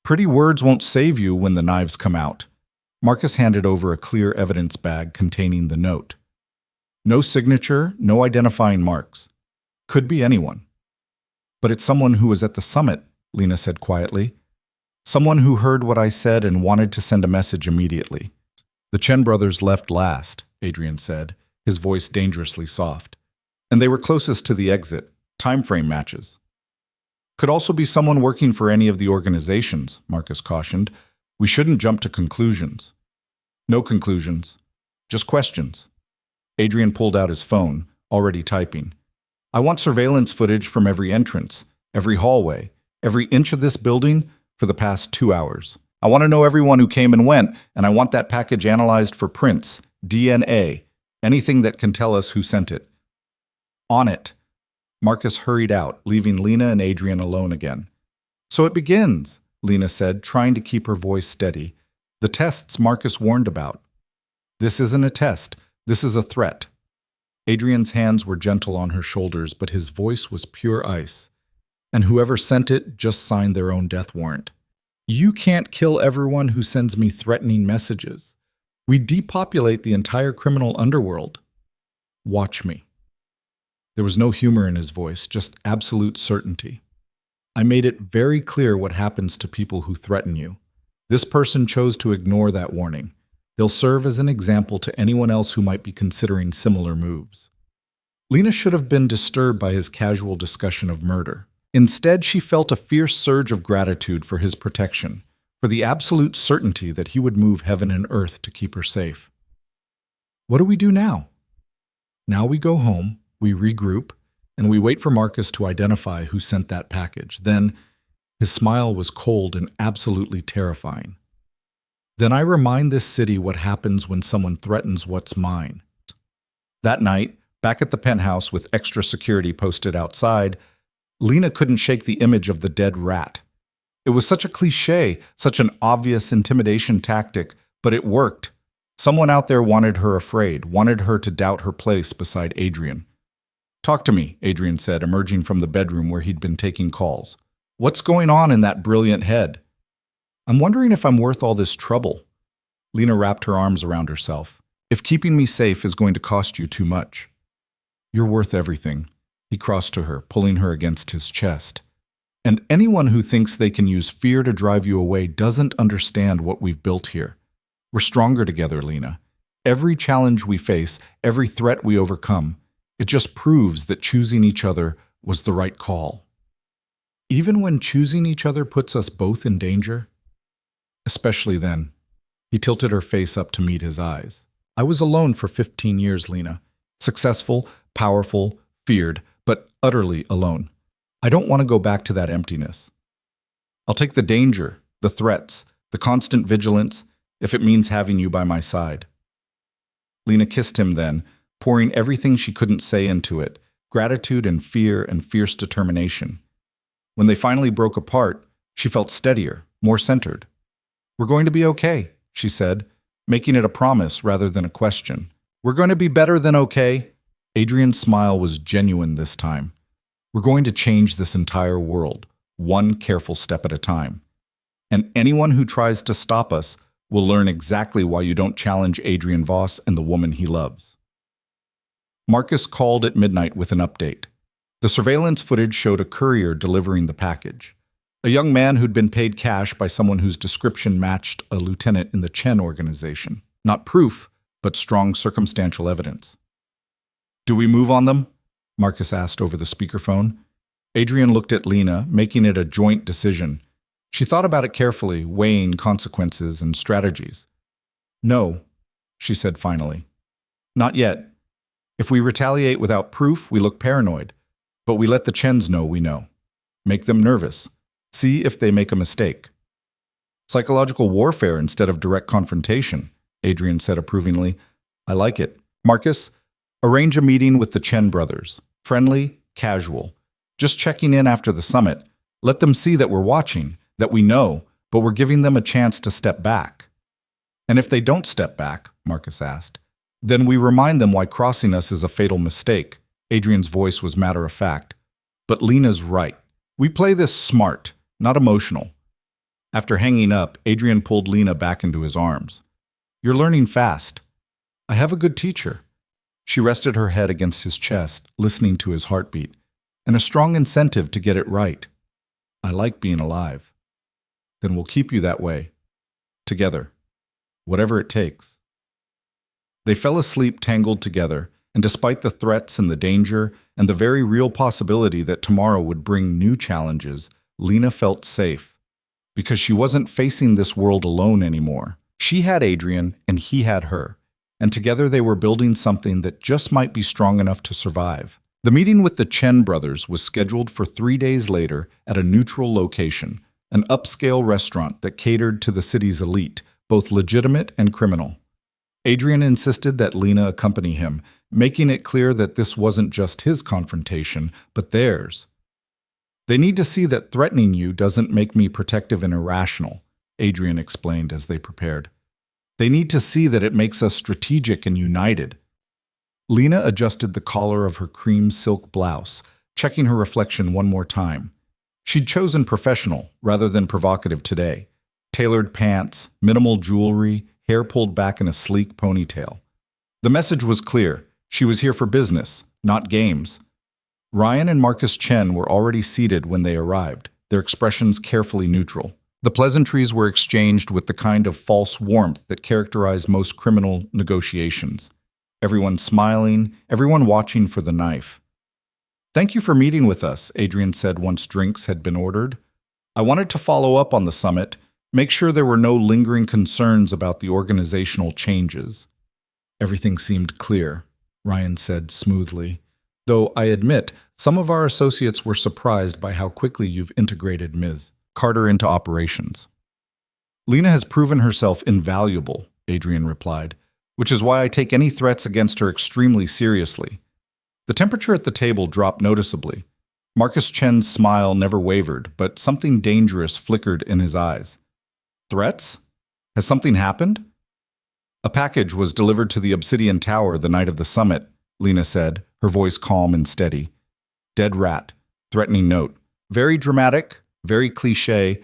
"Pretty words won't save you when the knives come out." Marcus handed over a clear evidence bag containing the note. "No signature, no identifying marks. Could be anyone." "But it's someone who was at the summit," Lena said quietly. "Someone who heard what I said and wanted to send a message immediately." "The Chen brothers left last," Adrian said, his voice dangerously soft. "And they were closest to the exit. Time frame matches." "Could also be someone working for any of the organizations," Marcus cautioned. "We shouldn't jump to conclusions." "No conclusions. Just questions." Adrian pulled out his phone, already typing. "I want surveillance footage from every entrance, every hallway, every inch of this building for the past 2 hours. I want to know everyone who came and went, and I want that package analyzed for prints, DNA, anything that can tell us who sent it." "On it." Marcus hurried out, leaving Lena and Adrian alone again. "So it begins," Lena said, trying to keep her voice steady. "The tests Marcus warned about." "This isn't a test. This is a threat." Adrian's hands were gentle on her shoulders, but his voice was pure ice. "And whoever sent it just signed their own death warrant. You can't kill everyone who sends me threatening messages. We depopulate the entire criminal underworld. Watch me." There was no humor in his voice, just absolute certainty. "I made it very clear what happens to people who threaten you. This person chose to ignore that warning. They'll serve as an example to anyone else who might be considering similar moves." Lena should have been disturbed by his casual discussion of murder. Instead, she felt a fierce surge of gratitude for his protection, for the absolute certainty that he would move heaven and earth to keep her safe. "What do we do now?" "Now we go home, we regroup, and we wait for Marcus to identify who sent that package. Then," his smile was cold and absolutely terrifying, "then I remind this city what happens when someone threatens what's mine." That night, back at the penthouse with extra security posted outside, Lena couldn't shake the image of the dead rat. It was such a cliché, such an obvious intimidation tactic, but it worked. Someone out there wanted her afraid, wanted her to doubt her place beside Adrian. "Talk to me," Adrian said, emerging from the bedroom where he'd been taking calls. "What's going on in that brilliant head?" "I'm wondering if I'm worth all this trouble." Lena wrapped her arms around herself. "If keeping me safe is going to cost you too much." "You're worth everything." He crossed to her, pulling her against his chest. "And anyone who thinks they can use fear to drive you away doesn't understand what we've built here. We're stronger together, Lena. Every challenge we face, every threat we overcome, it just proves that choosing each other was the right call. Even when choosing each other puts us both in danger." especially then. He tilted her face up to meet his eyes. I was alone for 15 years, Lena. Successful, powerful, feared, but utterly alone. I don't want to go back to that emptiness. I'll take the danger, the threats, the constant vigilance, if it means having you by my side. Lena kissed him then, pouring everything she couldn't say into it, gratitude and fear and fierce determination. When they finally broke apart, she felt steadier, more centered. We're going to be okay, she said, making it a promise rather than a question. We're going to be better than okay. Adrian's smile was genuine this time. We're going to change this entire world, one careful step at a time. And anyone who tries to stop us will learn exactly why you don't challenge Adrian Voss and the woman he loves. Marcus called at midnight with an update. The surveillance footage showed a courier delivering the package. A young man who'd been paid cash by someone whose description matched a lieutenant in the Chen organization. Not proof, but strong circumstantial evidence. Do we move on them? Marcus asked over the speakerphone. Adrian looked at Lena, making it a joint decision. She thought about it carefully, weighing consequences and strategies. No, she said finally. Not yet. If we retaliate without proof, we look paranoid. But we let the Chens know we know. Make them nervous. See if they make a mistake. Psychological warfare instead of direct confrontation, Adrian said approvingly. I like it. Marcus, arrange a meeting with the Chen brothers. Friendly, casual. Just checking in after the summit. Let them see that we're watching, that we know, but we're giving them a chance to step back. And if they don't step back, Marcus asked, then we remind them why crossing us is a fatal mistake. Adrian's voice was matter-of-fact. But Lena's right. We play this smart, not emotional. After hanging up, Adrian pulled Lena back into his arms. You're learning fast. I have a good teacher. She rested her head against his chest, listening to his heartbeat, and a strong incentive to get it right. I like being alive. Then we'll keep you that way. Together. Whatever it takes. They fell asleep tangled together, and despite the threats and the danger and the very real possibility that tomorrow would bring new challenges, Lena felt safe. Because she wasn't facing this world alone anymore. She had Adrian, and he had her. And together they were building something that just might be strong enough to survive. The meeting with the Chen brothers was scheduled for 3 days later at a neutral location, an upscale restaurant that catered to the city's elite, both legitimate and criminal. Adrian insisted that Lena accompany him, making it clear that this wasn't just his confrontation, but theirs. They need to see that threatening you doesn't make me protective and irrational, Adrian explained as they prepared. They need to see that it makes us strategic and united. Lena adjusted the collar of her cream silk blouse, checking her reflection one more time. She'd chosen professional rather than provocative today. Tailored pants, minimal jewelry, hair pulled back in a sleek ponytail. The message was clear. She was here for business, not games. Ryan and Marcus Chen were already seated when they arrived, their expressions carefully neutral. The pleasantries were exchanged with the kind of false warmth that characterized most criminal negotiations. Everyone smiling, everyone watching for the knife. Thank you for meeting with us, Adrian said once drinks had been ordered. I wanted to follow up on the summit, make sure there were no lingering concerns about the organizational changes. Everything seemed clear, Ryan said smoothly. Though I admit, some of our associates were surprised by how quickly you've integrated Ms. Carter into operations. Lena has proven herself invaluable, Adrian replied, which is why I take any threats against her extremely seriously. The temperature at the table dropped noticeably. Marcus Chen's smile never wavered, but something dangerous flickered in his eyes. Threats? Has something happened? A package was delivered to the Obsidian Tower the night of the summit, Lena said, her voice calm and steady. Dead rat. Threatening note. Very dramatic, very cliché,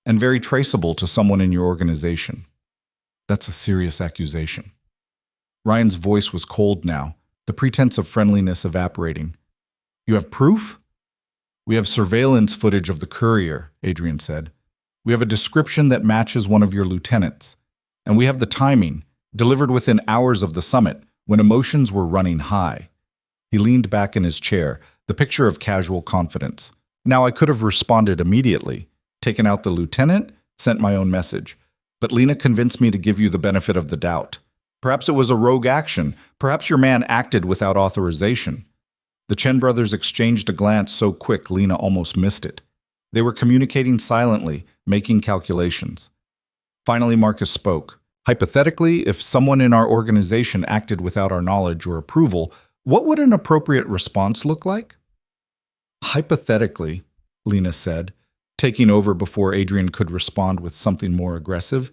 and very traceable to someone in your organization. That's a serious accusation. Ryan's voice was cold now, the pretense of friendliness evaporating. You have proof? We have surveillance footage of the courier, Adrian said. We have a description that matches one of your lieutenants. And we have the timing, delivered within hours of the summit, when emotions were running high. He leaned back in his chair, the picture of casual confidence. Now I could have responded immediately, taken out the lieutenant, sent my own message. But Lena convinced me to give you the benefit of the doubt. Perhaps it was a rogue action. Perhaps your man acted without authorization. The Chen brothers exchanged a glance so quick Lena almost missed it. They were communicating silently, making calculations. Finally, Marcus spoke. Hypothetically, if someone in our organization acted without our knowledge or approval, what would an appropriate response look like? Hypothetically, Lena said, taking over before Adrian could respond with something more aggressive,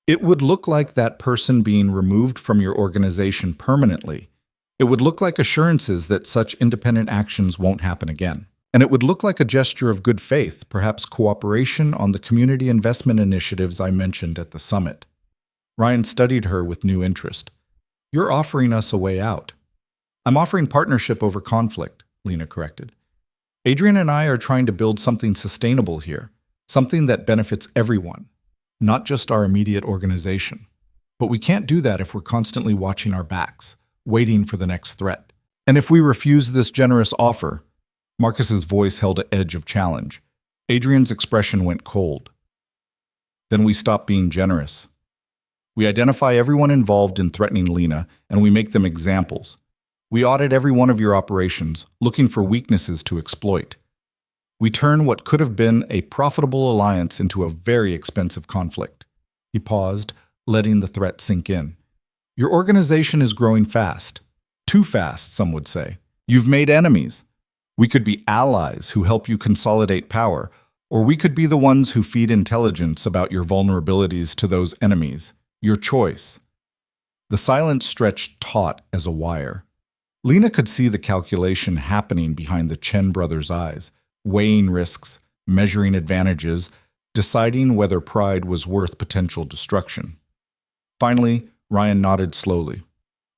it would look like that person being removed from your organization permanently. It would look like assurances that such independent actions won't happen again. And it would look like a gesture of good faith, perhaps cooperation on the community investment initiatives I mentioned at the summit. Ryan studied her with new interest. You're offering us a way out. I'm offering partnership over conflict, Lena corrected. Adrian and I are trying to build something sustainable here, something that benefits everyone, not just our immediate organization. But we can't do that if we're constantly watching our backs, waiting for the next threat. And if we refuse this generous offer, Marcus's voice held an edge of challenge. Adrian's expression went cold. Then we stop being generous. We identify everyone involved in threatening Lena, and we make them examples. We audit every one of your operations, looking for weaknesses to exploit. We turn what could have been a profitable alliance into a very expensive conflict. He paused, letting the threat sink in. Your organization is growing fast. Too fast, some would say. You've made enemies. We could be allies who help you consolidate power, or we could be the ones who feed intelligence about your vulnerabilities to those enemies. Your choice. The silence stretched taut as a wire. Lena could see the calculation happening behind the Chen brothers' eyes, weighing risks, measuring advantages, deciding whether pride was worth potential destruction. Finally, Ryan nodded slowly.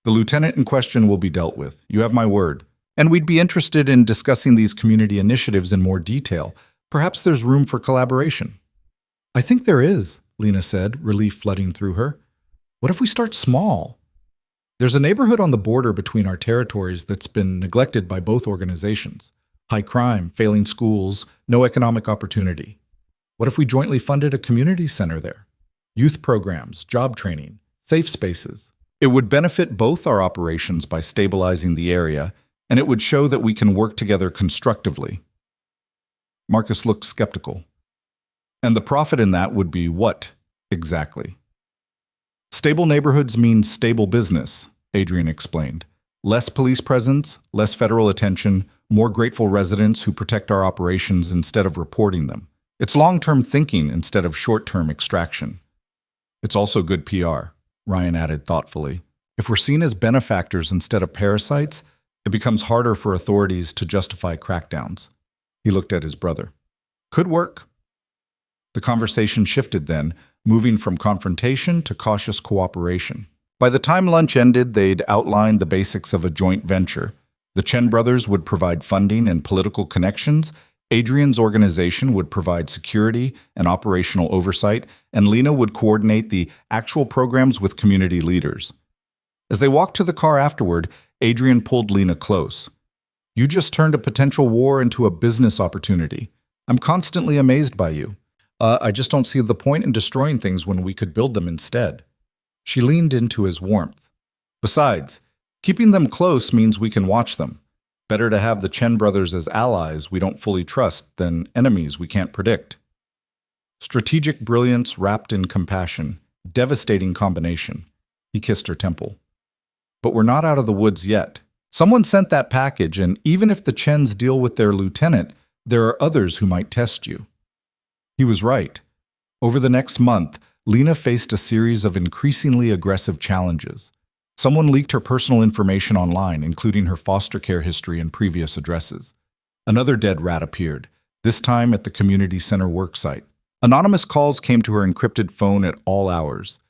The lieutenant in question will be dealt with. You have my word. And we'd be interested in discussing these community initiatives in more detail. Perhaps there's room for collaboration. I think there is, Lena said, relief flooding through her. What if we start small? There's a neighborhood on the border between our territories that's been neglected by both organizations. High crime, failing schools, no economic opportunity. What if we jointly funded a community center there? Youth programs, job training, safe spaces. It would benefit both our operations by stabilizing the area, and it would show that we can work together constructively. Marcus looked skeptical. And the profit in that would be what, exactly? Stable neighborhoods means stable business, Adrian explained. Less police presence, less federal attention, more grateful residents who protect our operations instead of reporting them. It's long-term thinking instead of short-term extraction. It's also good PR, Ryan added thoughtfully. If we're seen as benefactors instead of parasites, it becomes harder for authorities to justify crackdowns. He looked at his brother. Could work. The conversation shifted then, moving from confrontation to cautious cooperation. By the time lunch ended, they'd outlined the basics of a joint venture. The Chen brothers would provide funding and political connections, Adrian's organization would provide security and operational oversight, and Lena would coordinate the actual programs with community leaders. As they walked to the car afterward, Adrian pulled Lena close. You just turned a potential war into a business opportunity. I'm constantly amazed by you. I just don't see the point in destroying things when we could build them instead. She leaned into his warmth. Besides, keeping them close means we can watch them. Better to have the Chen brothers as allies we don't fully trust than enemies we can't predict. Strategic brilliance wrapped in compassion. Devastating combination. He kissed her temple. But we're not out of the woods yet. Someone sent that package, and even if the Chens deal with their lieutenant, there are others who might test you. He was right. Over the next month, Lena faced a series of increasingly aggressive challenges. Someone leaked her personal information online, including her foster care history and previous addresses. Another dead rat appeared, this time at the community center worksite. Anonymous calls came to her encrypted phone at all hours,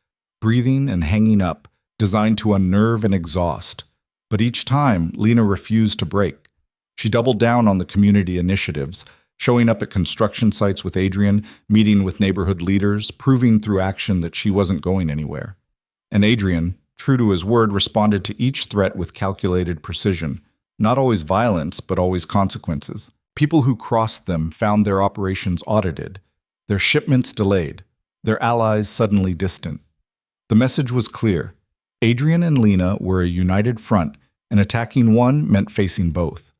breathing and hanging up, designed to unnerve and exhaust. But each time, Lena refused to break. She doubled down on the community initiatives, showing up at construction sites with Adrian, meeting with neighborhood leaders, proving through action that she wasn't going anywhere. And Adrian, true to his word, responded to each threat with calculated precision. Not always violence, but always consequences. People who crossed them found their operations audited, their shipments delayed, their allies suddenly distant. The message was clear. Adrian and Lena were a united front, and attacking one meant facing both.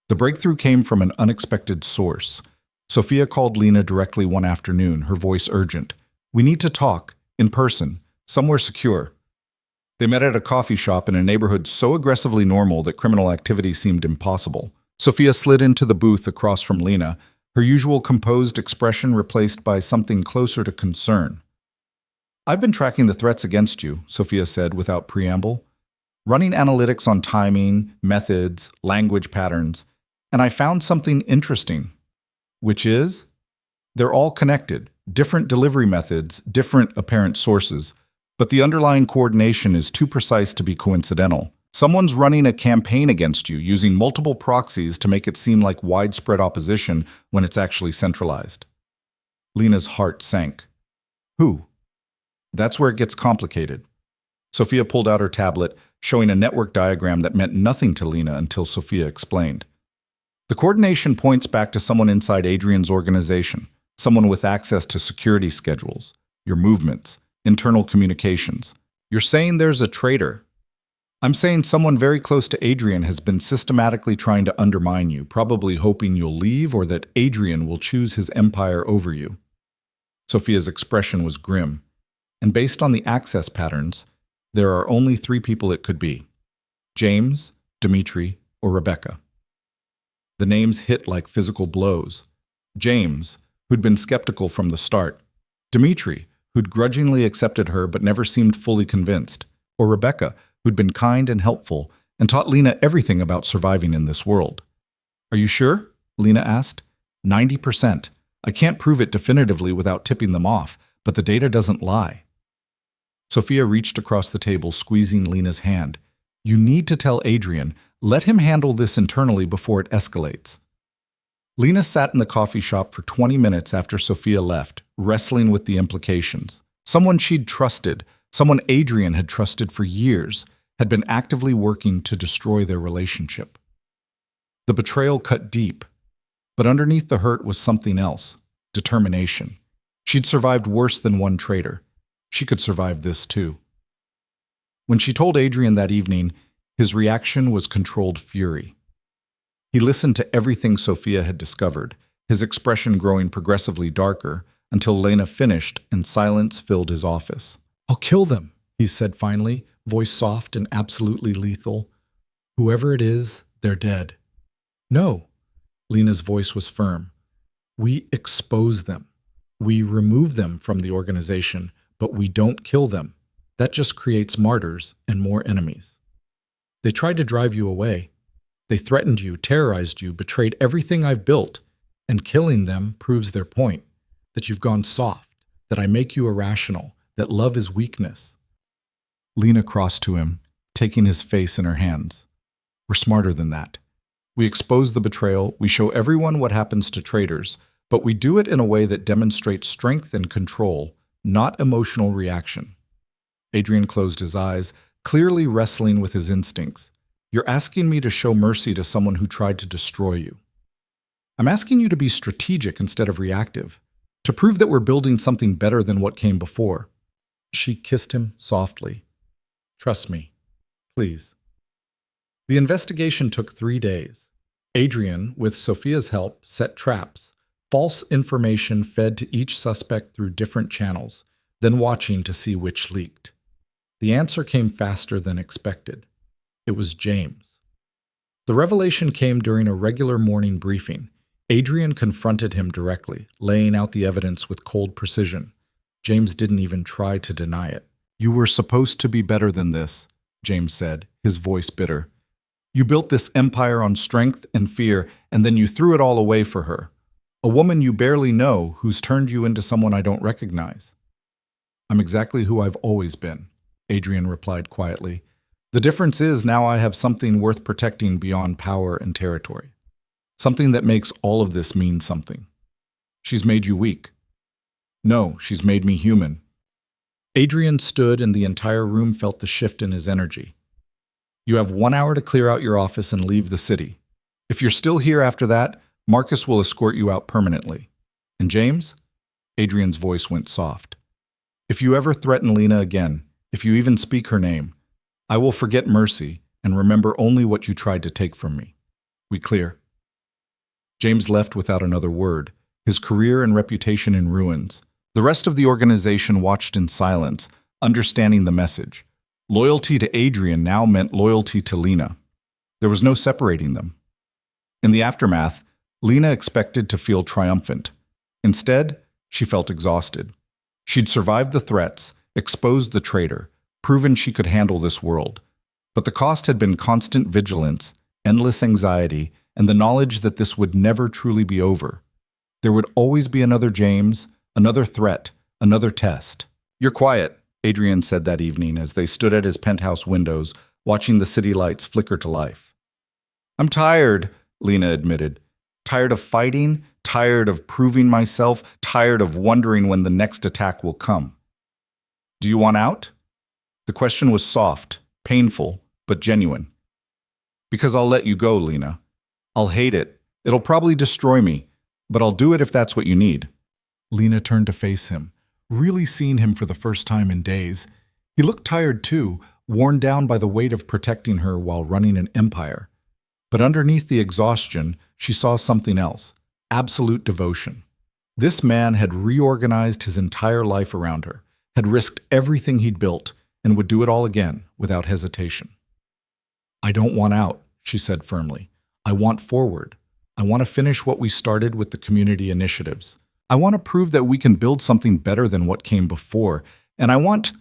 The breakthrough came from an unexpected source. Sophia called Lena directly one afternoon, her voice urgent. "We need to talk, in person, somewhere secure." They met at a coffee shop in a neighborhood so aggressively normal that criminal activity seemed impossible. Sophia slid into the booth across from Lena, her usual composed expression replaced by something closer to concern. "I've been tracking the threats against you," Sophia said without preamble, "running analytics on timing, methods, language patterns, and I found something interesting. Which is? They're all connected, different delivery methods, different apparent sources, but the underlying coordination is too precise to be coincidental. Someone's running a campaign against you using multiple proxies to make it seem like widespread opposition when it's actually centralized." Lena's heart sank. "Who?" "That's where it gets complicated." Sophia pulled out her tablet, showing a network diagram that meant nothing to Lena until Sophia explained. "The coordination points back to someone inside Adrian's organization, someone with access to security schedules, your movements, internal communications. You're saying there's a traitor?" "I'm saying someone very close to Adrian has been systematically trying to undermine you, probably hoping you'll leave or that Adrian will choose his empire over you." Sophia's expression was grim. And based on the access patterns, there are only 3 people it could be: James, Dimitri, or Rebecca. The names hit like physical blows. James, who'd been skeptical from the start. Dimitri, who'd grudgingly accepted her but never seemed fully convinced. Or Rebecca, who'd been kind and helpful and taught Lena everything about surviving in this world. "Are you sure?" Lena asked. 90%. I can't prove it definitively without tipping them off, but the data doesn't lie." Sophia reached across the table, squeezing Lena's hand. "You need to tell Adrian. Let him handle this internally before it escalates." Lena sat in the coffee shop for 20 minutes after Sophia left, wrestling with the implications. Someone she'd trusted, someone Adrian had trusted for years, had been actively working to destroy their relationship. The betrayal cut deep, but underneath the hurt was something else: determination. She'd survived worse than one traitor. She could survive this too. When she told Adrian that evening, his reaction was controlled fury. He listened to everything Sophia had discovered, his expression growing progressively darker until Lena finished and silence filled his office. "I'll kill them," he said finally, voice soft and absolutely lethal. "Whoever it is, they're dead." "No," Lena's voice was firm. "We expose them. We remove them from the organization, but we don't kill them. That just creates martyrs and more enemies. They tried to drive you away. They threatened you, terrorized you, betrayed everything I've built, and killing them proves their point, that you've gone soft, that I make you irrational, that love is weakness." Lena crossed to him, taking his face in her hands. "We're smarter than that. We expose the betrayal, we show everyone what happens to traitors, but we do it in a way that demonstrates strength and control, not emotional reaction." Adrian closed his eyes, clearly wrestling with his instincts. "You're asking me to show mercy to someone who tried to destroy you. I'm asking you to be strategic instead of reactive, to prove that we're building something better than what came before." She kissed him softly. "Trust me, please." The investigation took 3 days. Adrian, with Sophia's help, set traps. False information fed to each suspect through different channels, then watching to see which leaked. The answer came faster than expected. It was James. The revelation came during a regular morning briefing. Adrian confronted him directly, laying out the evidence with cold precision. James didn't even try to deny it. "You were supposed to be better than this," James said, his voice bitter. "You built this empire on strength and fear, and then you threw it all away for her. A woman you barely know who's turned you into someone I don't recognize." "I'm exactly who I've always been," Adrian replied quietly. "The difference is now I have something worth protecting beyond power and territory. Something that makes all of this mean something." "She's made you weak." "No, she's made me human." Adrian stood and the entire room felt the shift in his energy. "You have 1 hour to clear out your office and leave the city. If you're still here after that, Marcus will escort you out permanently. And James?" Adrian's voice went soft. If you ever threaten Lena again, if you even speak her name, I will forget mercy and remember only what you tried to take from me. We clear?" James left without another word, his career and reputation in ruins. The rest of the organization watched in silence, understanding the message. Loyalty to Adrian now meant loyalty to Lena. There was no separating them. In the aftermath, Lena expected to feel triumphant. Instead, she felt exhausted. She'd survived the threats, exposed the traitor, proven she could handle this world. But the cost had been constant vigilance, endless anxiety, and the knowledge that this would never truly be over. There would always be another James, another threat, another test. "You're quiet," Adrian said that evening as they stood at his penthouse windows, watching the city lights flicker to life. "I'm tired," Lena admitted. "Tired of fighting, tired of proving myself, tired of wondering when the next attack will come." "Do you want out?" The question was soft, painful, but genuine. "Because I'll let you go, Lena. I'll hate it. It'll probably destroy me, but I'll do it if that's what you need." Lena turned to face him, really seeing him for the first time in days. He looked tired too, worn down by the weight of protecting her while running an empire. But underneath the exhaustion, she saw something else: absolute devotion. This man had reorganized his entire life around her, had risked everything he'd built, and would do it all again without hesitation. "I don't want out," she said firmly. "I want forward. I want to finish what we started with the community initiatives. I want to prove that we can build something better than what came before, and I want—"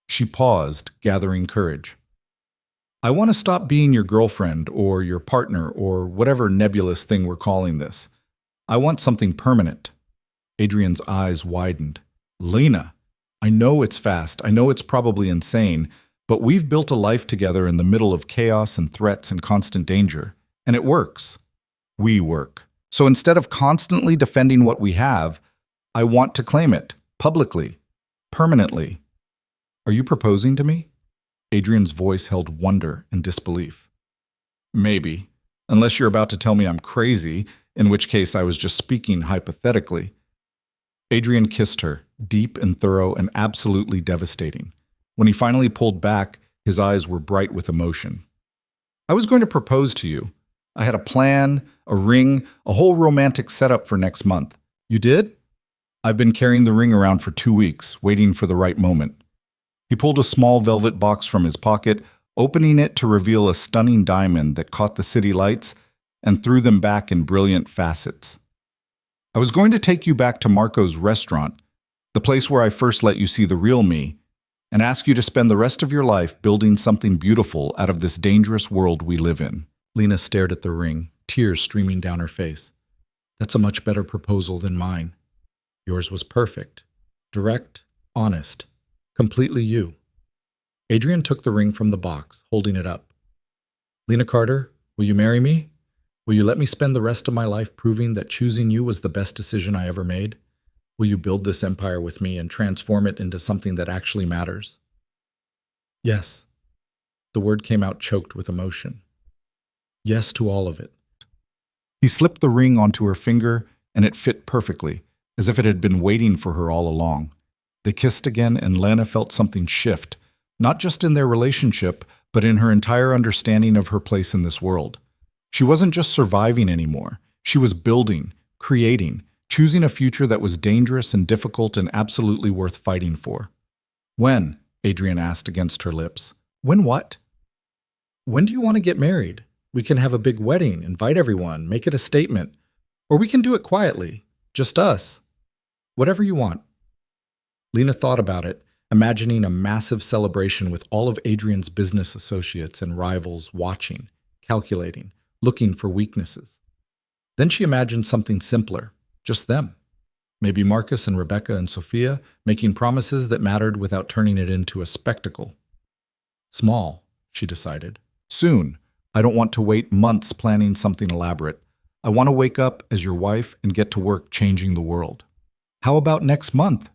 She paused, gathering courage. "I want to stop being your girlfriend or your partner or whatever nebulous thing we're calling this. I want something permanent." Adrian's eyes widened. "Lena, I know it's fast, I know it's probably insane, but we've built a life together in the middle of chaos and threats and constant danger, and it works. We work. So instead of constantly defending what we have, I want to claim it, publicly, permanently. Are you proposing to me?" Adrian's voice held wonder and disbelief. "Maybe, unless you're about to tell me I'm crazy, in which case I was just speaking hypothetically." Adrian kissed her, deep and thorough and absolutely devastating. When he finally pulled back, his eyes were bright with emotion. "I was going to propose to you. I had a plan, a ring, a whole romantic setup for next month. You did? I've been carrying the ring around for 2 weeks, waiting for the right moment." He pulled a small velvet box from his pocket, opening it to reveal a stunning diamond that caught the city lights and threw them back in brilliant facets. "I was going to take you back to Marco's restaurant, the place where I first let you see the real me, and ask you to spend the rest of your life building something beautiful out of this dangerous world we live in." Lena stared at the ring, tears streaming down her face. "That's a much better proposal than mine. Yours was perfect, direct, honest, completely you." Adrian took the ring from the box, holding it up. "Lena Carter, will you marry me? Will you let me spend the rest of my life proving that choosing you was the best decision I ever made? Will you build this empire with me and transform it into something that actually matters?" "Yes." The word came out choked with emotion. "Yes to all of it." He slipped the ring onto her finger, and it fit perfectly, as if it had been waiting for her all along. They kissed again, and Lena felt something shift, not just in their relationship, but in her entire understanding of her place in this world. She wasn't just surviving anymore. She was building, creating, choosing a future that was dangerous and difficult and absolutely worth fighting for. "When?" Adrian asked against her lips. "When what?" "When do you want to get married? We can have a big wedding, invite everyone, make it a statement. Or we can do it quietly, just us. Whatever you want." Lena thought about it, imagining a massive celebration with all of Adrian's business associates and rivals watching, calculating, looking for weaknesses. Then she imagined something simpler, just them. Maybe Marcus and Rebecca and Sophia making promises that mattered without turning it into a spectacle. Small, she decided. Soon. I don't want to wait months planning something elaborate. I want to wake up as your wife and get to work changing the world. How about next month?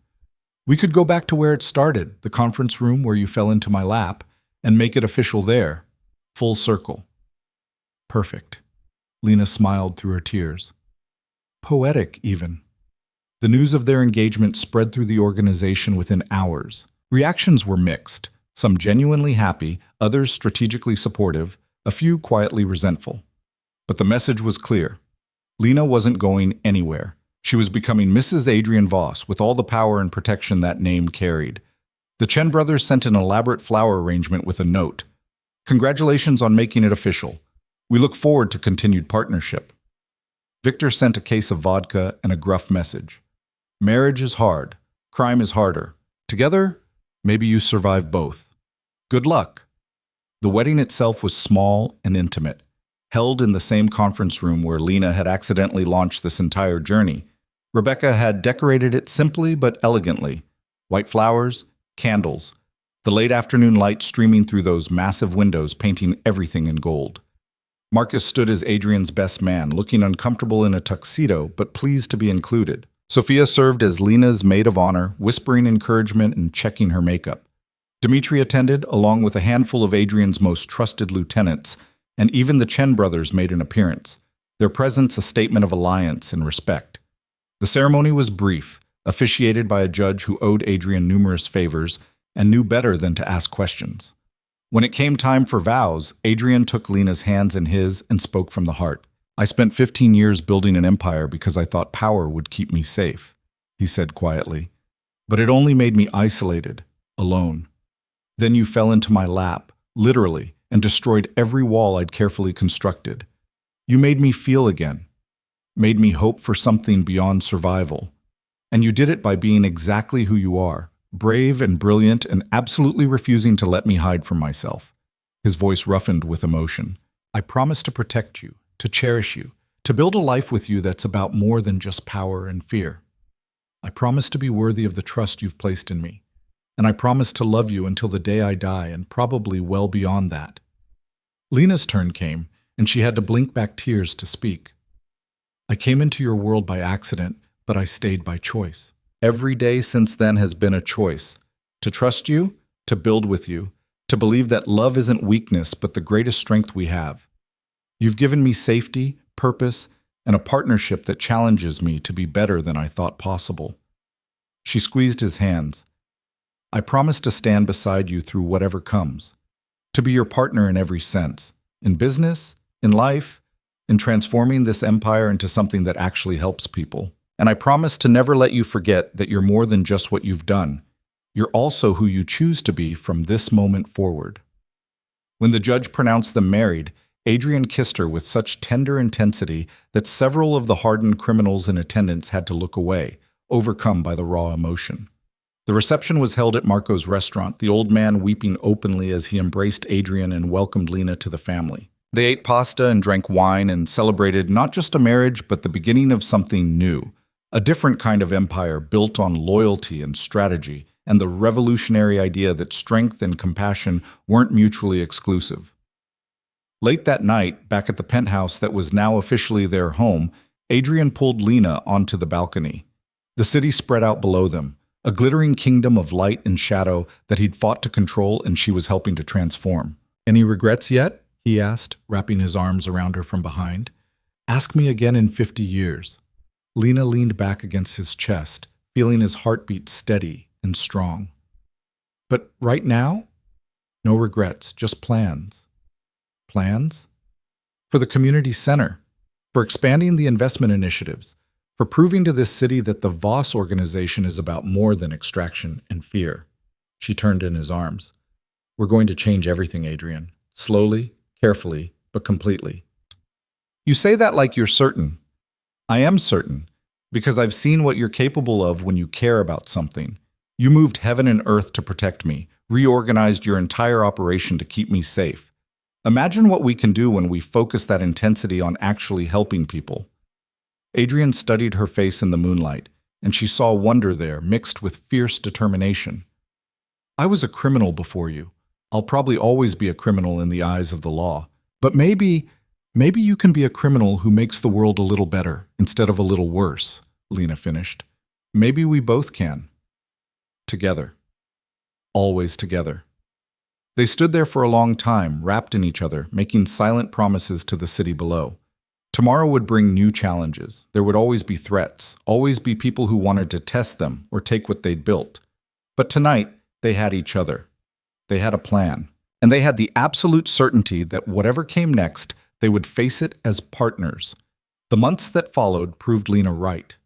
We could go back to where it started, the conference room where you fell into my lap, and make it official there. Full circle. Perfect. Lena smiled through her tears. Poetic, even. The news of their engagement spread through the organization within hours. Reactions were mixed, some genuinely happy, others strategically supportive, a few quietly resentful. But the message was clear. Lena wasn't going anywhere. She was becoming Mrs. Adrian Voss with all the power and protection that name carried. The Chen brothers sent an elaborate flower arrangement with a note. Congratulations on making it official. We look forward to continued partnership. Victor sent a case of vodka and a gruff message. Marriage is hard. Crime is harder. Together, maybe you survive both. Good luck. The wedding itself was small and intimate, held in the same conference room where Lena had accidentally launched this entire journey. Rebecca had decorated it simply but elegantly. White flowers, candles, the late afternoon light streaming through those massive windows painting everything in gold. Marcus stood as Adrian's best man, looking uncomfortable in a tuxedo but pleased to be included. Sophia served as Lena's maid of honor, whispering encouragement and checking her makeup. Dmitri attended, along with a handful of Adrian's most trusted lieutenants, and even the Chen brothers made an appearance, their presence a statement of alliance and respect. The ceremony was brief, officiated by a judge who owed Adrian numerous favors and knew better than to ask questions. When it came time for vows, Adrian took Lena's hands in his and spoke from the heart. I spent 15 years building an empire because I thought power would keep me safe, he said quietly. But it only made me isolated, alone. Then you fell into my lap, literally, and destroyed every wall I'd carefully constructed. You made me feel again, made me hope for something beyond survival. And you did it by being exactly who you are, brave and brilliant and absolutely refusing to let me hide from myself. His voice roughened with emotion. I promise to protect you, to cherish you, to build a life with you that's about more than just power and fear. I promise to be worthy of the trust you've placed in me. And I promise to love you until the day I die, and probably well beyond that. Lena's turn came, and she had to blink back tears to speak. I came into your world by accident, but I stayed by choice. Every day since then has been a choice. To trust you, to build with you, to believe that love isn't weakness, but the greatest strength we have. You've given me safety, purpose, and a partnership that challenges me to be better than I thought possible. She squeezed his hands. I promise to stand beside you through whatever comes, to be your partner in every sense, in business, in life, in transforming this empire into something that actually helps people. And I promise to never let you forget that you're more than just what you've done. You're also who you choose to be from this moment forward. When the judge pronounced them married, Adrian kissed her with such tender intensity that several of the hardened criminals in attendance had to look away, overcome by the raw emotion. The reception was held at Marco's restaurant, the old man weeping openly as he embraced Adrian and welcomed Lena to the family. They ate pasta and drank wine and celebrated not just a marriage, but the beginning of something new, a different kind of empire built on loyalty and strategy, and the revolutionary idea that strength and compassion weren't mutually exclusive. Late that night, back at the penthouse that was now officially their home, Adrian pulled Lena onto the balcony. The city spread out below them, a glittering kingdom of light and shadow that he'd fought to control and she was helping to transform. Any regrets yet? He asked, wrapping his arms around her from behind. Ask me again in 50 years. Lena leaned back against his chest, feeling his heartbeat steady and strong. But right now, no regrets, just plans. Plans? For the community center, for expanding the investment initiatives, for proving to this city that the Voss organization is about more than extraction and fear. She turned in his arms. We're going to change everything, Adrian. Slowly, carefully, but completely. You say that like you're certain. I am certain, because I've seen what you're capable of when you care about something. You moved heaven and earth to protect me, reorganized your entire operation to keep me safe. Imagine what we can do when we focus that intensity on actually helping people. Adrian studied her face in the moonlight, and she saw wonder there mixed with fierce determination. I was a criminal before you. I'll probably always be a criminal in the eyes of the law. But maybe you can be a criminal who makes the world a little better instead of a little worse, Lena finished. Maybe we both can. Together. Always together. They stood there for a long time, wrapped in each other, making silent promises to the city below. Tomorrow would bring new challenges. There would always be threats, always be people who wanted to test them or take what they'd built. But tonight, they had each other. They had a plan. And they had the absolute certainty that whatever came next, they would face it as partners. The months that followed proved Lena right.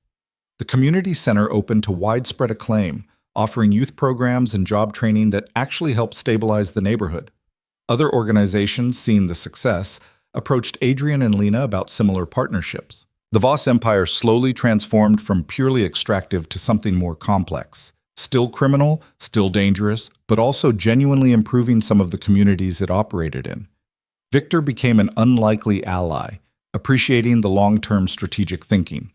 The community center opened to widespread acclaim, offering youth programs and job training that actually helped stabilize the neighborhood. Other organizations, seeing the success, approached Adrian and Lena about similar partnerships. The Voss empire slowly transformed from purely extractive to something more complex. Still criminal, still dangerous, but also genuinely improving some of the communities it operated in. Victor became an unlikely ally, appreciating the long-term strategic thinking.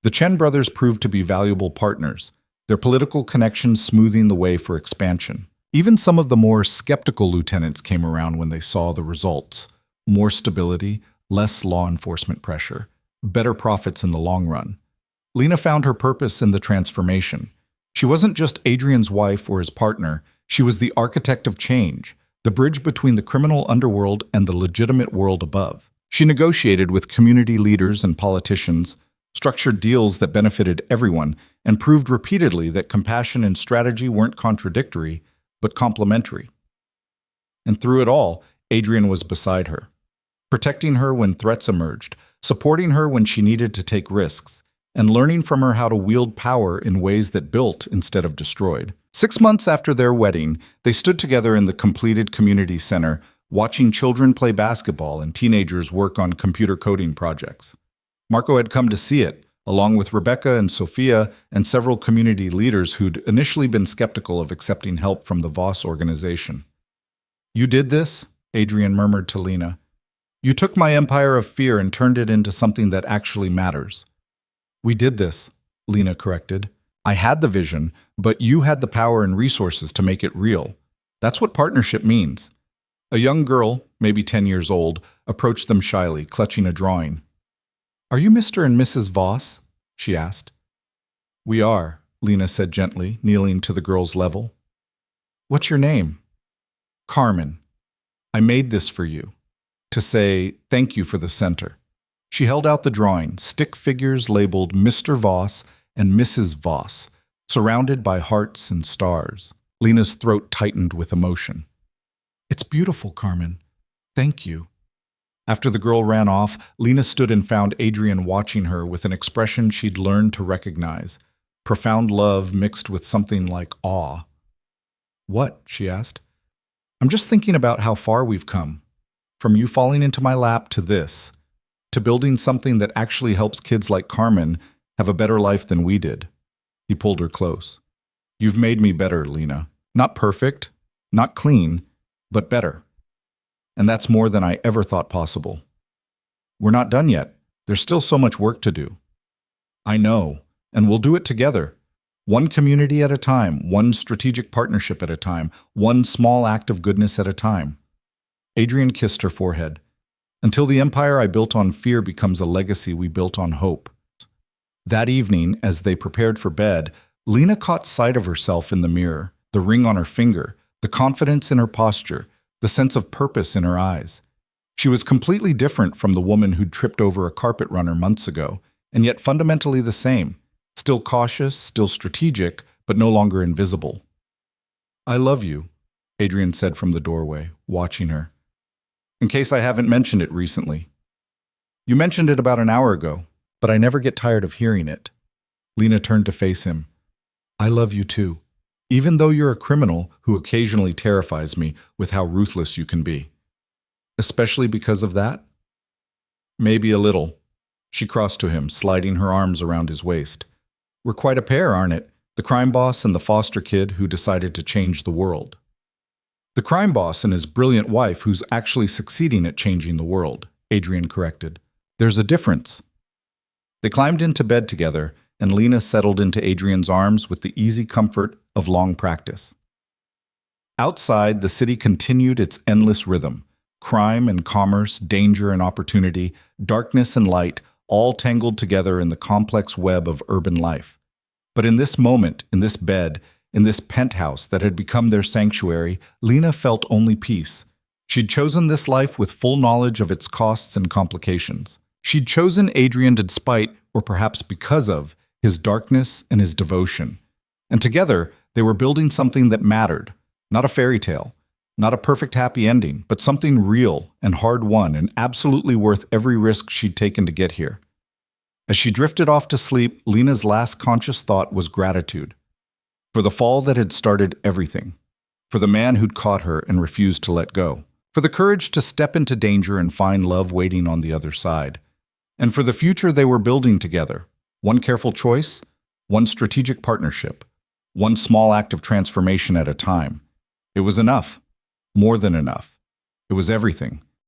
The Chen brothers proved to be valuable partners, their political connections smoothing the way for expansion. Even some of the more skeptical lieutenants came around when they saw the results. More stability, less law enforcement pressure, better profits in the long run. Lena found her purpose in the transformation. She wasn't just Adrian's wife or his partner, she was the architect of change, the bridge between the criminal underworld and the legitimate world above. She negotiated with community leaders and politicians, structured deals that benefited everyone, and proved repeatedly that compassion and strategy weren't contradictory, but complementary. And through it all, Adrian was beside her, protecting her when threats emerged, supporting her when she needed to take risks, and learning from her how to wield power in ways that built instead of destroyed. 6 months after their wedding, they stood together in the completed community center, watching children play basketball and teenagers work on computer coding projects. Marco had come to see it, along with Rebecca and Sophia and several community leaders who'd initially been skeptical of accepting help from the Voss organization. "You did this?" Adrian murmured to Lena. "You took my empire of fear and turned it into something that actually matters." "We did this," Lena corrected. "I had the vision, but you had the power and resources to make it real. That's what partnership means." A young girl, maybe 10 years old, approached them shyly, clutching a drawing. "Are you Mr. and Mrs. Voss?" she asked. "We are," Lena said gently, kneeling to the girl's level. "What's your name?" "Carmen. I made this for you, to say thank you for the center." She held out the drawing, stick figures labeled Mr. Voss and Mrs. Voss, surrounded by hearts and stars. Lena's throat tightened with emotion. "It's beautiful, Carmen. Thank you." After the girl ran off, Lena stood and found Adrian watching her with an expression she'd learned to recognize, profound love mixed with something like awe. "What?" she asked. "I'm just thinking about how far we've come. From you falling into my lap to this, to building something that actually helps kids like Carmen have a better life than we did." He pulled her close. "You've made me better, Lena. Not perfect, not clean, but better. And that's more than I ever thought possible. We're not done yet. There's still so much work to do." "I know, and we'll do it together. One community at a time, one strategic partnership at a time, one small act of goodness at a time." Adrian kissed her forehead. "Until the empire I built on fear becomes a legacy we built on hope." That evening, as they prepared for bed, Lena caught sight of herself in the mirror, the ring on her finger, the confidence in her posture, the sense of purpose in her eyes. She was completely different from the woman who'd tripped over a carpet runner months ago, and yet fundamentally the same, still cautious, still strategic, but no longer invisible. "I love you," Adrian said from the doorway, watching her. "In case I haven't mentioned it recently. You mentioned it about an hour ago, but I never get tired of hearing it." Lena turned to face him. "I love you too, even though you're a criminal who occasionally terrifies me with how ruthless you can be." "Especially because of that?" "Maybe a little." She crossed to him, sliding her arms around his waist. "We're quite a pair, aren't it? The crime boss and the foster kid who decided to change the world." "The crime boss and his brilliant wife who's actually succeeding at changing the world," Adrian corrected. "There's a difference." They climbed into bed together, and Lena settled into Adrian's arms with the easy comfort of long practice. Outside, the city continued its endless rhythm. Crime and commerce, danger and opportunity, darkness and light, all tangled together in the complex web of urban life. But in this moment, in this bed, in this penthouse that had become their sanctuary, Lena felt only peace. She'd chosen this life with full knowledge of its costs and complications. She'd chosen Adrian despite, or perhaps because of, his darkness and his devotion. And together, they were building something that mattered, not a fairy tale, not a perfect happy ending, but something real and hard-won and absolutely worth every risk she'd taken to get here. As she drifted off to sleep, Lena's last conscious thought was gratitude. For the fall that had started everything. For the man who'd caught her and refused to let go. For the courage to step into danger and find love waiting on the other side. And for the future they were building together. One careful choice, one strategic partnership, one small act of transformation at a time. It was enough. More than enough. It was everything.